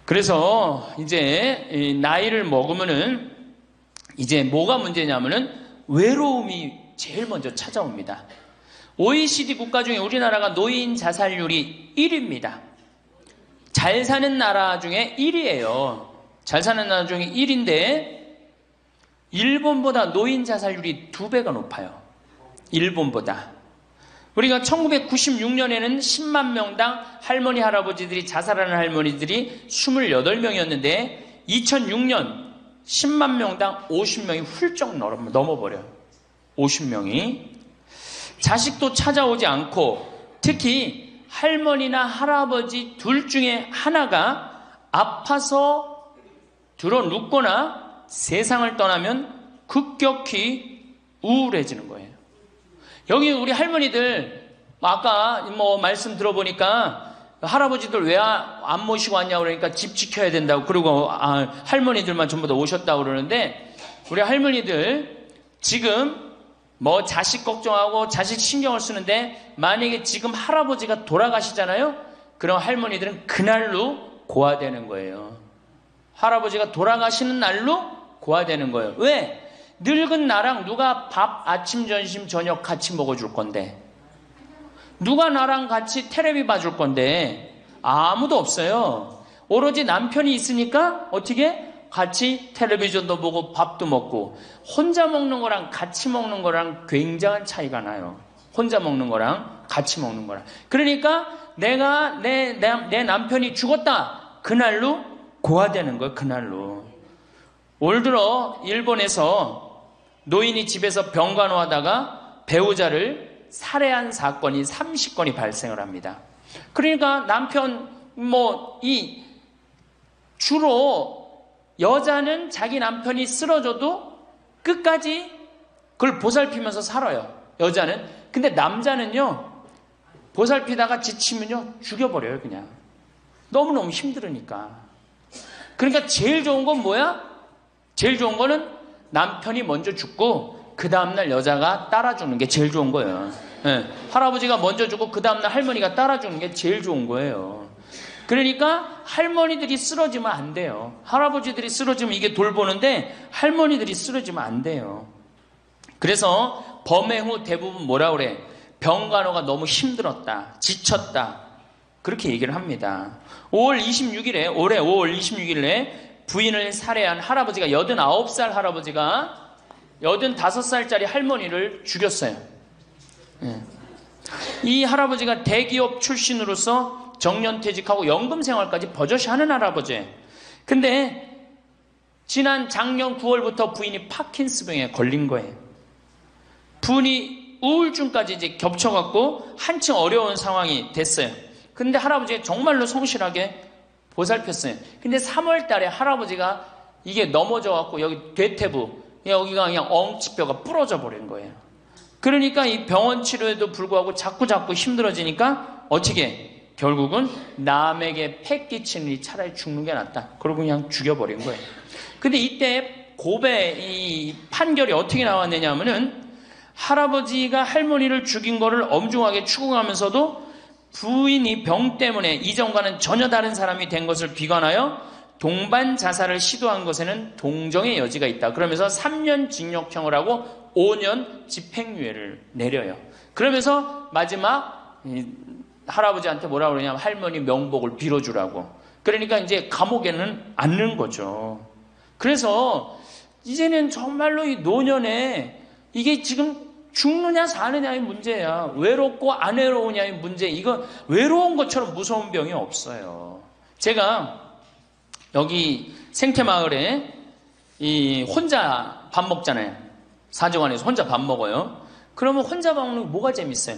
그래서 이제 나이를 먹으면은 이제 뭐가 문제냐면은 외로움이 제일 먼저 찾아옵니다. OECD 국가 중에 우리나라가 노인 자살률이 1위입니다. 잘 사는 나라 중에 1위예요. 잘 사는 나라 중에 1위인데 일본보다 노인 자살률이 2배가 높아요. 일본보다. 우리가 1996년에는 10만 명당 할머니 할아버지들이 자살하는 할머니들이 28명이었는데 2006년 10만 명당 50명이 훌쩍 넘어버려요. 50명이. 자식도 찾아오지 않고 특히 할머니나 할아버지 둘 중에 하나가 아파서 들어 눕거나 세상을 떠나면 급격히 우울해지는 거예요. 여기 우리 할머니들 아까 뭐 말씀 들어보니까 할아버지들 왜 안 모시고 왔냐고 그러니까 집 지켜야 된다고, 그리고 할머니들만 전부 다 오셨다고 그러는데, 우리 할머니들 지금 뭐 자식 걱정하고 자식 신경을 쓰는데, 만약에 지금 할아버지가 돌아가시잖아요? 그럼 할머니들은 그날로 고아되는 거예요. 할아버지가 돌아가시는 날로 고아되는 거예요. 왜? 늙은 나랑 누가 밥 아침 점심 저녁 같이 먹어줄 건데, 누가 나랑 같이 텔레비 봐줄 건데, 아무도 없어요. 오로지 남편이 있으니까 어떻게 같이 텔레비전도 보고 밥도 먹고. 혼자 먹는 거랑 같이 먹는 거랑 굉장한 차이가 나요. 혼자 먹는 거랑 같이 먹는 거랑. 그러니까 내가 내 남편이 죽었다, 그날로 고아되는 거예요. 그날로. 올 들어 일본에서 노인이 집에서 병간호하다가 배우자를 살해한 사건이 30건이 발생을 합니다. 그러니까 남편 주로 여자는 자기 남편이 쓰러져도 끝까지 그걸 보살피면서 살아요. 여자는. 근데 남자는요, 보살피다가 지치면요 죽여버려요. 그냥 너무너무 힘들으니까. 그러니까 제일 좋은 건 뭐야? 제일 좋은 거는 남편이 먼저 죽고 그 다음날 여자가 따라 죽는 게 제일 좋은 거예요. 네. 할아버지가 먼저 죽고 그 다음날 할머니가 따라 죽는 게 제일 좋은 거예요. 그러니까 할머니들이 쓰러지면 안 돼요. 할아버지들이 쓰러지면 이게 돌보는데 할머니들이 쓰러지면 안 돼요. 그래서 범행 후 대부분 뭐라 그래? 병간호가 너무 힘들었다, 지쳤다, 그렇게 얘기를 합니다. 올해 5월 26일에 부인을 살해한 할아버지가, 89살 할아버지가 85살짜리 할머니를 죽였어요. 이 할아버지가 대기업 출신으로서 정년퇴직하고 연금생활까지 버젓이 하는 할아버지예요. 근데 지난 작년 9월부터 부인이 파킨스병에 걸린 거예요. 부인이 우울증까지 이제 겹쳐갖고 한층 어려운 상황이 됐어요. 근데 할아버지가 정말로 성실하게 보살폈어요. 근데 3월 달에 할아버지가 이게 넘어져갖고 여기 대퇴부, 여기가 그냥 엉치뼈가 부러져 버린 거예요. 그러니까 이 병원 치료에도 불구하고 자꾸 힘들어지니까 어떻게? 결국은 남에게 패 끼치니 차라리 죽는 게 낫다. 그러고 그냥 죽여버린 거예요. 근데 이때 이 판결이 어떻게 나왔느냐 하면은, 할아버지가 할머니를 죽인 거를 엄중하게 추궁하면서도 부인이 병 때문에 이전과는 전혀 다른 사람이 된 것을 비관하여 동반 자살을 시도한 것에는 동정의 여지가 있다. 그러면서 3년 징역형을 하고 5년 집행유예를 내려요. 그러면서 마지막 할아버지한테 뭐라고 그러냐면 할머니 명복을 빌어주라고. 그러니까 이제 감옥에는 안 넣은 거죠. 그래서 이제는 정말로 이 노년에 이게 지금 죽느냐 사느냐의 문제야. 외롭고 안 외로우냐의 문제. 이거 외로운 것처럼 무서운 병이 없어요. 제가 여기 생태마을에 혼자 밥 먹잖아요. 사정원에서 혼자 밥 먹어요. 그러면 혼자 밥 먹는 게 뭐가 재밌어요?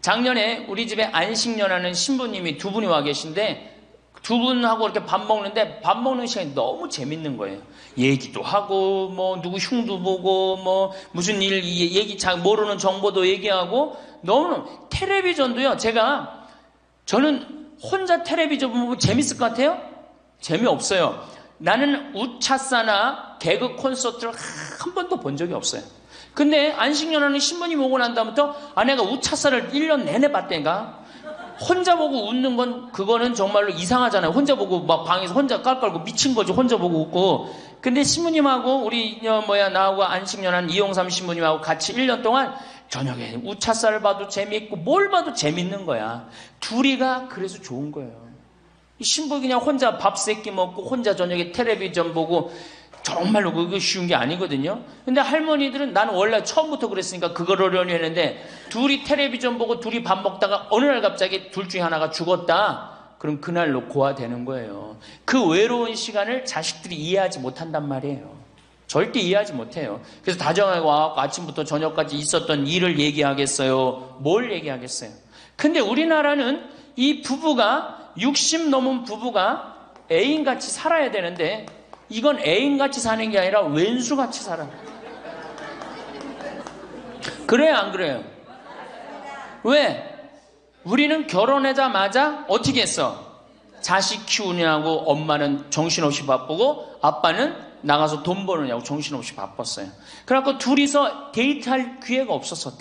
작년에 우리 집에 안식년하는 신부님이 2분이 와 계신데, 2분하고 이렇게 밥 먹는데 밥 먹는 시간이 너무 재밌는 거예요. 얘기도 하고 누구 흉도 보고 무슨 일 얘기 잘 모르는 정보도 얘기하고. 너무 텔레비전도요. 저는 혼자 텔레비전 보면 재밌을 것 같아요? 재미없어요. 나는 우차사나 개그 콘서트를 한 번도 본 적이 없어요. 근데 안식년하는 신부님 오고 난 다음부터 내가 우차사를 1년 내내 봤다니까. 혼자 보고 웃는 건 그거는 정말로 이상하잖아요. 혼자 보고 막 방에서 혼자 깔깔고 미친 거지. 혼자 보고 웃고. 근데 신부님하고 나하고 안식년한 이용삼 신부님하고 같이 1년 동안 저녁에 우차사를 봐도 재미있고 뭘 봐도 재밌는 거야. 둘이가 그래서 좋은 거예요. 이 신부 그냥 혼자 밥 세끼 먹고 혼자 저녁에 텔레비전 보고, 정말로 그거 쉬운 게 아니거든요. 근데 할머니들은, 나는 원래 처음부터 그랬으니까 그걸 어려니 했는데, 둘이 텔레비전 보고 둘이 밥 먹다가 어느 날 갑자기 둘 중에 하나가 죽었다. 그럼 그날로 고아되는 거예요. 그 외로운 시간을 자식들이 이해하지 못한단 말이에요. 절대 이해하지 못해요. 그래서 다정하고 아침부터 저녁까지 있었던 일을 얘기하겠어요? 뭘 얘기하겠어요? 근데 우리나라는 이 부부가 60 넘은 부부가 애인같이 살아야 되는데 이건 애인같이 사는 게 아니라 왼수같이 살아. 그래요, 안 그래요? 왜? 우리는 결혼하자마자 어떻게 했어? 자식 키우느냐고 엄마는 정신없이 바쁘고 아빠는 나가서 돈 버느냐고 정신없이 바빴어요. 그래갖고 둘이서 데이트할 기회가 없었어.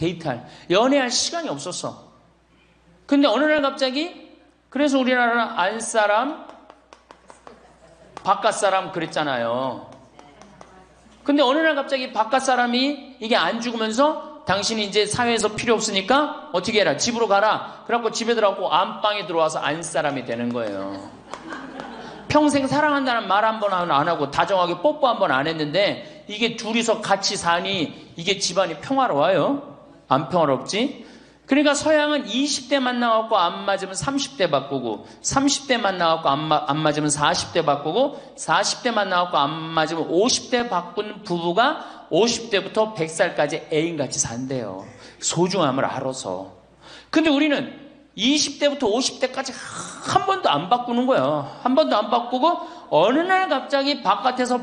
연애할 시간이 없었어. 근데 어느 날 갑자기, 그래서 우리나라는 안사람 바깥사람 그랬잖아요. 근데 어느 날 갑자기 바깥사람이 이게 안 죽으면서 당신이 이제 사회에서 필요 없으니까 어떻게 해라, 집으로 가라. 그래갖고 집에 들어가고 안방에 들어와서 안사람이 되는 거예요. 평생 사랑한다는 말 한 번 안 하고 다정하게 뽀뽀 한 번 안 했는데 이게 둘이서 같이 사니 이게 집안이 평화로워요? 안 평화롭지? 그러니까 서양은 20대 만나갖고 안 맞으면 30대 바꾸고 30대 만나갖고 안 맞으면 40대 바꾸고 40대 만나갖고 안 맞으면 50대 바꾼 부부가 50대부터 100살까지 애인같이 산대요. 소중함을 알아서. 근데 우리는 20대부터 50대까지 한 번도 안 바꾸는 거예요. 한 번도 안 바꾸고 어느 날 갑자기 바깥에서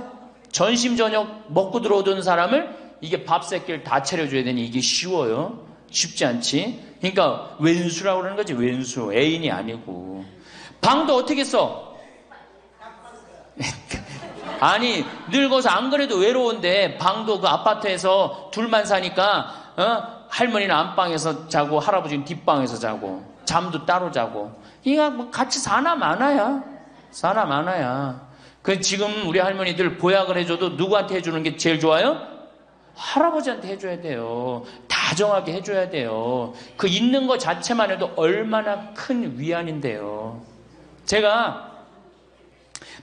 점심 저녁 먹고 들어오던 사람을 이게 밥 새끼를 다 차려줘야 되니 이게 쉬워요? 쉽지 않지. 그러니까 왼수라고 그러는 거지. 왼수. 애인이 아니고. 방도 어떻게 써? 아니 늙어서 안 그래도 외로운데 방도 그 아파트에서 둘만 사니까 할머니는 안방에서 자고 할아버지는 뒷방에서 자고 잠도 따로 자고. 이거 뭐 같이 사나 마나야. 그 지금 우리 할머니들 보약을 해줘도 누구한테 해주는 게 제일 좋아요? 할아버지한테 해줘야 돼요. 다정하게 해줘야 돼요. 그 있는 것 자체만 해도 얼마나 큰 위안인데요. 제가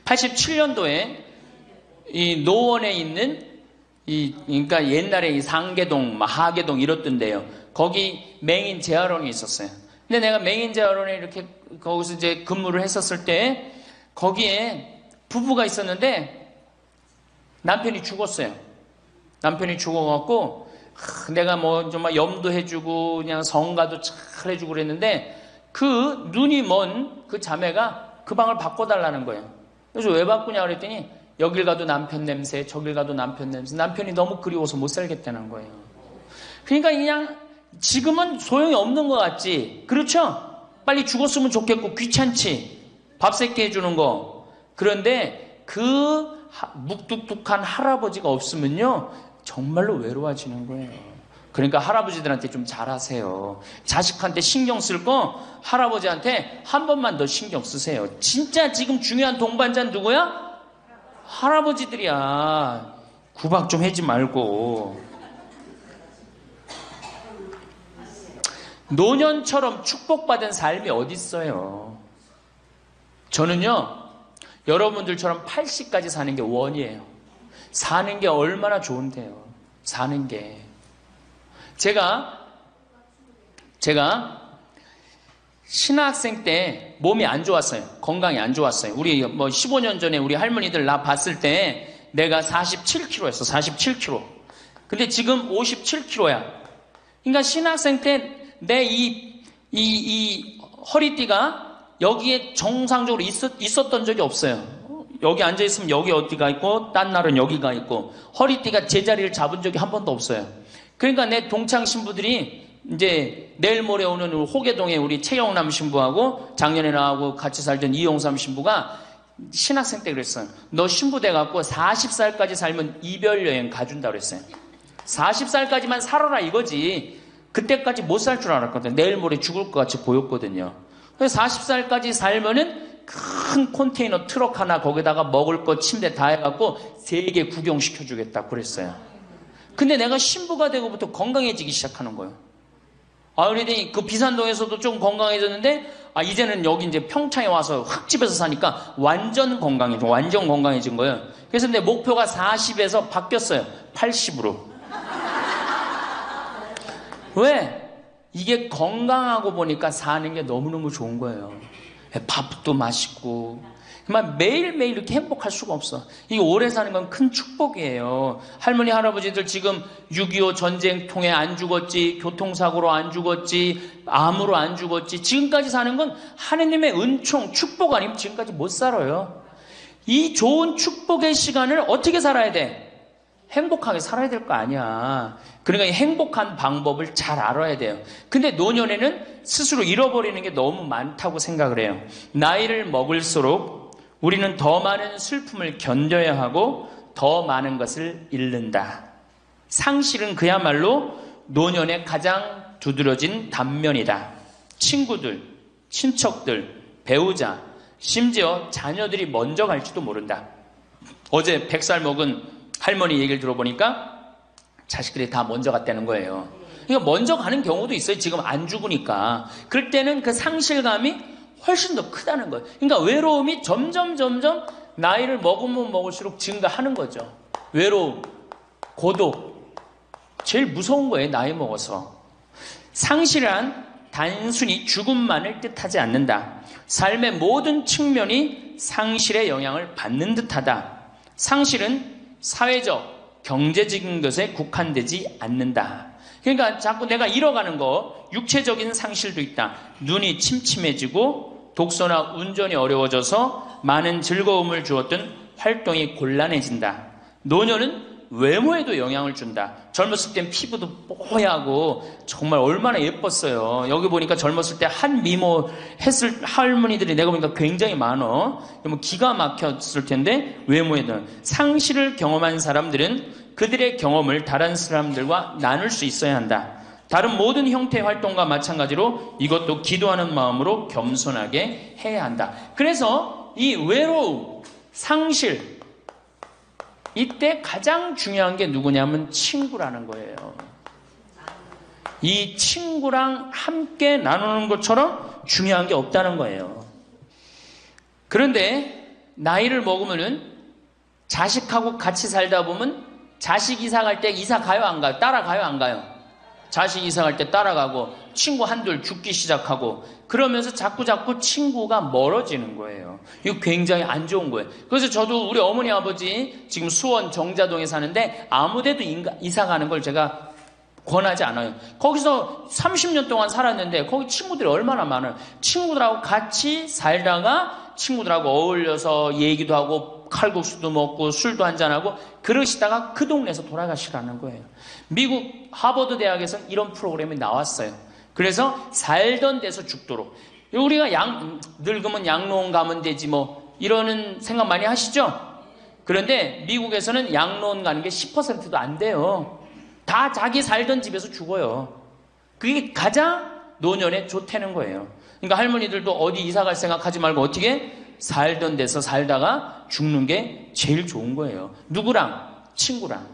87년도에 이 노원에 있는 그러니까 옛날에 이 상계동, 하계동 이렇던데요. 거기 맹인 재활원이 있었어요. 근데 내가 맹인 재활원에 이렇게 거기서 이제 근무를 했었을 때 거기에 부부가 있었는데 남편이 죽었어요. 남편이 죽어갖고 내가 뭐 정말 염도해주고 그냥 성가도 잘 해주고 그랬는데 그 눈이 먼 그 자매가 그 방을 바꿔달라는 거예요. 그래서 왜 바꾸냐 그랬더니 여길 가도 남편 냄새, 저길 가도 남편 냄새. 남편이 너무 그리워서 못 살겠다는 거예요. 그러니까 그냥 지금은 소용이 없는 것 같지. 그렇죠? 빨리 죽었으면 좋겠고 귀찮지. 밥 새끼 해주는 거. 그런데 그 묵뚝뚝한 할아버지가 없으면요 정말로 외로워지는 거예요. 그러니까 할아버지들한테 좀 잘하세요. 자식한테 신경 쓸 거 할아버지한테 한 번만 더 신경 쓰세요. 진짜 지금 중요한 동반자는 누구야? 할아버지들이야. 구박 좀 하지 말고. 노년처럼 축복받은 삶이 어디 있어요? 저는요 여러분들처럼 80까지 사는 게 원이에요. 사는 게 얼마나 좋은데요. 사는 게. 제가 신학생 때 몸이 안 좋았어요. 건강이 안 좋았어요. 우리 뭐 15년 전에 우리 할머니들 나 봤을 때 내가 47kg였어. 47kg. 근데 지금 57kg야. 그러니까 신학생 때 내 이 허리띠가 여기에 정상적으로 있었던 적이 없어요. 여기 앉아있으면 여기 어디가 있고 딴 날은 여기가 있고 허리띠가 제자리를 잡은 적이 한 번도 없어요. 그러니까 내 동창 신부들이 이제 내일 모레 오는 호계동에 우리 최영남 신부하고 작년에 나하고 같이 살던 이용삼 신부가 신학생 때 그랬어요. 너 신부 돼갖고 40살까지 살면 이별여행 가준다 그랬어요. 40살까지만 살아라 이거지. 그때까지 못 살 줄 알았거든요. 내일 모레 죽을 것 같이 보였거든요. 그래서 40살까지 살면은 큰 컨테이너 트럭 하나 거기다가 먹을 거 침대 다 해갖고 세계 구경시켜주겠다 그랬어요. 근데 내가 신부가 되고부터 건강해지기 시작하는 거예요. 그러더니 그 비산동에서도 좀 건강해졌는데 이제는 여기 이제 평창에 와서 흙집에서 사니까 완전 건강해진 거예요. 그래서 내 목표가 40에서 바뀌었어요. 80으로. 왜? 이게 건강하고 보니까 사는 게 너무너무 좋은 거예요. 밥도 맛있고 정말 매일매일 이렇게 행복할 수가 없어. 이게 오래 사는 건 큰 축복이에요. 할머니, 할아버지들 지금 6.25 전쟁 통해 안 죽었지, 교통사고로 안 죽었지, 암으로 안 죽었지, 지금까지 사는 건 하느님의 은총, 축복 아니면 지금까지 못 살아요. 이 좋은 축복의 시간을 어떻게 살아야 돼? 행복하게 살아야 될 거 아니야. 그러니까 이 행복한 방법을 잘 알아야 돼요. 근데 노년에는 스스로 잃어버리는 게 너무 많다고 생각을 해요. 나이를 먹을수록 우리는 더 많은 슬픔을 견뎌야 하고 더 많은 것을 잃는다. 상실은 그야말로 노년의 가장 두드러진 단면이다. 친구들, 친척들, 배우자, 심지어 자녀들이 먼저 갈지도 모른다. 어제 100살 먹은 할머니 얘기를 들어보니까 자식들이 다 먼저 갔다는 거예요. 그러니까 먼저 가는 경우도 있어요. 지금 안 죽으니까. 그럴 때는 그 상실감이 훨씬 더 크다는 거예요. 그러니까 외로움이 점점 나이를 먹으면 먹을수록 증가하는 거죠. 외로움, 고독. 제일 무서운 거예요. 나이 먹어서. 상실은 단순히 죽음만을 뜻하지 않는다. 삶의 모든 측면이 상실의 영향을 받는 듯하다. 상실은 사회적, 경제적인 것에 국한되지 않는다. 그러니까 자꾸 내가 잃어가는 거, 육체적인 상실도 있다. 눈이 침침해지고 독서나 운전이 어려워져서 많은 즐거움을 주었던 활동이 곤란해진다. 노년은 외모에도 영향을 준다. 젊었을 땐 피부도 뽀얗고 정말 얼마나 예뻤어요. 여기 보니까 젊었을 때 한 미모 했을 할머니들이 내가 보니까 굉장히 많어. 뭐 기가 막혔을 텐데 외모에도. 상실을 경험한 사람들은 그들의 경험을 다른 사람들과 나눌 수 있어야 한다. 다른 모든 형태의 활동과 마찬가지로 이것도 기도하는 마음으로 겸손하게 해야 한다. 그래서 이 외로움, 상실, 이때 가장 중요한 게 누구냐면 친구라는 거예요. 이 친구랑 함께 나누는 것처럼 중요한 게 없다는 거예요. 그런데 나이를 먹으면은 자식하고 같이 살다 보면 자식 이사 갈 때 이사 가요 안 가요? 따라가요 안 가요? 자식 이사 갈 때 따라가고 친구 한둘 죽기 시작하고 그러면서 자꾸 친구가 멀어지는 거예요. 이거 굉장히 안 좋은 거예요. 그래서 저도 우리 어머니 아버지 지금 수원 정자동에 사는데 아무데도 이사 가는 걸 제가 권하지 않아요. 거기서 30년 동안 살았는데 거기 친구들이 얼마나 많아요. 친구들하고 같이 살다가 친구들하고 어울려서 얘기도 하고 칼국수도 먹고 술도 한잔하고 그러시다가 그 동네에서 돌아가시라는 거예요. 미국 하버드 대학에서 이런 프로그램이 나왔어요. 그래서 살던 데서 죽도록. 우리가 늙으면 양로원 가면 되지 뭐 이러는 생각 많이 하시죠? 그런데 미국에서는 양로원 가는 게 10%도 안 돼요. 다 자기 살던 집에서 죽어요. 그게 가장 노년에 좋다는 거예요. 그러니까 할머니들도 어디 이사 갈 생각하지 말고 어떻게 살던 데서 살다가 죽는 게 제일 좋은 거예요. 누구랑? 친구랑.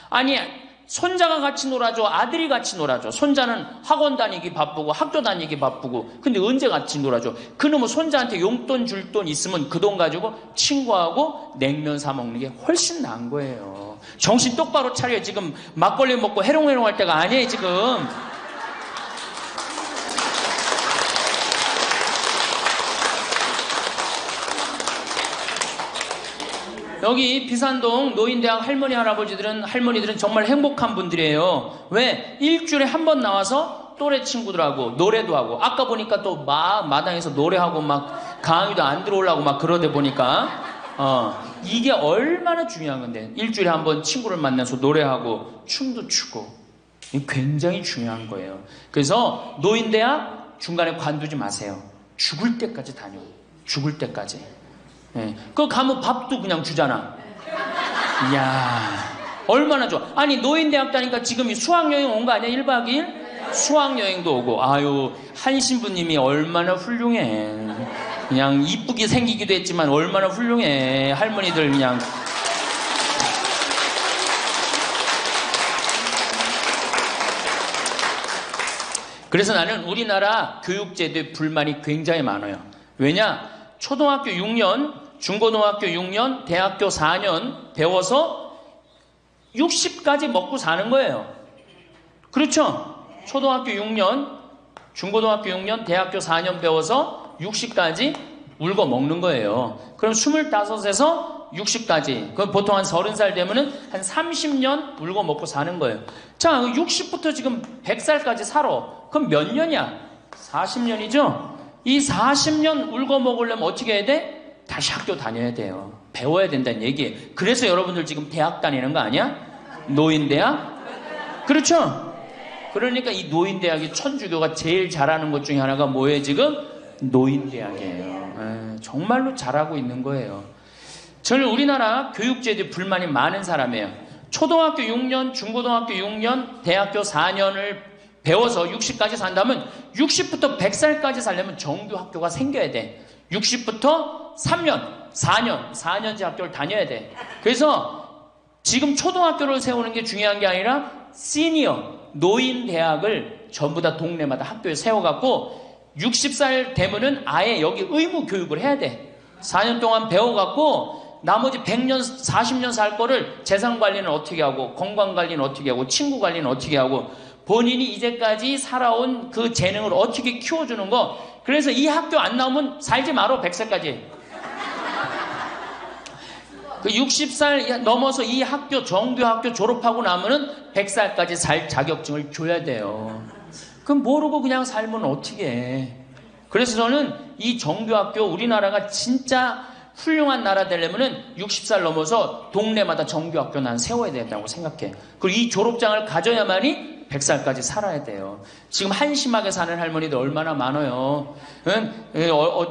아니 손자가 같이 놀아줘, 아들이 같이 놀아줘. 손자는 학원 다니기 바쁘고 학교 다니기 바쁘고 근데 언제 같이 놀아줘? 그놈은 손자한테 용돈 줄 돈 있으면 그 돈 가지고 친구하고 냉면 사 먹는 게 훨씬 나은 거예요. 정신 똑바로 차려요. 지금 막걸리 먹고 해롱해롱 할 때가 아니에요 지금. 여기 비산동 노인대학 할머니들은 정말 행복한 분들이에요. 왜? 일주일에 한 번 나와서 또래 친구들하고 노래도 하고 아까 보니까 또 막 마당에서 노래하고 막 강의도 안 들어오려고 막 그러다 보니까 이게 얼마나 중요한 건데 일주일에 한 번 친구를 만나서 노래하고 춤도 추고 이게 굉장히 중요한 거예요. 그래서 노인대학 중간에 관두지 마세요. 죽을 때까지 다녀. 죽을 때까지. 네. 그거 가면 밥도 그냥 주잖아. 이야, 얼마나 좋아. 아니, 노인대학 다니까 지금 수학여행 온 거 아니야? 1박 2일? 수학여행도 오고. 아유, 한 신부님이 얼마나 훌륭해. 그냥 이쁘게 생기기도 했지만 얼마나 훌륭해. 할머니들 그냥. 그래서 나는 우리나라 교육제도에 불만이 굉장히 많아요. 왜냐? 초등학교 6년, 중고등학교 6년, 대학교 4년 배워서 60까지 먹고 사는 거예요. 그렇죠? 초등학교 6년, 중고등학교 6년, 대학교 4년 배워서 60까지 울고 먹는 거예요. 그럼 25에서 60까지, 그럼 보통 한 30살 되면은 한 30년 울고 먹고 사는 거예요. 자, 60부터 지금 100살까지 살아. 그럼 몇 년이야? 40년이죠? 이 40년 울고 먹으려면 어떻게 해야 돼? 다시 학교 다녀야 돼요. 배워야 된다는 얘기예요. 그래서 여러분들 지금 대학 다니는 거 아니야? 노인대학? 그렇죠? 그러니까 이 노인대학이 천주교가 제일 잘하는 것 중에 하나가 뭐예요 지금? 노인대학이에요. 정말로 잘하고 있는 거예요. 저는 우리나라 교육제도에 불만이 많은 사람이에요. 초등학교 6년, 중고등학교 6년, 대학교 4년을 배워서 60까지 산다면 60부터 100살까지 살려면 정규학교가 생겨야 돼. 60부터 3년, 4년제 학교를 다녀야 돼. 그래서 지금 초등학교를 세우는 게 중요한 게 아니라 시니어, 노인 대학을 전부 다 동네마다 학교에 세워갖고 60살 되면은 아예 여기 의무 교육을 해야 돼. 4년 동안 배워갖고 나머지 100년, 40년 살 거를 재산 관리는 어떻게 하고, 건강 관리는 어떻게 하고, 친구 관리는 어떻게 하고, 본인이 이제까지 살아온 그 재능을 어떻게 키워주는 거. 그래서 이 학교 안 나오면 살지 말어, 100살까지. 그 60살 넘어서 이 학교, 정규학교 졸업하고 나면은 100살까지 살 자격증을 줘야 돼요. 그럼 모르고 그냥 살면 어떻게 해. 그래서 저는 이 정규학교, 우리나라가 진짜 훌륭한 나라 되려면은 60살 넘어서 동네마다 정규학교 난 세워야 된다고 생각해. 그리고 이 졸업장을 가져야만이 100살까지 살아야 돼요. 지금 한심하게 사는 할머니들 얼마나 많아요.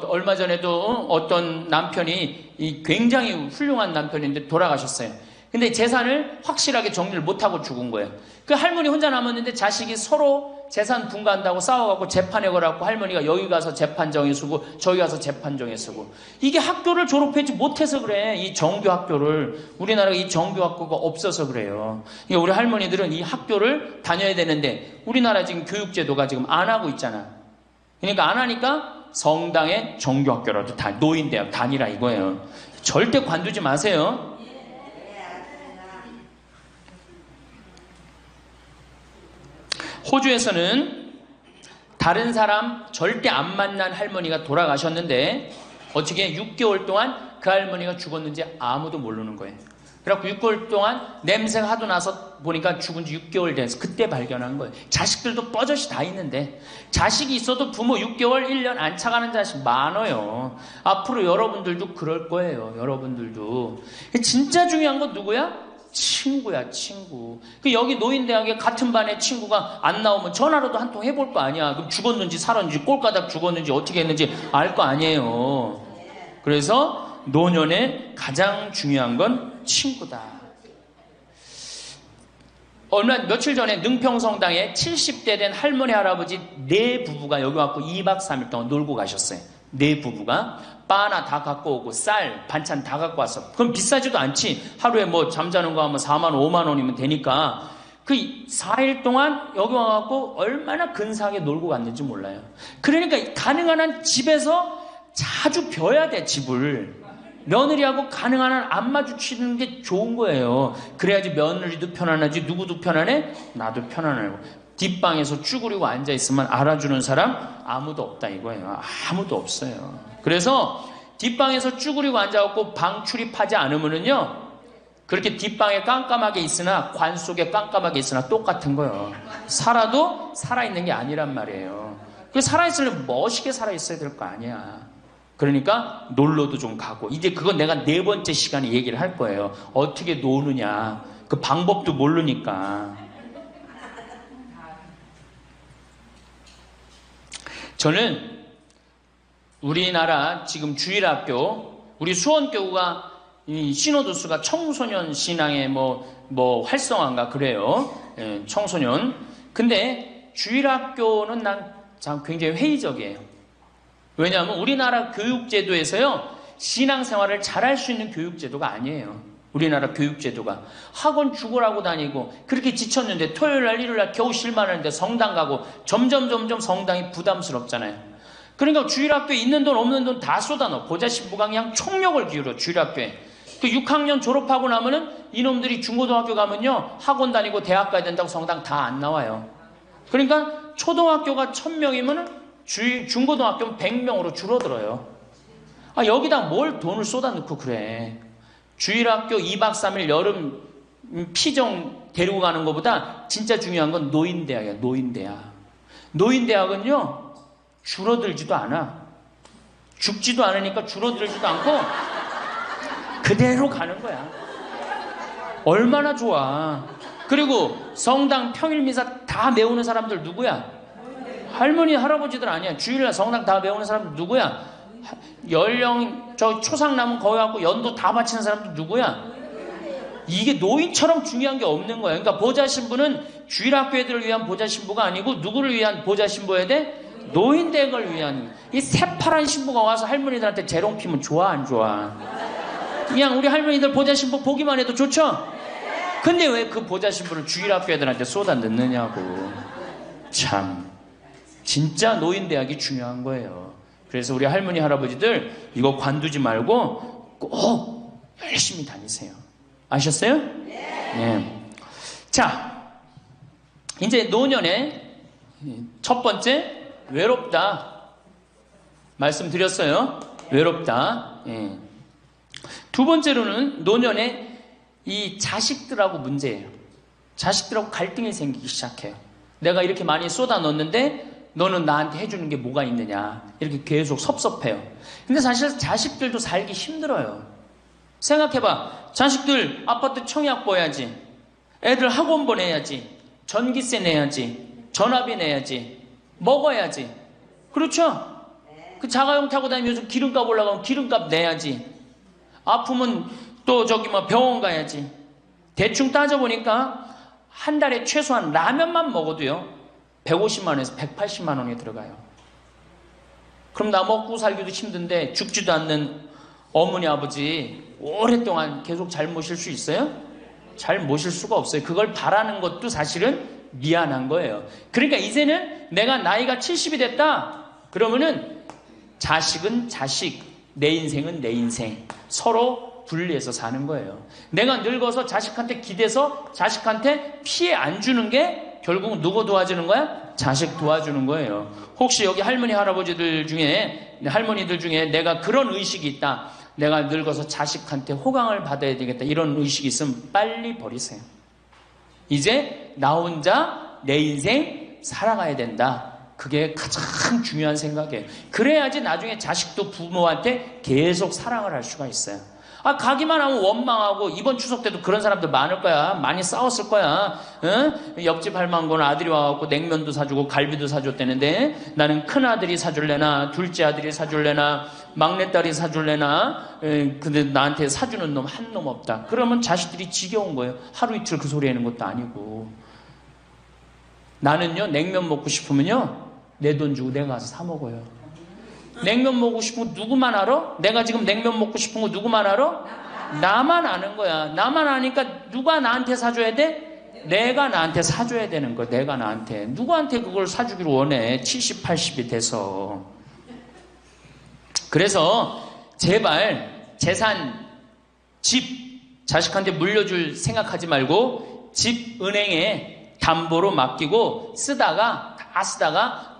얼마 전에도 어떤 남편이 굉장히 훌륭한 남편인데 돌아가셨어요. 근데 재산을 확실하게 정리를 못하고 죽은 거예요. 그 할머니 혼자 남았는데 자식이 서로 재산 분가한다고 싸워갖고 재판에 걸어갖고 할머니가 여기 가서 재판정에 서고 저기 가서 재판정에 서고. 이게 학교를 졸업하지 못해서 그래. 이 정규 학교를. 우리나라가 이 정규 학교가 없어서 그래요. 그러니까 우리 할머니들은 이 학교를 다녀야 되는데 우리나라 지금 교육제도가 지금 안 하고 있잖아. 그러니까 안 하니까 성당의 정규 학교라도 노인대학 다니라 이거예요. 절대 관두지 마세요. 호주에서는 다른 사람 절대 안 만난 할머니가 돌아가셨는데 어떻게 6개월 동안 그 할머니가 죽었는지 아무도 모르는 거예요. 그래갖고 6개월 동안 냄새가 하도 나서 보니까 죽은 지 6개월 돼서 그때 발견한 거예요. 자식들도 뻐젓이 다 있는데 자식이 있어도 부모 6개월, 1년 안 차가는 자식 많아요. 앞으로 여러분들도 그럴 거예요. 여러분들도. 진짜 중요한 건 누구야? 친구야, 친구. 여기 노인대학에 같은 반에 친구가 안 나오면 전화라도 한 통 해볼 거 아니야. 그럼 죽었는지 살았는지 꼴가닥 죽었는지 어떻게 했는지 알 거 아니에요. 그래서 노년에 가장 중요한 건 친구다. 며칠 전에 능평성당에 70대 된 할머니 할아버지 네 부부가 여기 와서 2박 3일 동안 놀고 가셨어요. 네 부부가 바나 다 갖고 오고 쌀, 반찬 다 갖고 왔어. 그럼 비싸지도 않지. 하루에 뭐 잠자는 거 하면 4만 원, 5만 원이면 되니까 그 4일 동안 여기 와갖고 얼마나 근사하게 놀고 갔는지 몰라요. 그러니까 가능한 한 집에서 자주 벼야 돼, 집을. 며느리하고 가능한 한 안 마주치는 게 좋은 거예요. 그래야지 며느리도 편안하지, 누구도 편안해? 나도 편안하고. 뒷방에서 쭈그리고 앉아있으면 알아주는 사람 아무도 없다 이거예요. 아무도 없어요. 그래서 뒷방에서 쭈그리고 앉아갖고 방 출입하지 않으면은요, 그렇게 뒷방에 깜깜하게 있으나 관 속에 깜깜하게 있으나 똑같은 거예요. 살아도 살아있는 게 아니란 말이에요. 살아있으려면 멋있게 살아있어야 될 거 아니야. 그러니까 놀러도 좀 가고. 이제 그건 내가 4번째 시간에 얘기를 할 거예요. 어떻게 노느냐. 그 방법도 모르니까. 저는 우리나라 지금 주일학교, 우리 수원교구가 이 시노도스가 청소년 신앙의 뭐 활성화인가 그래요. 예, 청소년. 근데 주일학교는 난 굉장히 회의적이에요. 왜냐하면 우리나라 교육제도에서요, 신앙생활을 잘할 수 있는 교육제도가 아니에요. 우리나라 교육제도가. 학원 죽으라고 다니고 그렇게 지쳤는데 토요일날 일요일날 겨우 실만하는데 성당 가고 점점 성당이 부담스럽잖아요. 그러니까 주일학교에 있는 돈 없는 돈 다 쏟아넣어. 보자신부강양 총력을 기울여 주일학교에. 그 6학년 졸업하고 나면은 이놈들이 중고등학교 가면요, 학원 다니고 대학 가야 된다고 성당 다 안 나와요. 그러니까 초등학교가 1000명이면은 중고등학교는 100명으로 줄어들어요. 여기다 뭘 돈을 쏟아넣고 그래. 주일학교 2박 3일 여름 피정 데리고 가는 것보다 진짜 중요한 건 노인대학이야. 노인대학. 노인대학은요 줄어들지도 않아. 죽지도 않으니까 줄어들지도 않고 그대로 가는 거야. 얼마나 좋아. 그리고 성당 평일미사 다 메우는 사람들 누구야? 할머니 할아버지들 아니야. 주일날 성당 다 메우는 사람들 누구야? 연령 저 초상 남은 거기 갖고 연도 다 바치는 사람들 누구야? 이게 노인처럼 중요한 게 없는 거야. 그러니까 보좌 신부는 주일학교 애들을 위한 보좌 신부가 아니고 누구를 위한 보좌 신부여야 돼? 노인댁을 위한. 이 새파란 신부가 와서 할머니들한테 재롱 피면 좋아 안 좋아? 그냥 우리 할머니들 보좌 신부 보기만 해도 좋죠? 근데 왜 그 보좌 신부를 주일학교 애들한테 쏟아 넣느냐고. 참 진짜 노인대학이 중요한 거예요. 그래서 우리 할머니 할아버지들 이거 관두지 말고 꼭 열심히 다니세요. 아셨어요? 네. 자, 이제 노년의 첫 번째 외롭다 말씀드렸어요. 외롭다. 예. 두 번째로는 노년에 이 자식들하고 문제예요. 자식들하고 갈등이 생기기 시작해요. 내가 이렇게 많이 쏟아 넣었는데 너는 나한테 해주는 게 뭐가 있느냐. 이렇게 계속 섭섭해요. 근데 사실 자식들도 살기 힘들어요. 생각해봐. 자식들 아파트 청약 보야지. 애들 학원 보내야지. 전기세 내야지. 전화비 내야지. 먹어야지. 그렇죠? 그 자가용 타고 다니면서 기름값 올라가면 기름값 내야지. 아프면 또 병원 가야지. 대충 따져보니까 한 달에 최소한 라면만 먹어도요 150만 원에서 180만 원이 들어가요. 그럼 나 먹고 살기도 힘든데 죽지도 않는 어머니 아버지 오랫동안 계속 잘 모실 수 있어요? 잘 모실 수가 없어요. 그걸 바라는 것도 사실은 미안한 거예요. 그러니까 이제는 내가 나이가 70이 됐다 그러면은 자식은 자식, 내 인생은 내 인생 서로 분리해서 사는 거예요. 내가 늙어서 자식한테 기대서 자식한테 피해 안 주는 게 결국 누구 도와주는 거야? 자식 도와주는 거예요. 혹시 여기 할머니 할아버지들 중에 할머니들 중에 내가 그런 의식이 있다. 내가 늙어서 자식한테 호강을 받아야 되겠다. 이런 의식이 있으면 빨리 버리세요. 이제 나 혼자 내 인생 살아가야 된다. 그게 가장 중요한 생각이에요. 그래야지 나중에 자식도 부모한테 계속 사랑을 할 수가 있어요. 가기만 하면 원망하고 이번 추석 때도 그런 사람들 많을 거야. 많이 싸웠을 거야. 응? 옆집 할망구는 아들이 와갖고 냉면도 사주고 갈비도 사줬다는데 나는 큰아들이 사줄래나 둘째 아들이 사줄래나 막내딸이 사줄래나 근데 나한테 사주는 놈 한 놈 없다. 그러면 자식들이 지겨운 거예요. 하루 이틀 그 소리 하는 것도 아니고. 나는요 냉면 먹고 싶으면요 내 돈 주고 내가 가서 사 먹어요. 냉면 먹고 싶은 거 누구만 알아? 내가 지금 냉면 먹고 싶은 거 누구만 알아? 나만 아는 거야. 나만 아니까 누가 나한테 사줘야 돼? 내가 나한테 사줘야 되는 거야. 내가 나한테. 누구한테 그걸 사주기를 원해. 70, 80이 돼서. 그래서 제발 재산, 집 자식한테 물려줄 생각하지 말고 집 은행에 담보로 맡기고 쓰다가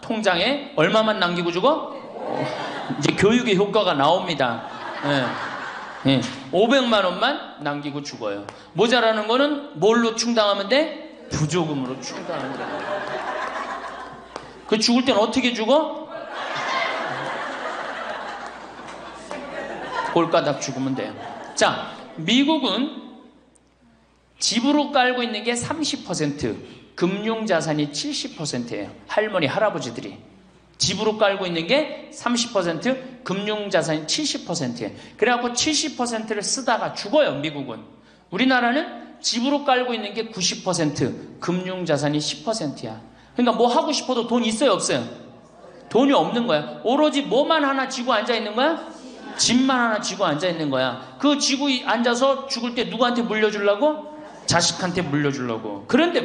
통장에 얼마만 남기고 주고? 이제 교육의 효과가 나옵니다. 500만 원만 남기고 죽어요. 모자라는 거는 뭘로 충당하면 돼? 부조금으로 충당하면 돼. 그 죽을 땐 어떻게 죽어? 꼴가닥 죽으면 돼요. 자, 미국은 집으로 깔고 있는 게 30%, 금융자산이 70%예요. 할머니, 할아버지들이. 집으로 깔고 있는 게 30%, 금융자산이 70%예요. 그래갖고 70%를 쓰다가 죽어요, 미국은. 우리나라는 집으로 깔고 있는 게 90%, 금융자산이 10%야. 그러니까 뭐 하고 싶어도 돈 있어요, 없어요? 돈이 없는 거야. 오로지 뭐만 하나 쥐고 앉아있는 거야? 집만 하나 쥐고 앉아있는 거야. 그 쥐고 앉아서 죽을 때 누구한테 물려주려고? 자식한테 물려주려고. 그런데